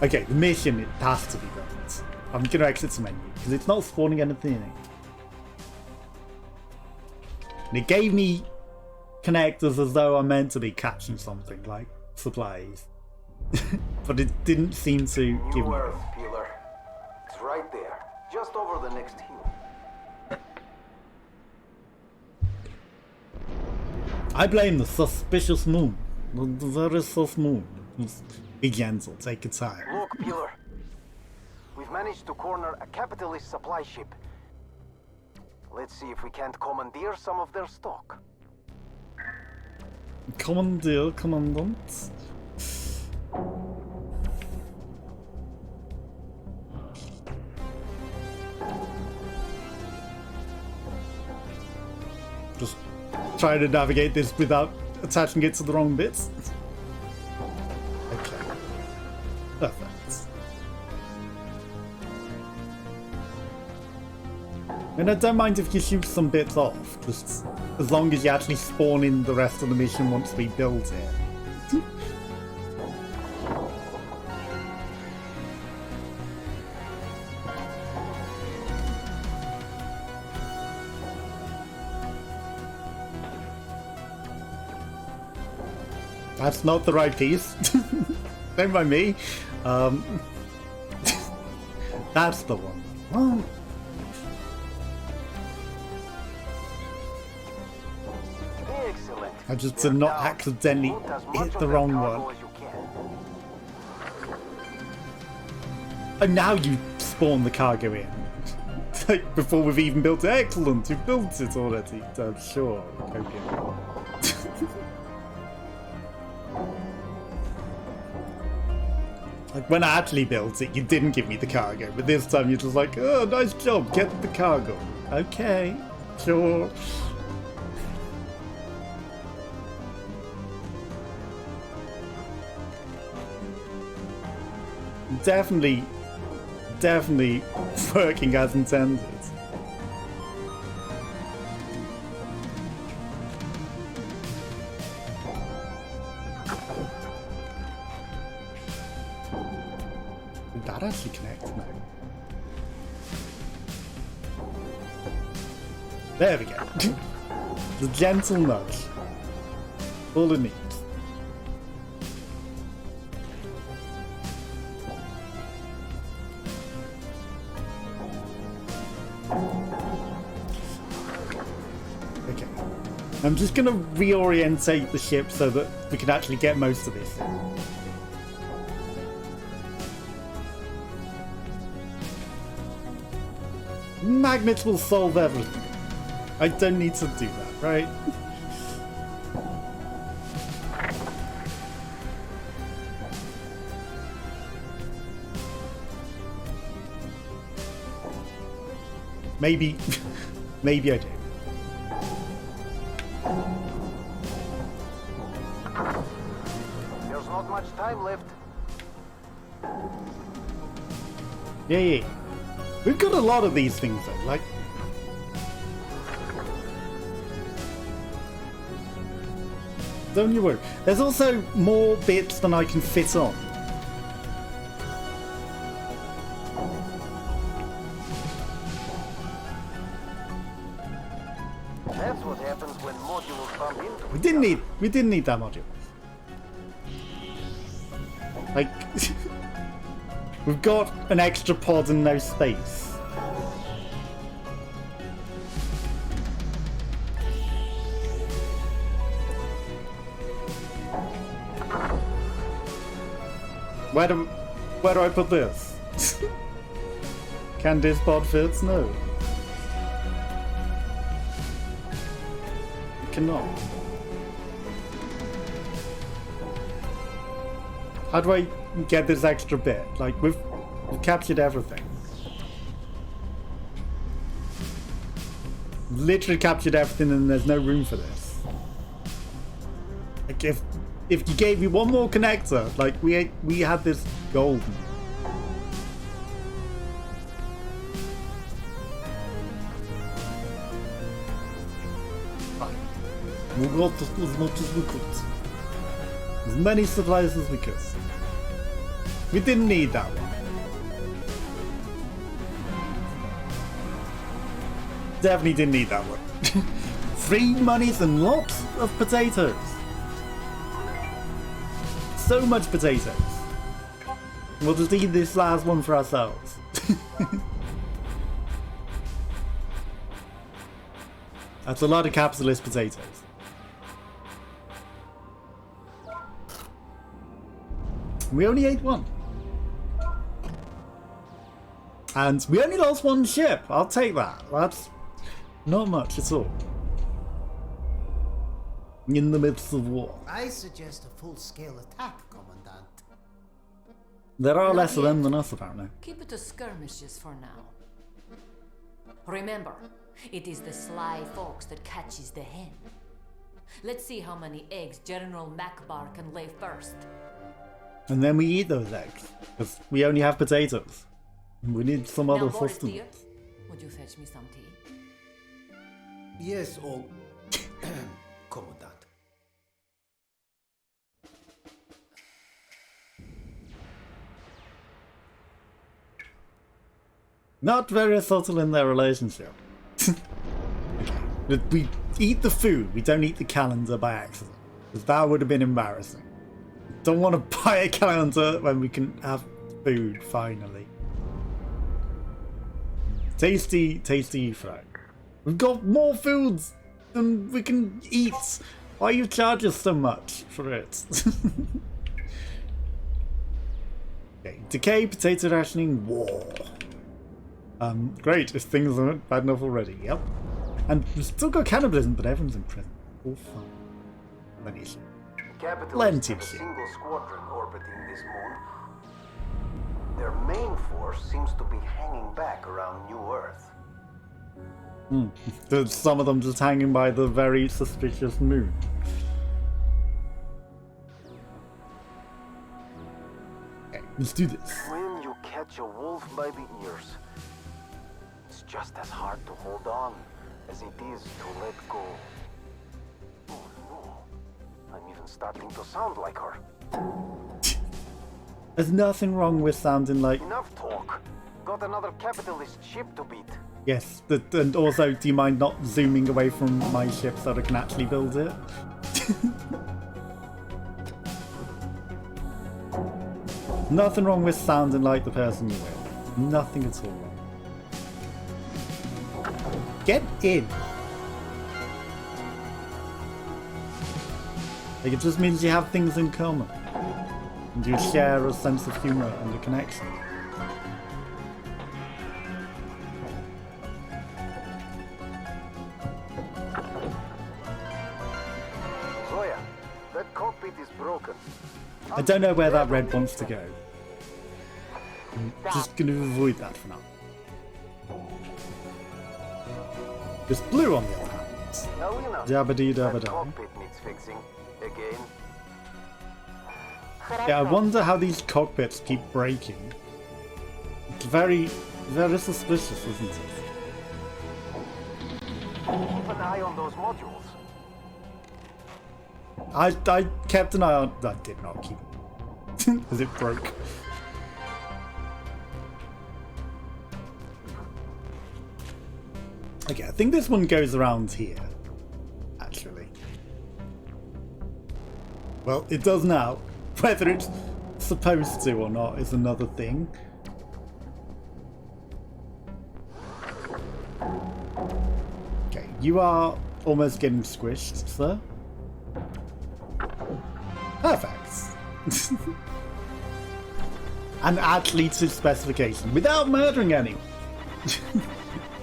Okay, the mission, it has to be done. I'm gonna exit the menu because it's not spawning anything in it. And it gave me connectors as though I'm meant to be catching something like supplies. But it didn't seem to give me. Earth, Peeler. It's right there, just over the next hill. I blame the suspicious moon. The very sus moon. Be gentle, take your time. Look, Peeler. We've managed to corner a capitalist supply ship. Let's see if we can't commandeer some of their stock. Commandeer, commandant. Just try to navigate this without attaching it to the wrong bits. Okay. Perfect. And I don't mind if you shoot some bits off, just as long as you actually spawn in the rest of the mission once we build it. That's not the right piece. Don't mind me. That's the one. Well, Excellent. I just did not accidentally hit the wrong one. Oh, now you spawn the cargo in. Like, before we've even built it. Excellent, you've built it already. Sure. Okay. Like, when I actually built it, you didn't give me the cargo, but this time you're just like, oh, nice job, get the cargo. Okay, sure. Definitely working as intended. Did that actually connect? No. There we go. The gentle nudge. All it needs. Okay. I'm just gonna reorientate the ship so that we can actually get most of this in. Magnets will solve everything. I don't need to do that, right? Maybe I do. There's not much time left. Yeah. We've got a lot of these things though, like... Don't you worry. There's also more bits than I can fit on. That's what happens when modules bump into We didn't need that module. Like... We've got an extra pod and no space. Where do I put this? Can this pod fit? No. It cannot. How do I get this extra bit? Like, we've captured everything. Literally captured everything and there's no room for this. Like, if you gave me one more connector, like, we had this golden. We got as much as we could. As many supplies as we could. We didn't need that one. Definitely didn't need that one. 3 monies and lots of potatoes. So much potatoes. We'll just eat this last one for ourselves. That's a lot of capitalist potatoes. We only ate one. And we only lost 1 ship. I'll take that. That's not much at all. In the midst of war. I suggest a full-scale attack, Commandant. There are less of them than us, apparently. Keep it to skirmishes for now. Remember, it is the sly fox that catches the hen. Let's see how many eggs General Makbar can lay first. And then we eat those eggs, because we only have potatoes. We need some Now, other Boris, sustenance. dear, would you fetch me some tea? Yes, Commandant. Not very subtle in their relationship. We eat the food, we don't eat the calendar by accident. Because that would have been embarrassing. Don't want to buy a calendar when we can have food, finally. Tasty, tasty fry. We've got more foods than we can eat. Why you charge us so much for it? Okay, decay, potato rationing, war. Great, if things aren't bad enough already, yep. And we've still got cannibalism, but everyone's in prison. All fun. Plenty of shit. Capitalists Plenty have of a shit. single squadron orbiting this moon. Their main force seems to be hanging back around New Earth. There's some of them just hanging by the very suspicious moon. Okay, let's do this. When you catch a wolf by the ears, it's just as hard to hold on as it is to let go. Oh no, I'm even starting to sound like her. There's nothing wrong with sounding like... Enough talk. Got another capitalist ship to beat. Yes, and also, do you mind not zooming away from my ship so I can actually build it? Nothing wrong with sounding like the person you're with. Nothing at all wrong. Get in! Like, it just means you have things in common. And you share a sense of humour and a connection. Zoya, that cockpit is broken. I don't know where that red wants to go. I'm just going to avoid that for now. This blue on the other hand. Jabba-dee That dabba-da. cockpit needs fixing. Again. Yeah, I wonder how these cockpits keep breaking. It's very, very suspicious, isn't it? Keep an eye on those modules. I kept an eye on... I did not keep because it broke. Okay, I think this one goes around here, actually. Well, it does now. Whether it's supposed to or not is another thing. Okay, you are almost getting squished, sir. Perfect. And actually to specification, without murdering anyone.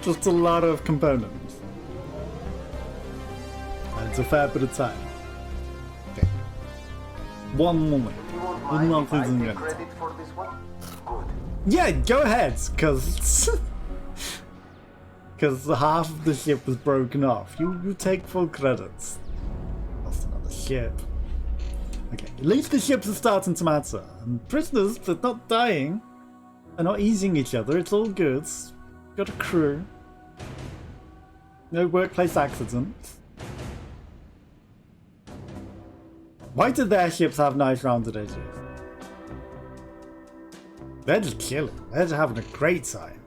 Just a lot of components. And it's a fair bit of time. Okay. One moment. Mind if I take credit for this one? Good. Yeah, go ahead, because half of the ship was broken off. You take full credits. Lost another ship. Okay, at least the ships are starting to matter. And prisoners, they're not dying. They're not easing each other. It's all good. Got a crew. No workplace accidents. Why did their ships have nice rounded edges? They're just chilling. They're just having a great time.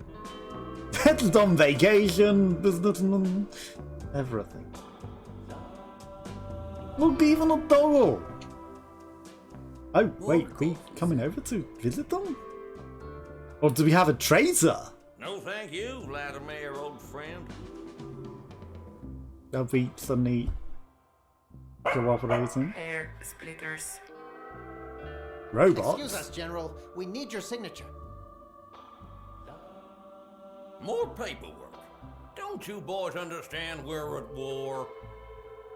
settled on vacation, businessman, everything. Look, even a dog. Oh, wait, we coming over to visit them? Or do we have a traitor? No thank you, Vladimir, old friend. Are we suddenly cooperating? Air splitters. Robots? Excuse us, General. We need your signature. More paperwork. Don't you boys understand we're at war?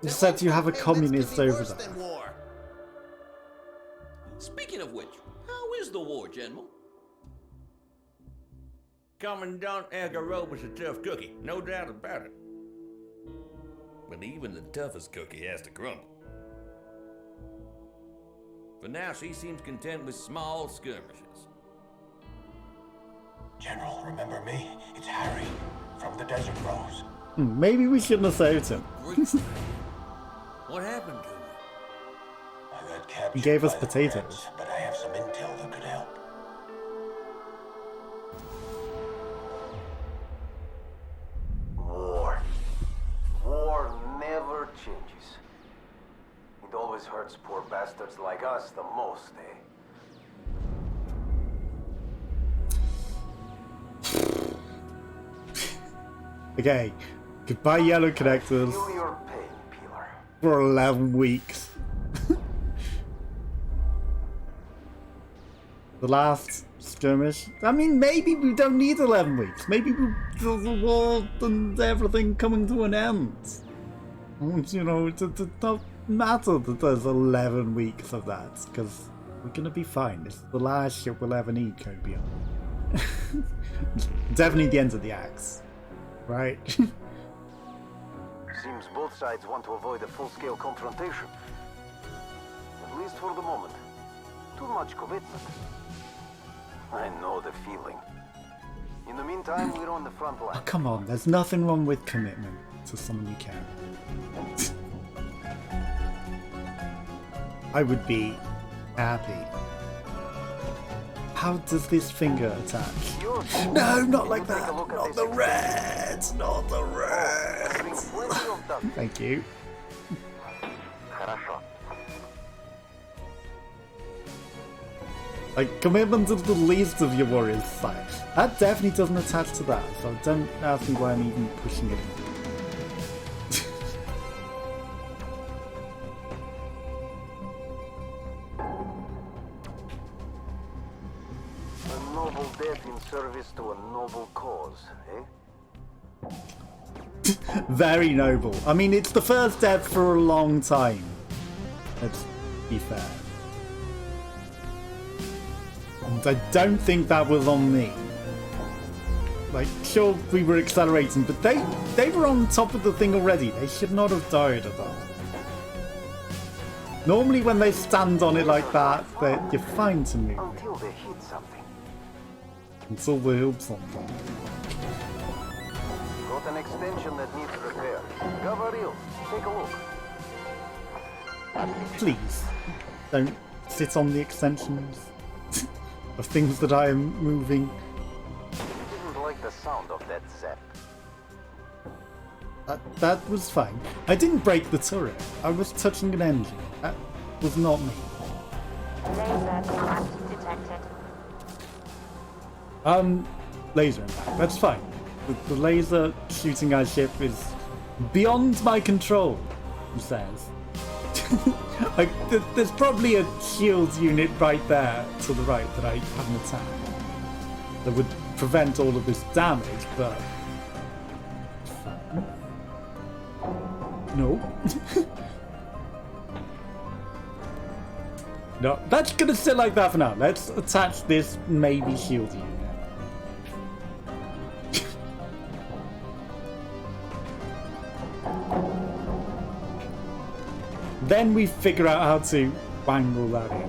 You said you have a communist over there. Speaking of which, how is the war, General? Commandant Agarov was a tough cookie, no doubt about it. But even the toughest cookie has to crumble. For now, she seems content with small skirmishes. General, remember me? It's Harry from the Desert Rose. Maybe we shouldn't have saved him. What happened to him? I got captured. He gave us by the potatoes. Reds, but I have some intel that could help. War. War never changes. It always hurts poor bastards like us the most, eh? Okay, goodbye yellow connectors Feel your pain, Peeler. for 11 weeks. The last skirmish. I mean, maybe we don't need 11 weeks. Maybe the war and everything coming to an end. You know, it don't matter that there's 11 weeks of that, because we're gonna be fine. It's the last ship we'll ever need, Cobia. Definitely the end of the axe. Right? Seems both sides want to avoid a full-scale confrontation. At least for the moment. Too much commitment. I know the feeling. In the meantime, we're on the front line. Oh, come on, there's nothing wrong with commitment to someone you care. I would be happy. How does this finger attach? No, not like that. Not the reds. Not the reds. Thank you. Like, commitment is the least of your warriors' fight. That definitely doesn't attach to that, so don't ask me why I'm even pushing it in. A noble death in service to a noble cause, eh? Very noble. I mean, it's the first death for a long time. Let's be fair. And I don't think that was on me. Like, sure, we were accelerating, but they were on top of the thing already. They should not have died at that. Normally when they stand on it like that, you're fine to move. Until they hit something. Until they hit something. Got an extension that needs repair. Gavaril, take a look. Please, don't sit on the extensions of things that I am moving. Didn't like the sound of that zap. That was fine. I didn't break the turret. I was touching an engine. That was not me. Laser collapse detected. Laser impact. That's fine. The laser shooting our ship is beyond my control, he says. Like, there's probably a shield unit right there to the right that I haven't attacked. That would prevent all of this damage, but... No. No, that's gonna sit like that for now. Let's attach this maybe shield unit. Then we figure out how to wangle that in.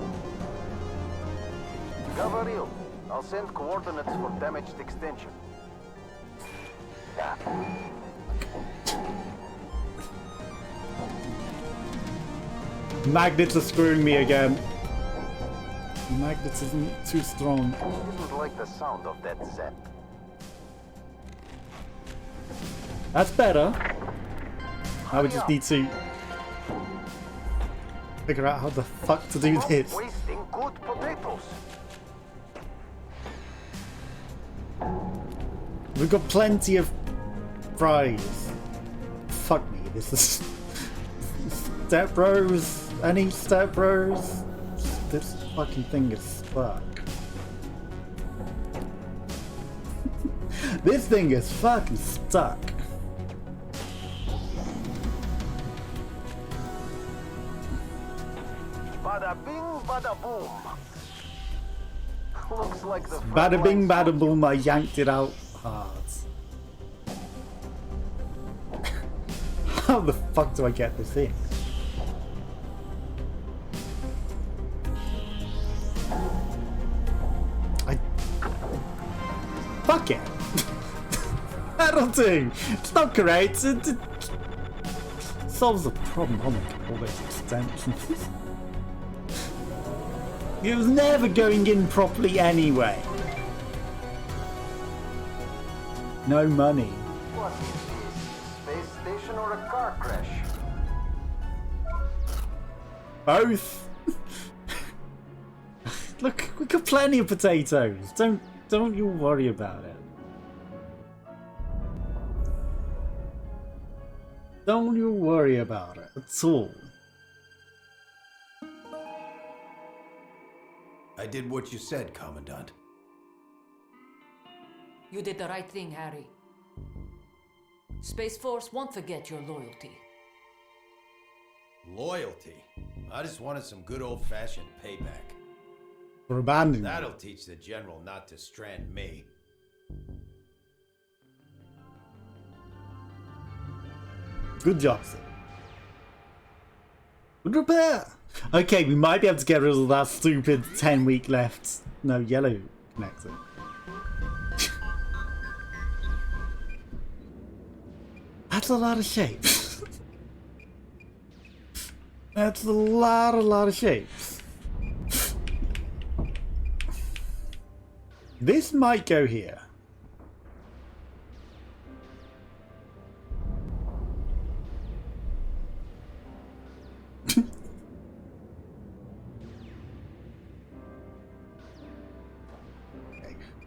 Gavaril, I'll send coordinates for damaged extension. Magnets are screwing me again. Magnets isn't too strong. Didn't like the sound of that zap. That's better. Now we just need to figure out how the fuck to do this. Wasting good potatoes. We've got plenty of fries. Fuck me, this is... Step bros? Any step bros? This fucking thing is stuck. This thing is fucking stuck. Bada bing, bada boom. Looks like the Bada bing, bada boom, I yanked it out hard. How the fuck do I get this in? Fuck it! That'll do! It's not great, it solves the problem. Oh my god, all those extensions. It was never going in properly anyway. No money. What is this? Space station or a car crash? Both. Look, we got plenty of potatoes. Don't you worry about it. Don't you worry about it at all. I did what you said, Commandant. You did the right thing, Harry. Space Force won't forget your loyalty. Loyalty? I just wanted some good old-fashioned payback. For abandoning me. That'll teach the General not to strand me. Good job, sir. Good repair. Okay, we might be able to get rid of that stupid 10-week left. No, yellow connector. That's a lot of shapes. That's a lot of shapes. This might go here.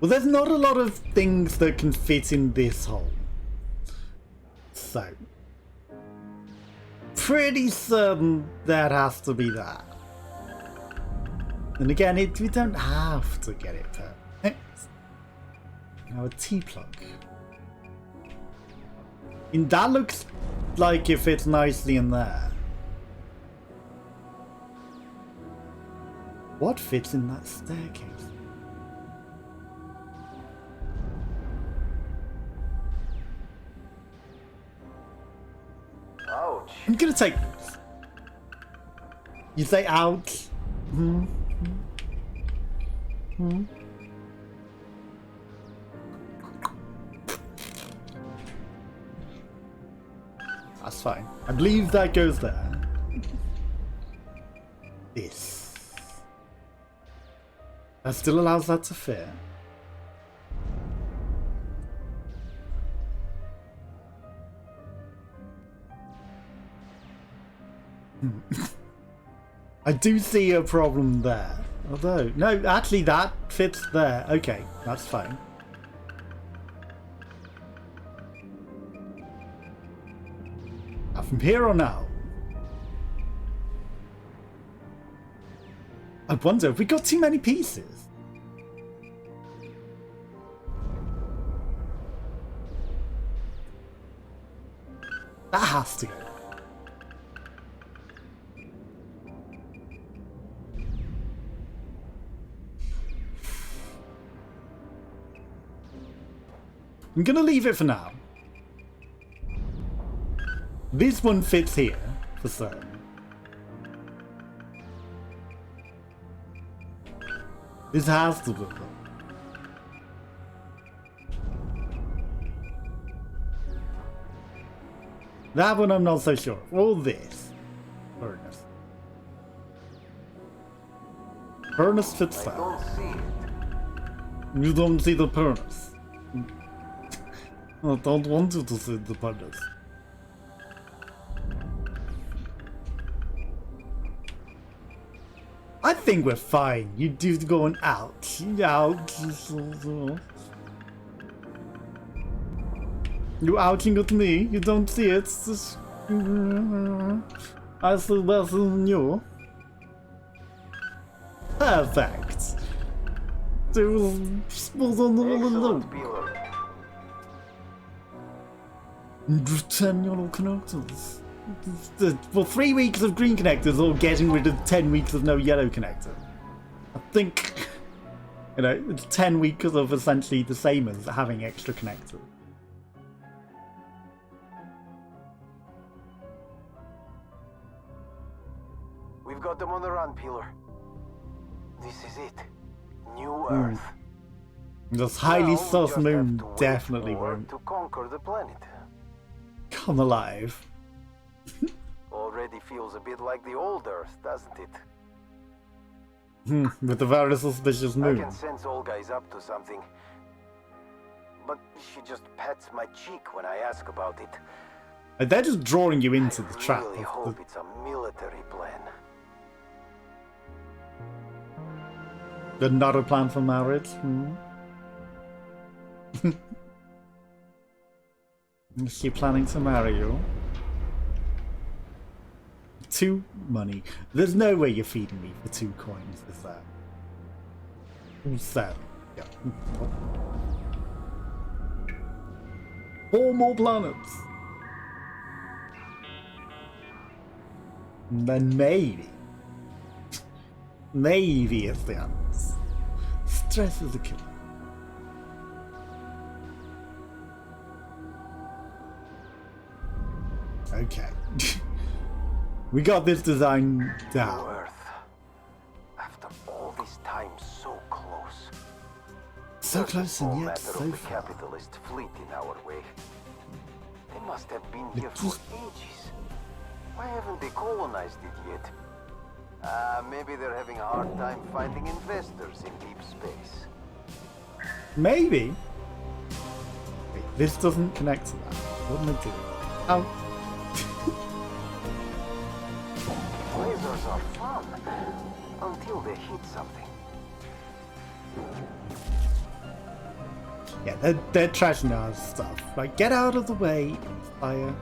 Well, there's not a lot of things that can fit in this hole. So, pretty certain that has to be that. And again, we don't have to get it perfect. Now a T-plug. And that looks like it fits nicely in there. What fits in that staircase? Ouch. I'm gonna take this. You say ouch? Hmm. Hmm. That's fine. I believe that goes there. This. That still allows that to fit. I do see a problem there. Although, no, actually that fits there. Okay, that's fine. Now from here on out, I wonder, have we got too many pieces? That has to go. I'm gonna leave it for now. This one fits here, for certain. This has to look good. That one I'm not so sure. All this. Furnace. Furnace fits that. You don't see the furnace. I don't want you to sit the puddles. I think we're fine. You do going out. You outing at me? You don't see it? I see better than you. Perfect. There was smooth on the loop. 10 yellow connectors. For 3 weeks of green connectors or getting rid of 10 weeks of no yellow connector. I think, you know, it's 10 weeks of essentially the same as having extra connectors. We've got them on the run, Peeler. This is it. New Earth. This highly Now sus we just moon have to wait definitely for won't to conquer the planet. come alive. Already feels a bit like the old Earth, doesn't it? With the very suspicious I moon. can sense Olga is up to something. But she just pats my cheek when I ask about it. They're just drawing you into the trap. I really hope it's a military plan. Another plan for marriage? Is she planning to marry you? 2 money. There's no way you're feeding me for 2 coins, is there? Who's that? Yeah. 4 more planets. And then maybe it's the answer. Stress is a killer. Okay. We got this design down. Earth. After all this time, so close. So close and yet matter so of the far. capitalist fleet in our way. They must have been here for ages. Why haven't they colonized it yet? Maybe they're having a hard time finding investors in deep space. Maybe. Wait, this doesn't connect to that. What am I doing? Oh. Lasers are fun until they hit something. Yeah, they're trashing our stuff. Like, get out of the way, fire.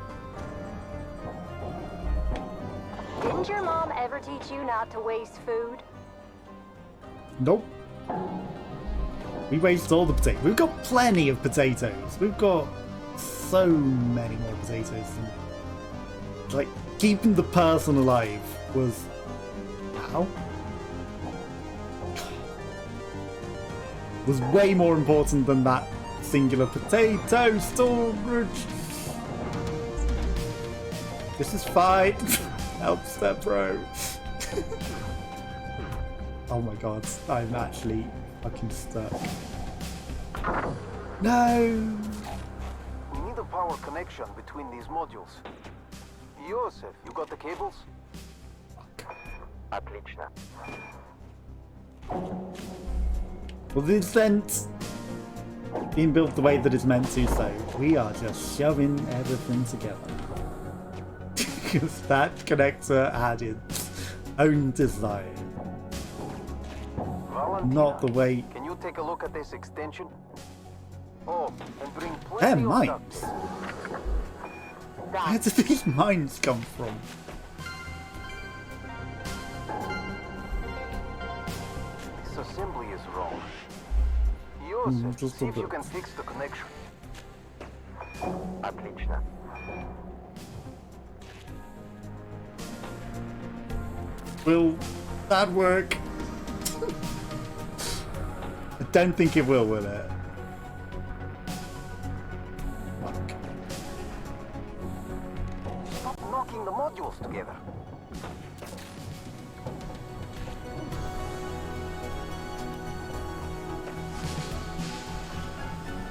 Didn't your mom ever teach you not to waste food? Nope. We waste all the potatoes. We've got plenty of potatoes. We've got so many more potatoes. Than, like, keeping the person alive was... How? Was way more important than that singular potato storage. This is fine. Help step bro. Oh my god, I'm actually fucking stuck. No! We need a power connection between these modules. Yosef, you got the cables? Отлично. Well, this vent being built the way that it's meant to, so we are just shoving everything together. Because that connector had its own design. Valentina, Not the way... Can you take a look at this extension? Oh, and bring They're plenty of mines. Where did these mines come from? This assembly is wrong. Yosef, just see a if you bit. can fix the connection. Отлично. Will that work? I don't think it will it? Fuck. Stop knocking the modules together.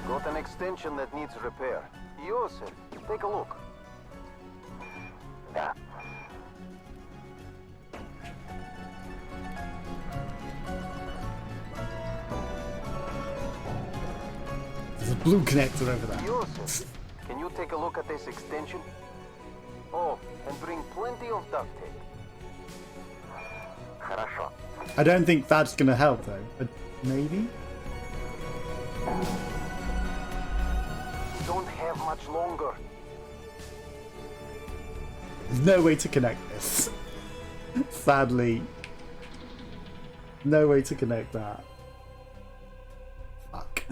Got an extension that needs repair. Yosef, take a look. Да. There's a blue connector over there. Joseph, can you take a look at this extension? Oh, and bring plenty of duct tape. Хорошо. I don't think that's gonna help though, but maybe? Don't have much longer. There's no way to connect this. Sadly. No way to connect that. Fuck.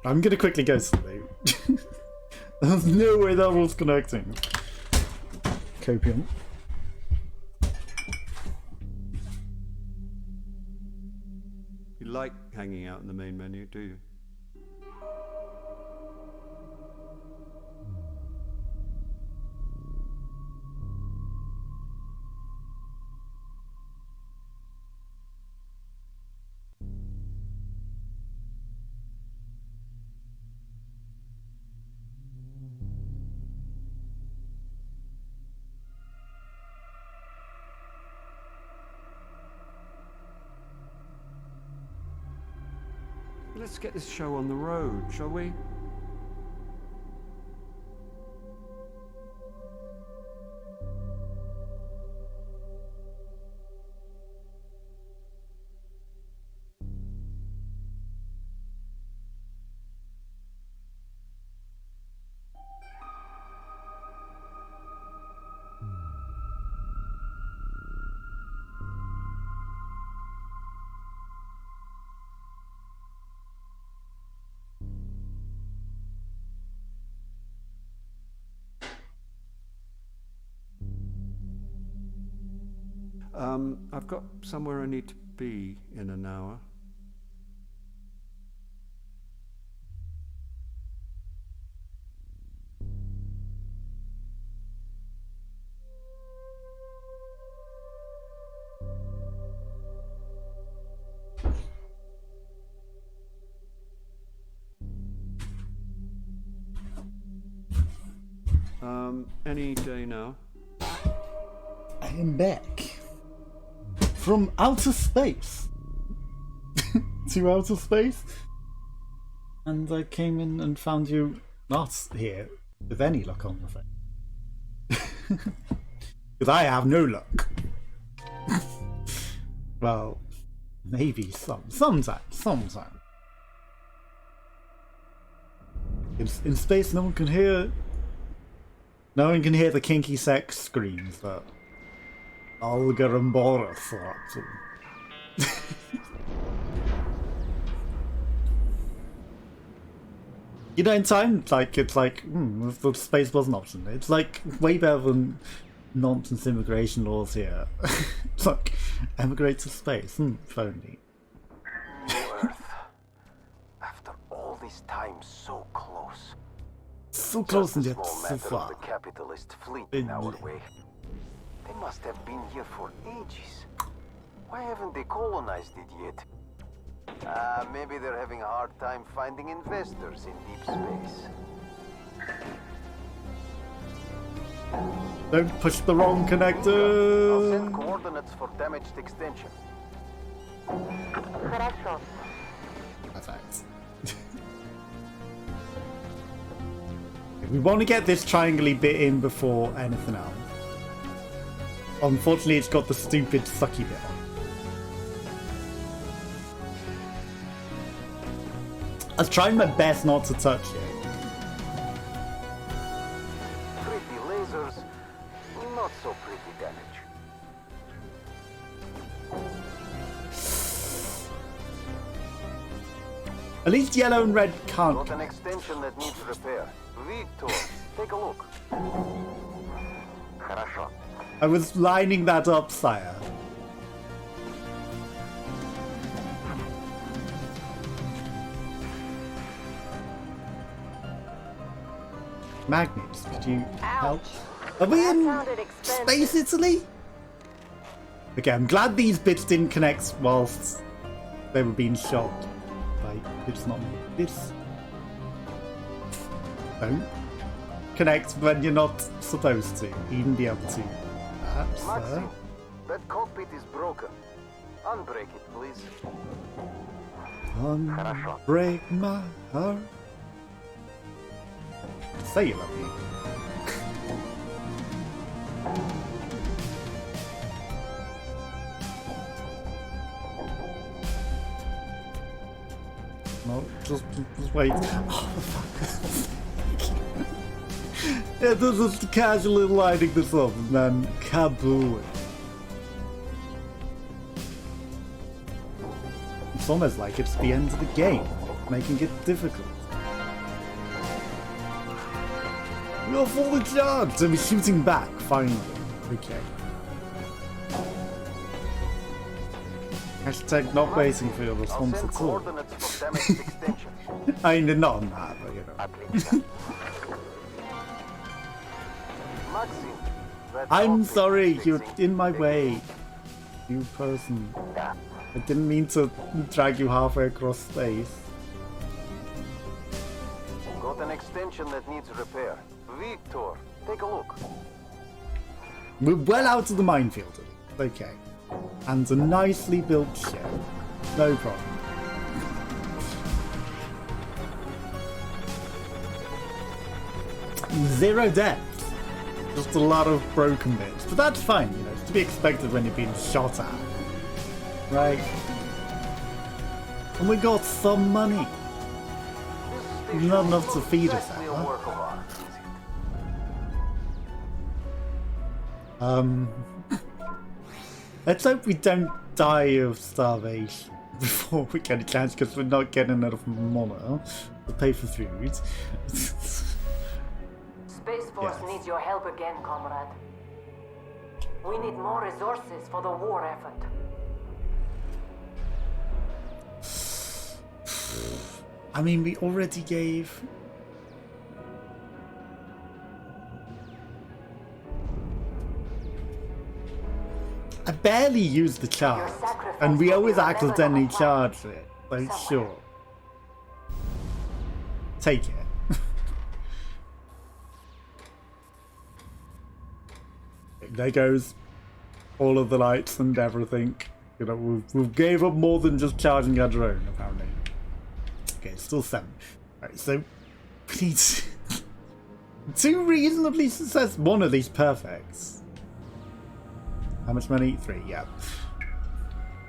I'm gonna quickly go sleep. There's no way that was connecting. Copium. You like hanging out in the main menu, do you? Let's get this show on the road, shall we? I've got somewhere I need to be in an hour. Any day now. I am back. From outer space. To outer space. And I came in and found you not here with any luck on the face. Because I have no luck. Well, maybe sometimes. In space, no one can hear the kinky sex screams that Olga and Boris are up to. You know, in time, like, it's like, if the space was an option, it's like way better than nonsense immigration laws here. It's like, emigrate to space, if only. Earth. After all this time, so close. So close and yet Small so matter far. of the capitalist fleet in our way. They must have been here for ages. Why haven't they colonized it yet? Maybe they're having a hard time finding investors in deep space. Don't push the wrong I'll connector. send coordinates for damaged extension. Хорошо. Perfect. We want to get this triangle bit in before anything else. Unfortunately, it's got the stupid sucky bit on. I was trying my best not to touch it. Pretty lasers, not so pretty damage. At least yellow and red can't. Got an extension that needs repair. Victor, take a look. Хорошо. I was lining that up, sire. Magnets, could you help? Are we in Space Italy? Okay, I'm glad these bits didn't connect whilst they were being shot. Like, it's not this. Don't connect when you're not supposed to. Even be able to. Perhaps, Maxim, that cockpit is broken. Unbreak it, please. Break my heart. say you love me. No, just wait. Oh, fuck. Yeah, this is casually lighting this up and then kaboom. It's almost like it's the end of the game, making it difficult. We are fully charged and we're shooting back, finally. Okay. Hashtag not waiting for your response at all. I mean, not on that, but you know. I'm sorry, you're in my way. You person. I didn't mean to drag you halfway across space. Got an extension that needs repair. Victor, take a look. We're well out of the minefield. Okay. And a nicely built ship. No problem. Zero deaths. Just a lot of broken bits. But that's fine, you know. It's to be expected when you're being shot at. Right. And we got some money. Not enough to feed us at, huh? Let's hope we don't die of starvation before we get a chance, because we're not getting enough money to pay for food. Space Force needs your help again, comrade. We need more resources for the war effort. I mean, we already gave... I barely use the charge, and we always accidentally charge it, so sure. Take it. There goes all of the lights and everything. You know, we gave up more than just charging our drone, apparently. Okay, it's still 7. Alright, so we need 2 reasonably successful, 1 at least perfect. How much money? 3, yeah.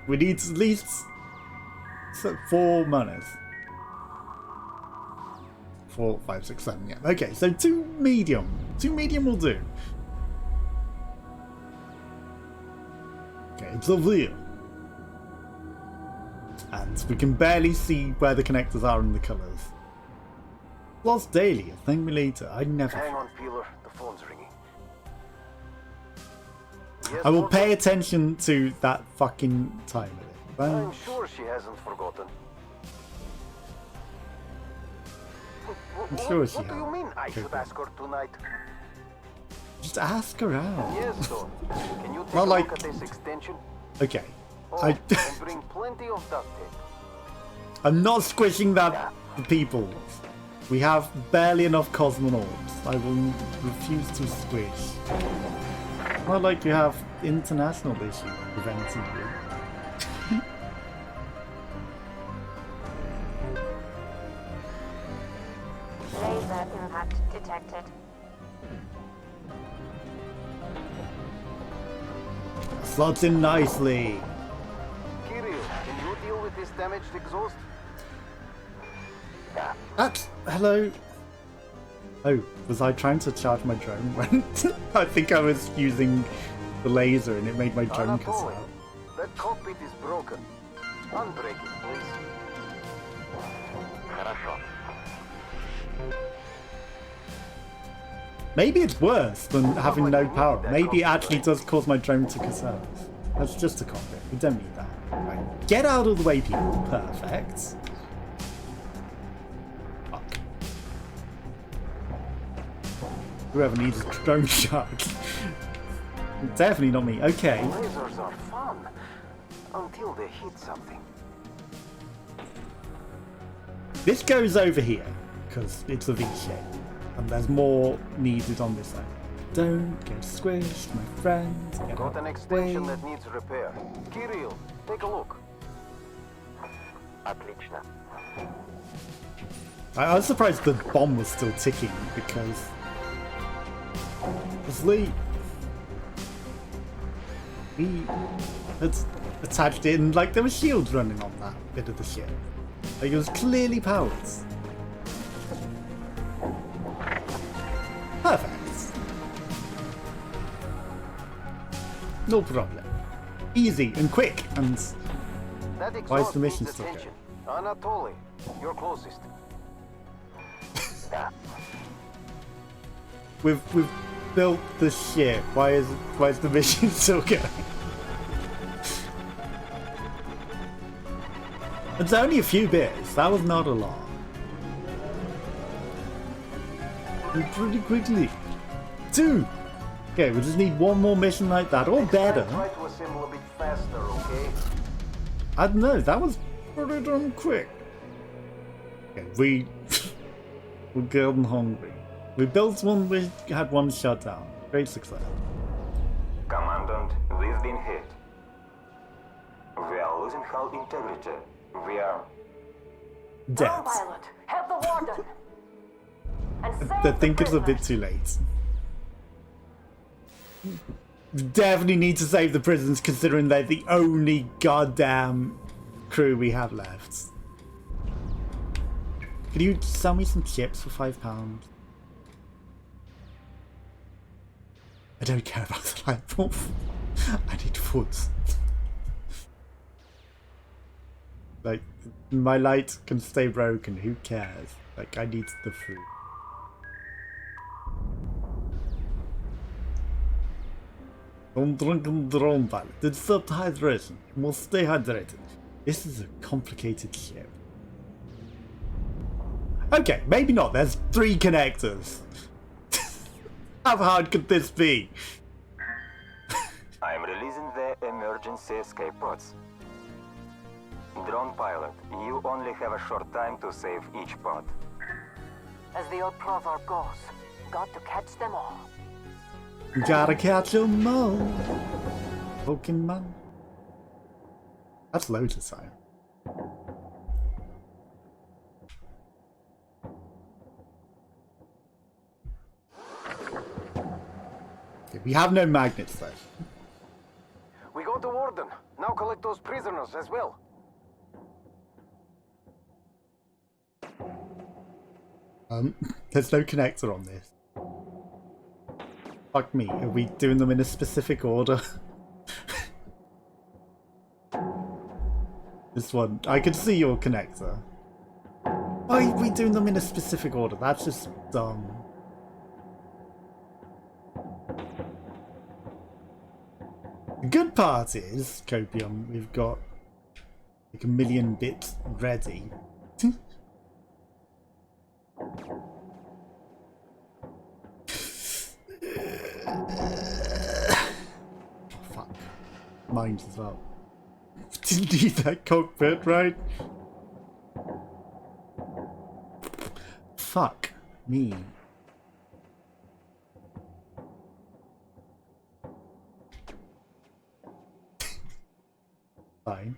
We need at least 4 monies. 4, 5, 6, 7, yeah. Okay, so 2 medium. 2 medium will do. Okay, it's over here. And we can barely see where the connectors are in the colours. Lost daily, thank me later. I never... Hang on, Peeler. The phone's ringing. Yes, I will pay attention to that fucking time. I'm sure she hasn't forgotten. I'm sure she What do you mean I should ask her tonight? Just ask her out. Yes, sir. Can you take Not a like... look at this extension? Okay. Oh, and bring plenty of duct tape. I'm not squishing that for people. We have barely enough cosmonauts. I will refuse to squish. Not like you have international issues preventing you. Laser impact detected. Slots in nicely. Kirill, can you deal with this damaged exhaust? Hello. Oh, was I trying to charge my drone when I think I was using the laser and it made my drone cut out. That cockpit is broken. Unbreak it, please. Maybe it's worse than having no power. Maybe it actually does cause my drone to cut out. That's just a cockpit. We don't need that. Right. Get out of the way, people. Perfect. Whoever needs a drone shot. Definitely not me. Okay. Lasers are fun until they hit something. This goes over here because it's a V shape, and there's more needed on this side. Don't get squished, my friends. Get Got an extension that needs repair. Kirill, take a look. Отлично. I was surprised the bomb was still ticking because obviously we had attached it and like there were shields running on that bit of the ship. Like it was clearly powered. Perfect. No problem. Easy and quick and why is the mission still going? Anatoly, you're closest. We've built the ship. Why is the mission still going? It's only a few bits. That was not a lot. And pretty quickly. 2. Okay, we just need one more mission like that, or better. Try to assemble a bit faster, okay? I don't know. That was pretty damn quick. Okay, we're getting hungry. We built one. We had one shut down. Great success. Commandant, we've been hit. We are losing hull integrity. We are dead. Pilot, help the warden. And I think it's a bit too late. Definitely need to save the prisoners considering they're the only goddamn crew we have left. Could you sell me some chips for £5? I don't care about the light bulb. I need food. Like, my light can stay broken, who cares? Like, I need the food. Don't drink and drone, pilot. It's up to hydration. We'll stay hydrated. This is a complicated ship. Okay, maybe not. There's 3 connectors. How hard could this be? I'm releasing the emergency escape pods. Drone pilot, you only have a short time to save each pod. As the old proverb goes, got to catch them all. Gotta catch 'em all. Pokemon. That's loads of time. Okay, we have no magnets though. We got the warden. Now collect those prisoners as well. There's no connector on this. Fuck me, are we doing them in a specific order? This one, I can see your connector. Why are we doing them in a specific order? That's just dumb. The good part is, Copium, we've got like 1 million bits ready. Fuck. Mine as well. Didn't need that cockpit, right? Fuck me. Fine.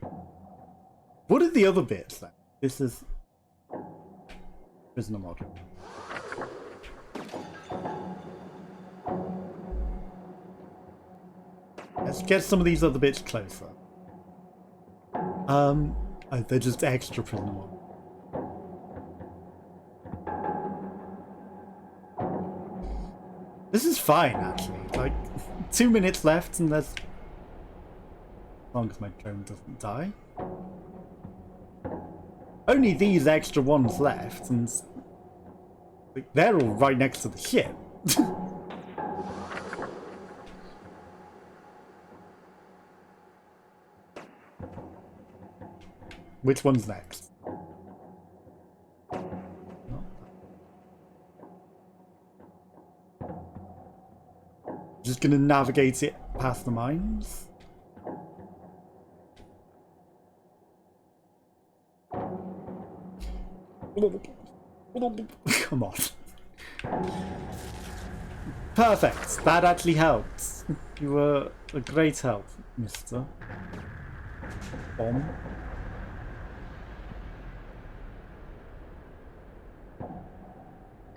What are the other bits then? This is prisoner model. Let's get some of these other bits closer. Oh, they're just extra prisoner model. This is fine actually. Like 2 minutes left and there's, as long as my drone doesn't die. Only these extra ones left, and like, they're all right next to the ship. Which one's next? Just gonna navigate it past the mines. Come on. Perfect. That actually helped. You were a great help, Mr. Bomb.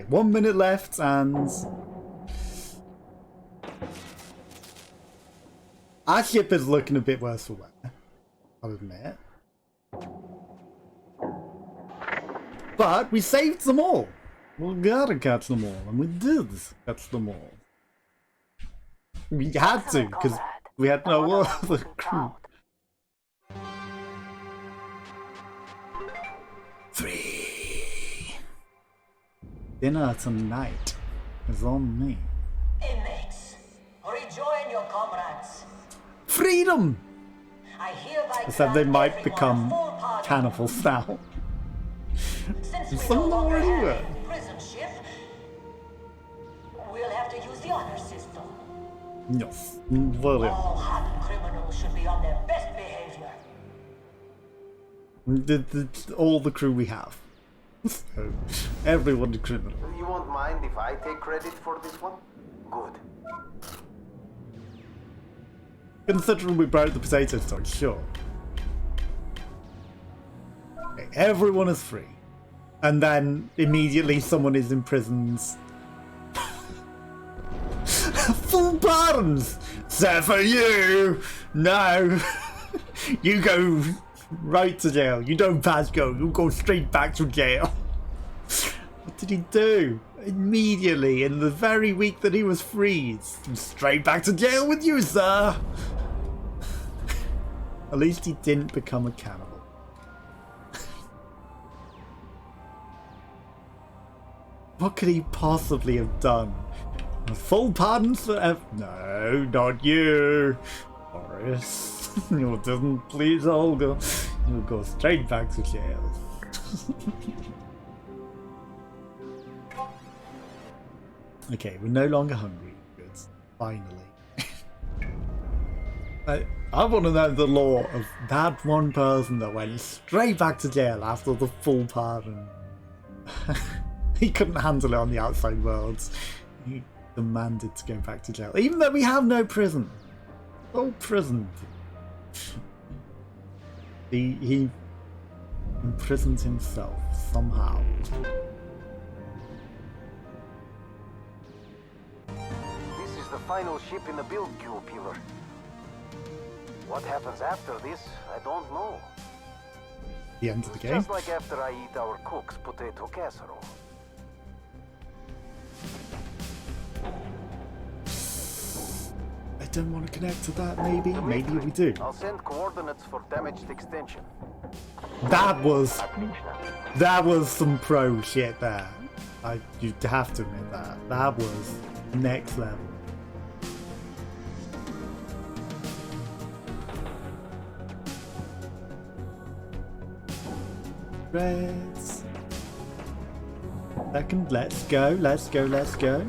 Right, 1 minute left, and our ship is looking a bit worse for wear, I'll admit. But we saved them all. We gotta catch them all, and we did catch them all. We had to, because we had no other crew. 3. Dinner tonight is on me. Inmates, rejoin your comrades. Freedom! I hereby Except they grant might everyone become a full pardon. cannibals now. Since we Some no longer already have were. a prison ship, we'll have to use the honor system. Yes, very. All hardened criminals should be on their best behavior. All the crew we have. So, everyone is criminal. You won't mind if I take credit for this one? Good. Considering we broke the potato store, sure. Okay, everyone is free. And then immediately someone is imprisoned. Full pardons! Except for you! No! You go right to jail. You don't pass go. You go straight back to jail. What did he do? Immediately, in the very week that he was freed. Straight back to jail with you, sir! At least he didn't become a cannibal. What could he possibly have done? Full pardons for No, not you, Boris. You didn't please Olga. You'll go straight back to jail. Okay, we're no longer hungry. Good. Finally. I want to know the law of that one person that went straight back to jail after the full pardon. He couldn't handle it on the outside world. He demanded to go back to jail, even though we have no prison. No prison. He imprisoned himself somehow. This is the final ship in the build queue, Peeler. What happens after this, I don't know. The end of the game? Just like after I eat our cook's potato casserole. I don't want to connect to that, maybe? Maybe we do. I'll send coordinates for damaged extension. That was some pro shit there. You have to admit that. That was next level. Reds. Second, let's go, let's go, let's go.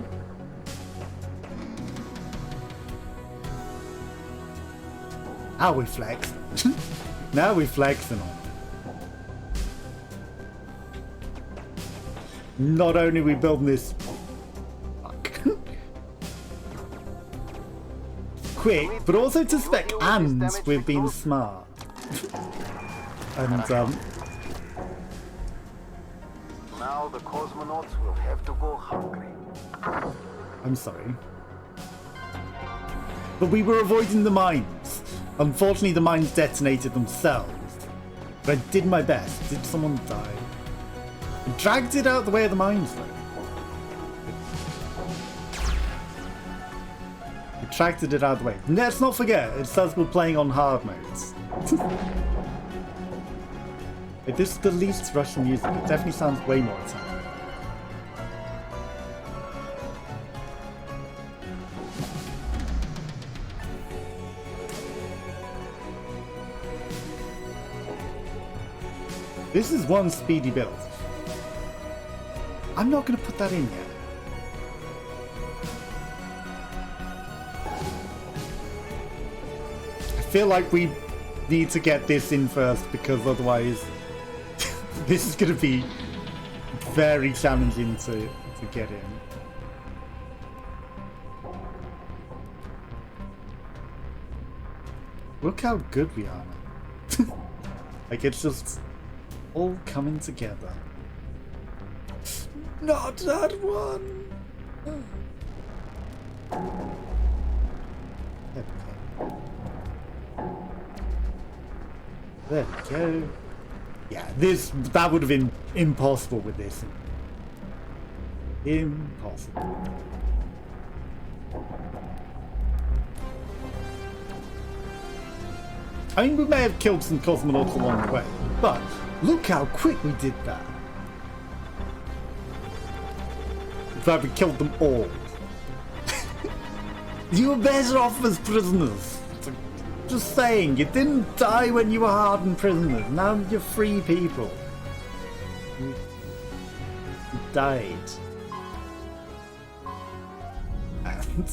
Now we flex. Now we flexing on. Not only are we building this quick, but also to spec and we're being smart. And now the cosmonauts will have to go hungry. I'm sorry. But we were avoiding the mines. Unfortunately, the mines detonated themselves. But I did my best. Did someone die? I dragged it out the way of the mines, though. I tracted it out of the way. Let's not forget, it says we're playing on hard modes. Like, this is the least Russian music. It definitely sounds way more Italian. This is one speedy build. I'm not going to put that in yet. I feel like we need to get this in first because otherwise this is going to be very challenging to get in. Look how good we are now. Like, it's just all coming together. Not that one! There we go. Yeah, that would have been impossible with this. Impossible. I mean, we may have killed some cosmonauts along the way, but look how quick we did that. In fact, we killed them all. You were better off as prisoners. Just saying, you didn't die when you were hardened prisoners. Now you're free people. You died. And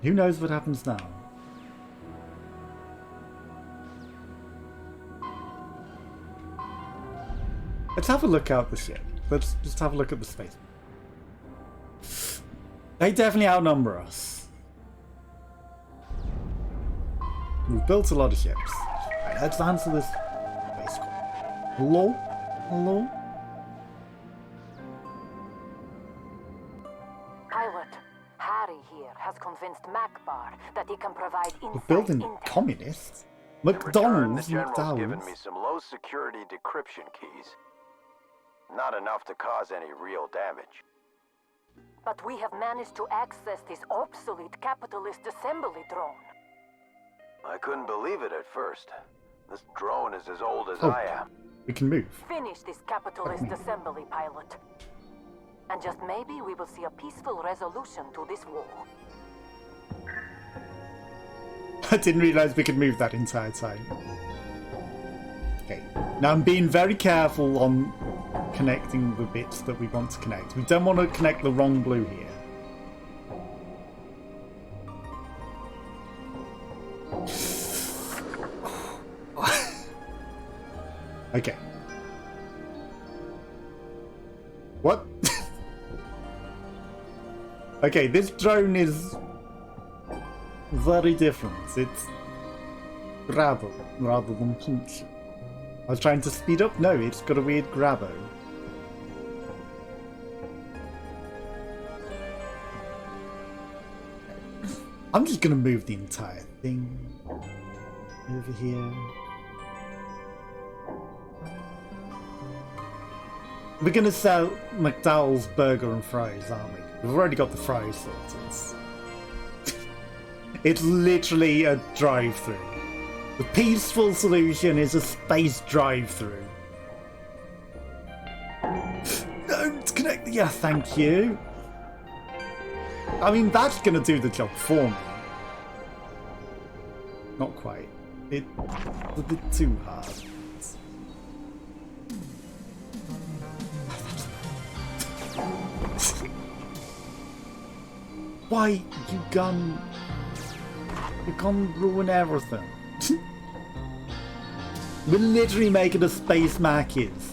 who knows what happens now? Let's have a look out the ship. Let's just have a look at the space. They definitely outnumber us. We've built a lot of ships. Right, let's answer this space call. Hello? Hello? Pilot, Harry here has convinced Makbar that he can provide We're insight building into communists? In return, McDonald's? the general's given McDowell's? me some low-security decryption keys. Not enough to cause any real damage. But we have managed to access this obsolete capitalist assembly drone. I couldn't believe it at first. This drone is as old as Oh. I am. We can move. Finish this capitalist assembly, pilot. And just maybe we will see a peaceful resolution to this war. I didn't realise we could move that entire time. Okay, now I'm being very careful on connecting the bits that we want to connect. We don't want to connect the wrong blue here. Okay. What? Okay, this drone is very different. It's grabber rather than punch. I was trying to speed up. No, it's got a weird grabbo. I'm just gonna move the entire thing over here. We're gonna sell McDowell's burger and fries, aren't we? We've already got the fries sorted. It's literally a drive-through. The peaceful solution is a space drive-through. Don't connect the... Yeah, thank you. I mean, that's gonna do the job for me. Not quite. It's a bit too hard. Why, you gone ruin everything. We're literally making a space Mackies.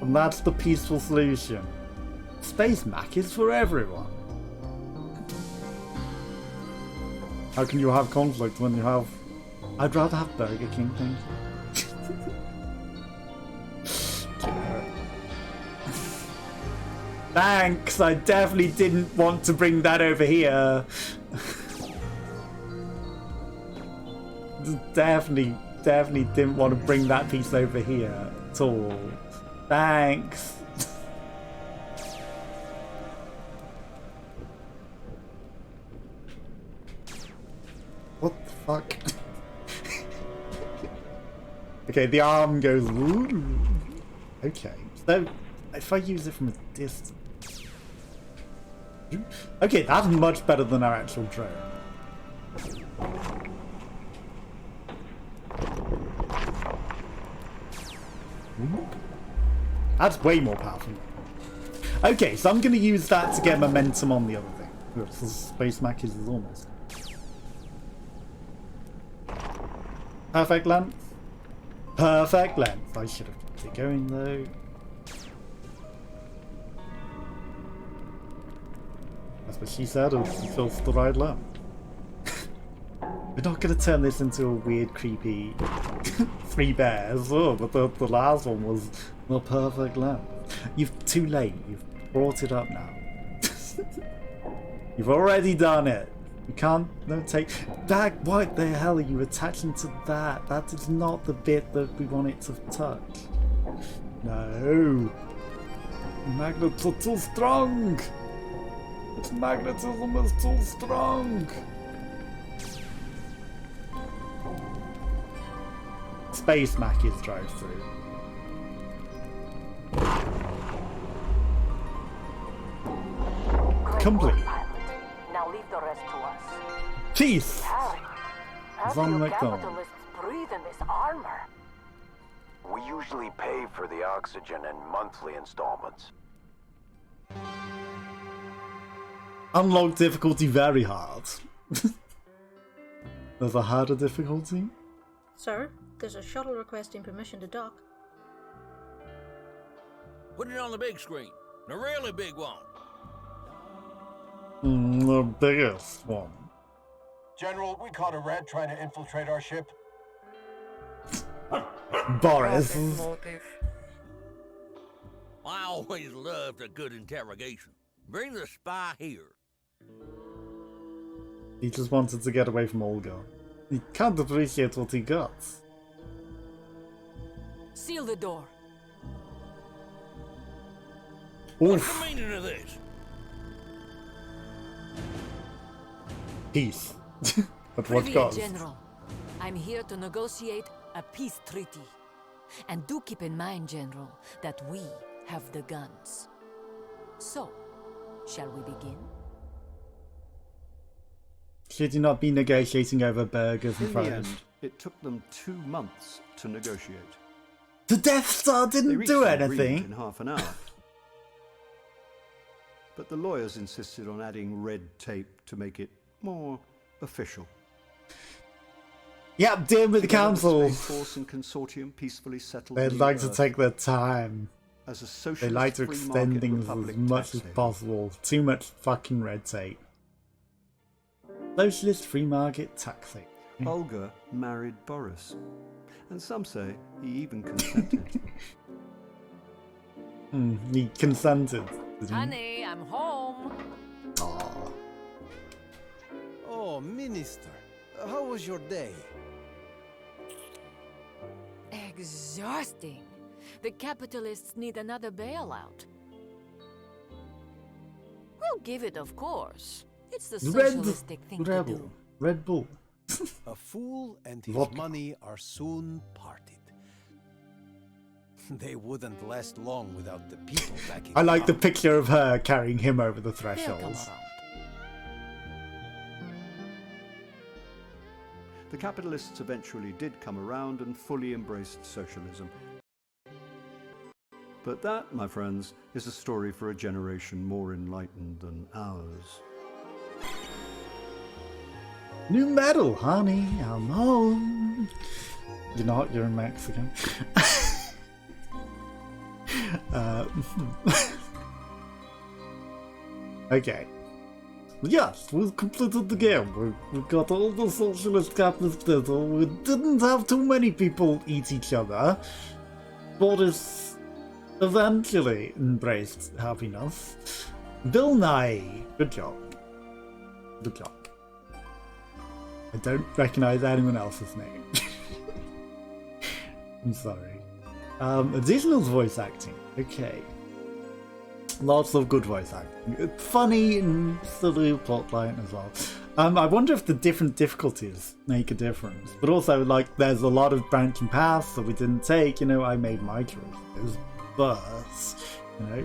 And that's the peaceful solution. Space Mackies for everyone. How can you have conflict when you have... I'd rather have Burger King, thank you. Thanks, I definitely didn't want to bring that over here. Definitely didn't want to bring that piece over here at all. Thanks. What the fuck? Okay, the arm goes... Ooh. Okay, so if I use it from a distance... Okay, that's much better than our actual drone. That's way more powerful. Okay, so I'm going to use that to get momentum on the other thing. Space Mac is almost. Perfect length. Perfect length. I should have kept it going though. That's what she said, or she feels the right length. We're not going to turn this into a weird, creepy Three Bears. Oh, but the last one was the perfect length. You've too late. You've brought it up now. You've already done it. You can't take back. What the hell are you attaching to that? That is not the bit that we want it to touch. No. Magnets are too strong. Its magnetism is too strong. Space Mackey's drive-through. Complete. Now leave the rest to us. Peace. Harry, how do Von you McDonald. capitalists breathe in this armor? We usually pay for the oxygen in monthly installments. Unlock difficulty very hard. There's a harder difficulty? Sir, there's a shuttle requesting permission to dock. Put it on the big screen. The really big one. The biggest one. General, we caught a rat trying to infiltrate our ship. Boris. I always loved a good interrogation. Bring the spy here. He just wanted to get away from Olga. He can't appreciate what he got. Seal the door. What's the meaning of this? Peace. At what Privy cost? General, I'm here to negotiate a peace treaty. And do keep in mind, General, that we have the guns. So, shall we begin? Should you not be negotiating over burgers and In the fries? end, it took them 2 months to negotiate. The Death Star They didn't reached do an agreement anything. in half an hour. But the lawyers insisted on adding red tape to make it more official. Yep, deal with the Together, council. Space Force and Consortium peacefully settled They'd New like to Earth take their time. as a They socialist like to free extend market things as republic much tax as haven. possible. Too much fucking red tape. Socialist free market tax haven. Olga married Boris, and some say he even consented. He consented. Did he? Honey, I'm home. Aw. Oh, Minister, how was your day? Exhausting. The capitalists need another bailout. We'll give it, of course. It's the socialistic thing to do. Red Bull. A fool and his Vodka. money are soon parted. They wouldn't last long without the people backing I like the them up. picture of her carrying him over the They'll come threshold. around. The capitalists eventually did come around and fully embraced socialism. But that, my friends, is a story for a generation more enlightened than ours. New medal, honey. I'm home. You're not. You're in Mexico. Okay. Yes, we've completed the game. We've got all the socialist capitalist data. We didn't have too many people eat each other. Boris eventually embraced happiness. Bill Nye. Good job. Good job. I don't recognise anyone else's name. I'm sorry. Additional voice acting. Okay. Lots of good voice acting. Funny and silly plotline as well. I wonder if the different difficulties make a difference. But also, like, there's a lot of branching paths that we didn't take. You know, I made my choices. But, you know,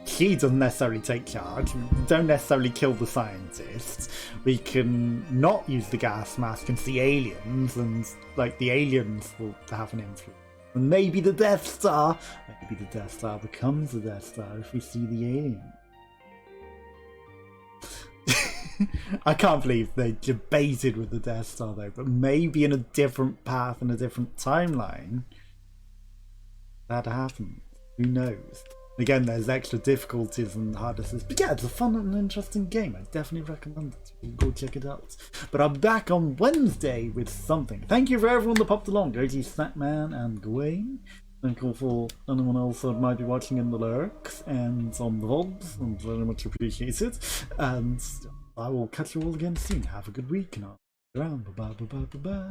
he doesn't necessarily take charge. We don't necessarily kill the scientists. We can not use the gas mask and see aliens, and like the aliens will have an influence. And maybe the Death Star, maybe the Death Star becomes the Death Star if we see the alien. I can't believe they debated with the Death Star though, but maybe in a different path and a different timeline that happens. Who knows? Again, there's extra difficulties and harnesses, but yeah, it's a fun and interesting game. I definitely recommend it. You can go check it out. But I'm back on Wednesday with something. Thank you for everyone that popped along. Goji, Snackman, and Gawain. Thank you for anyone else that might be watching in the lurks and on the VODs, and very much appreciated. And I will catch you all again soon. Have a good week, and I'll be around. Bye bye bye bye bye bye.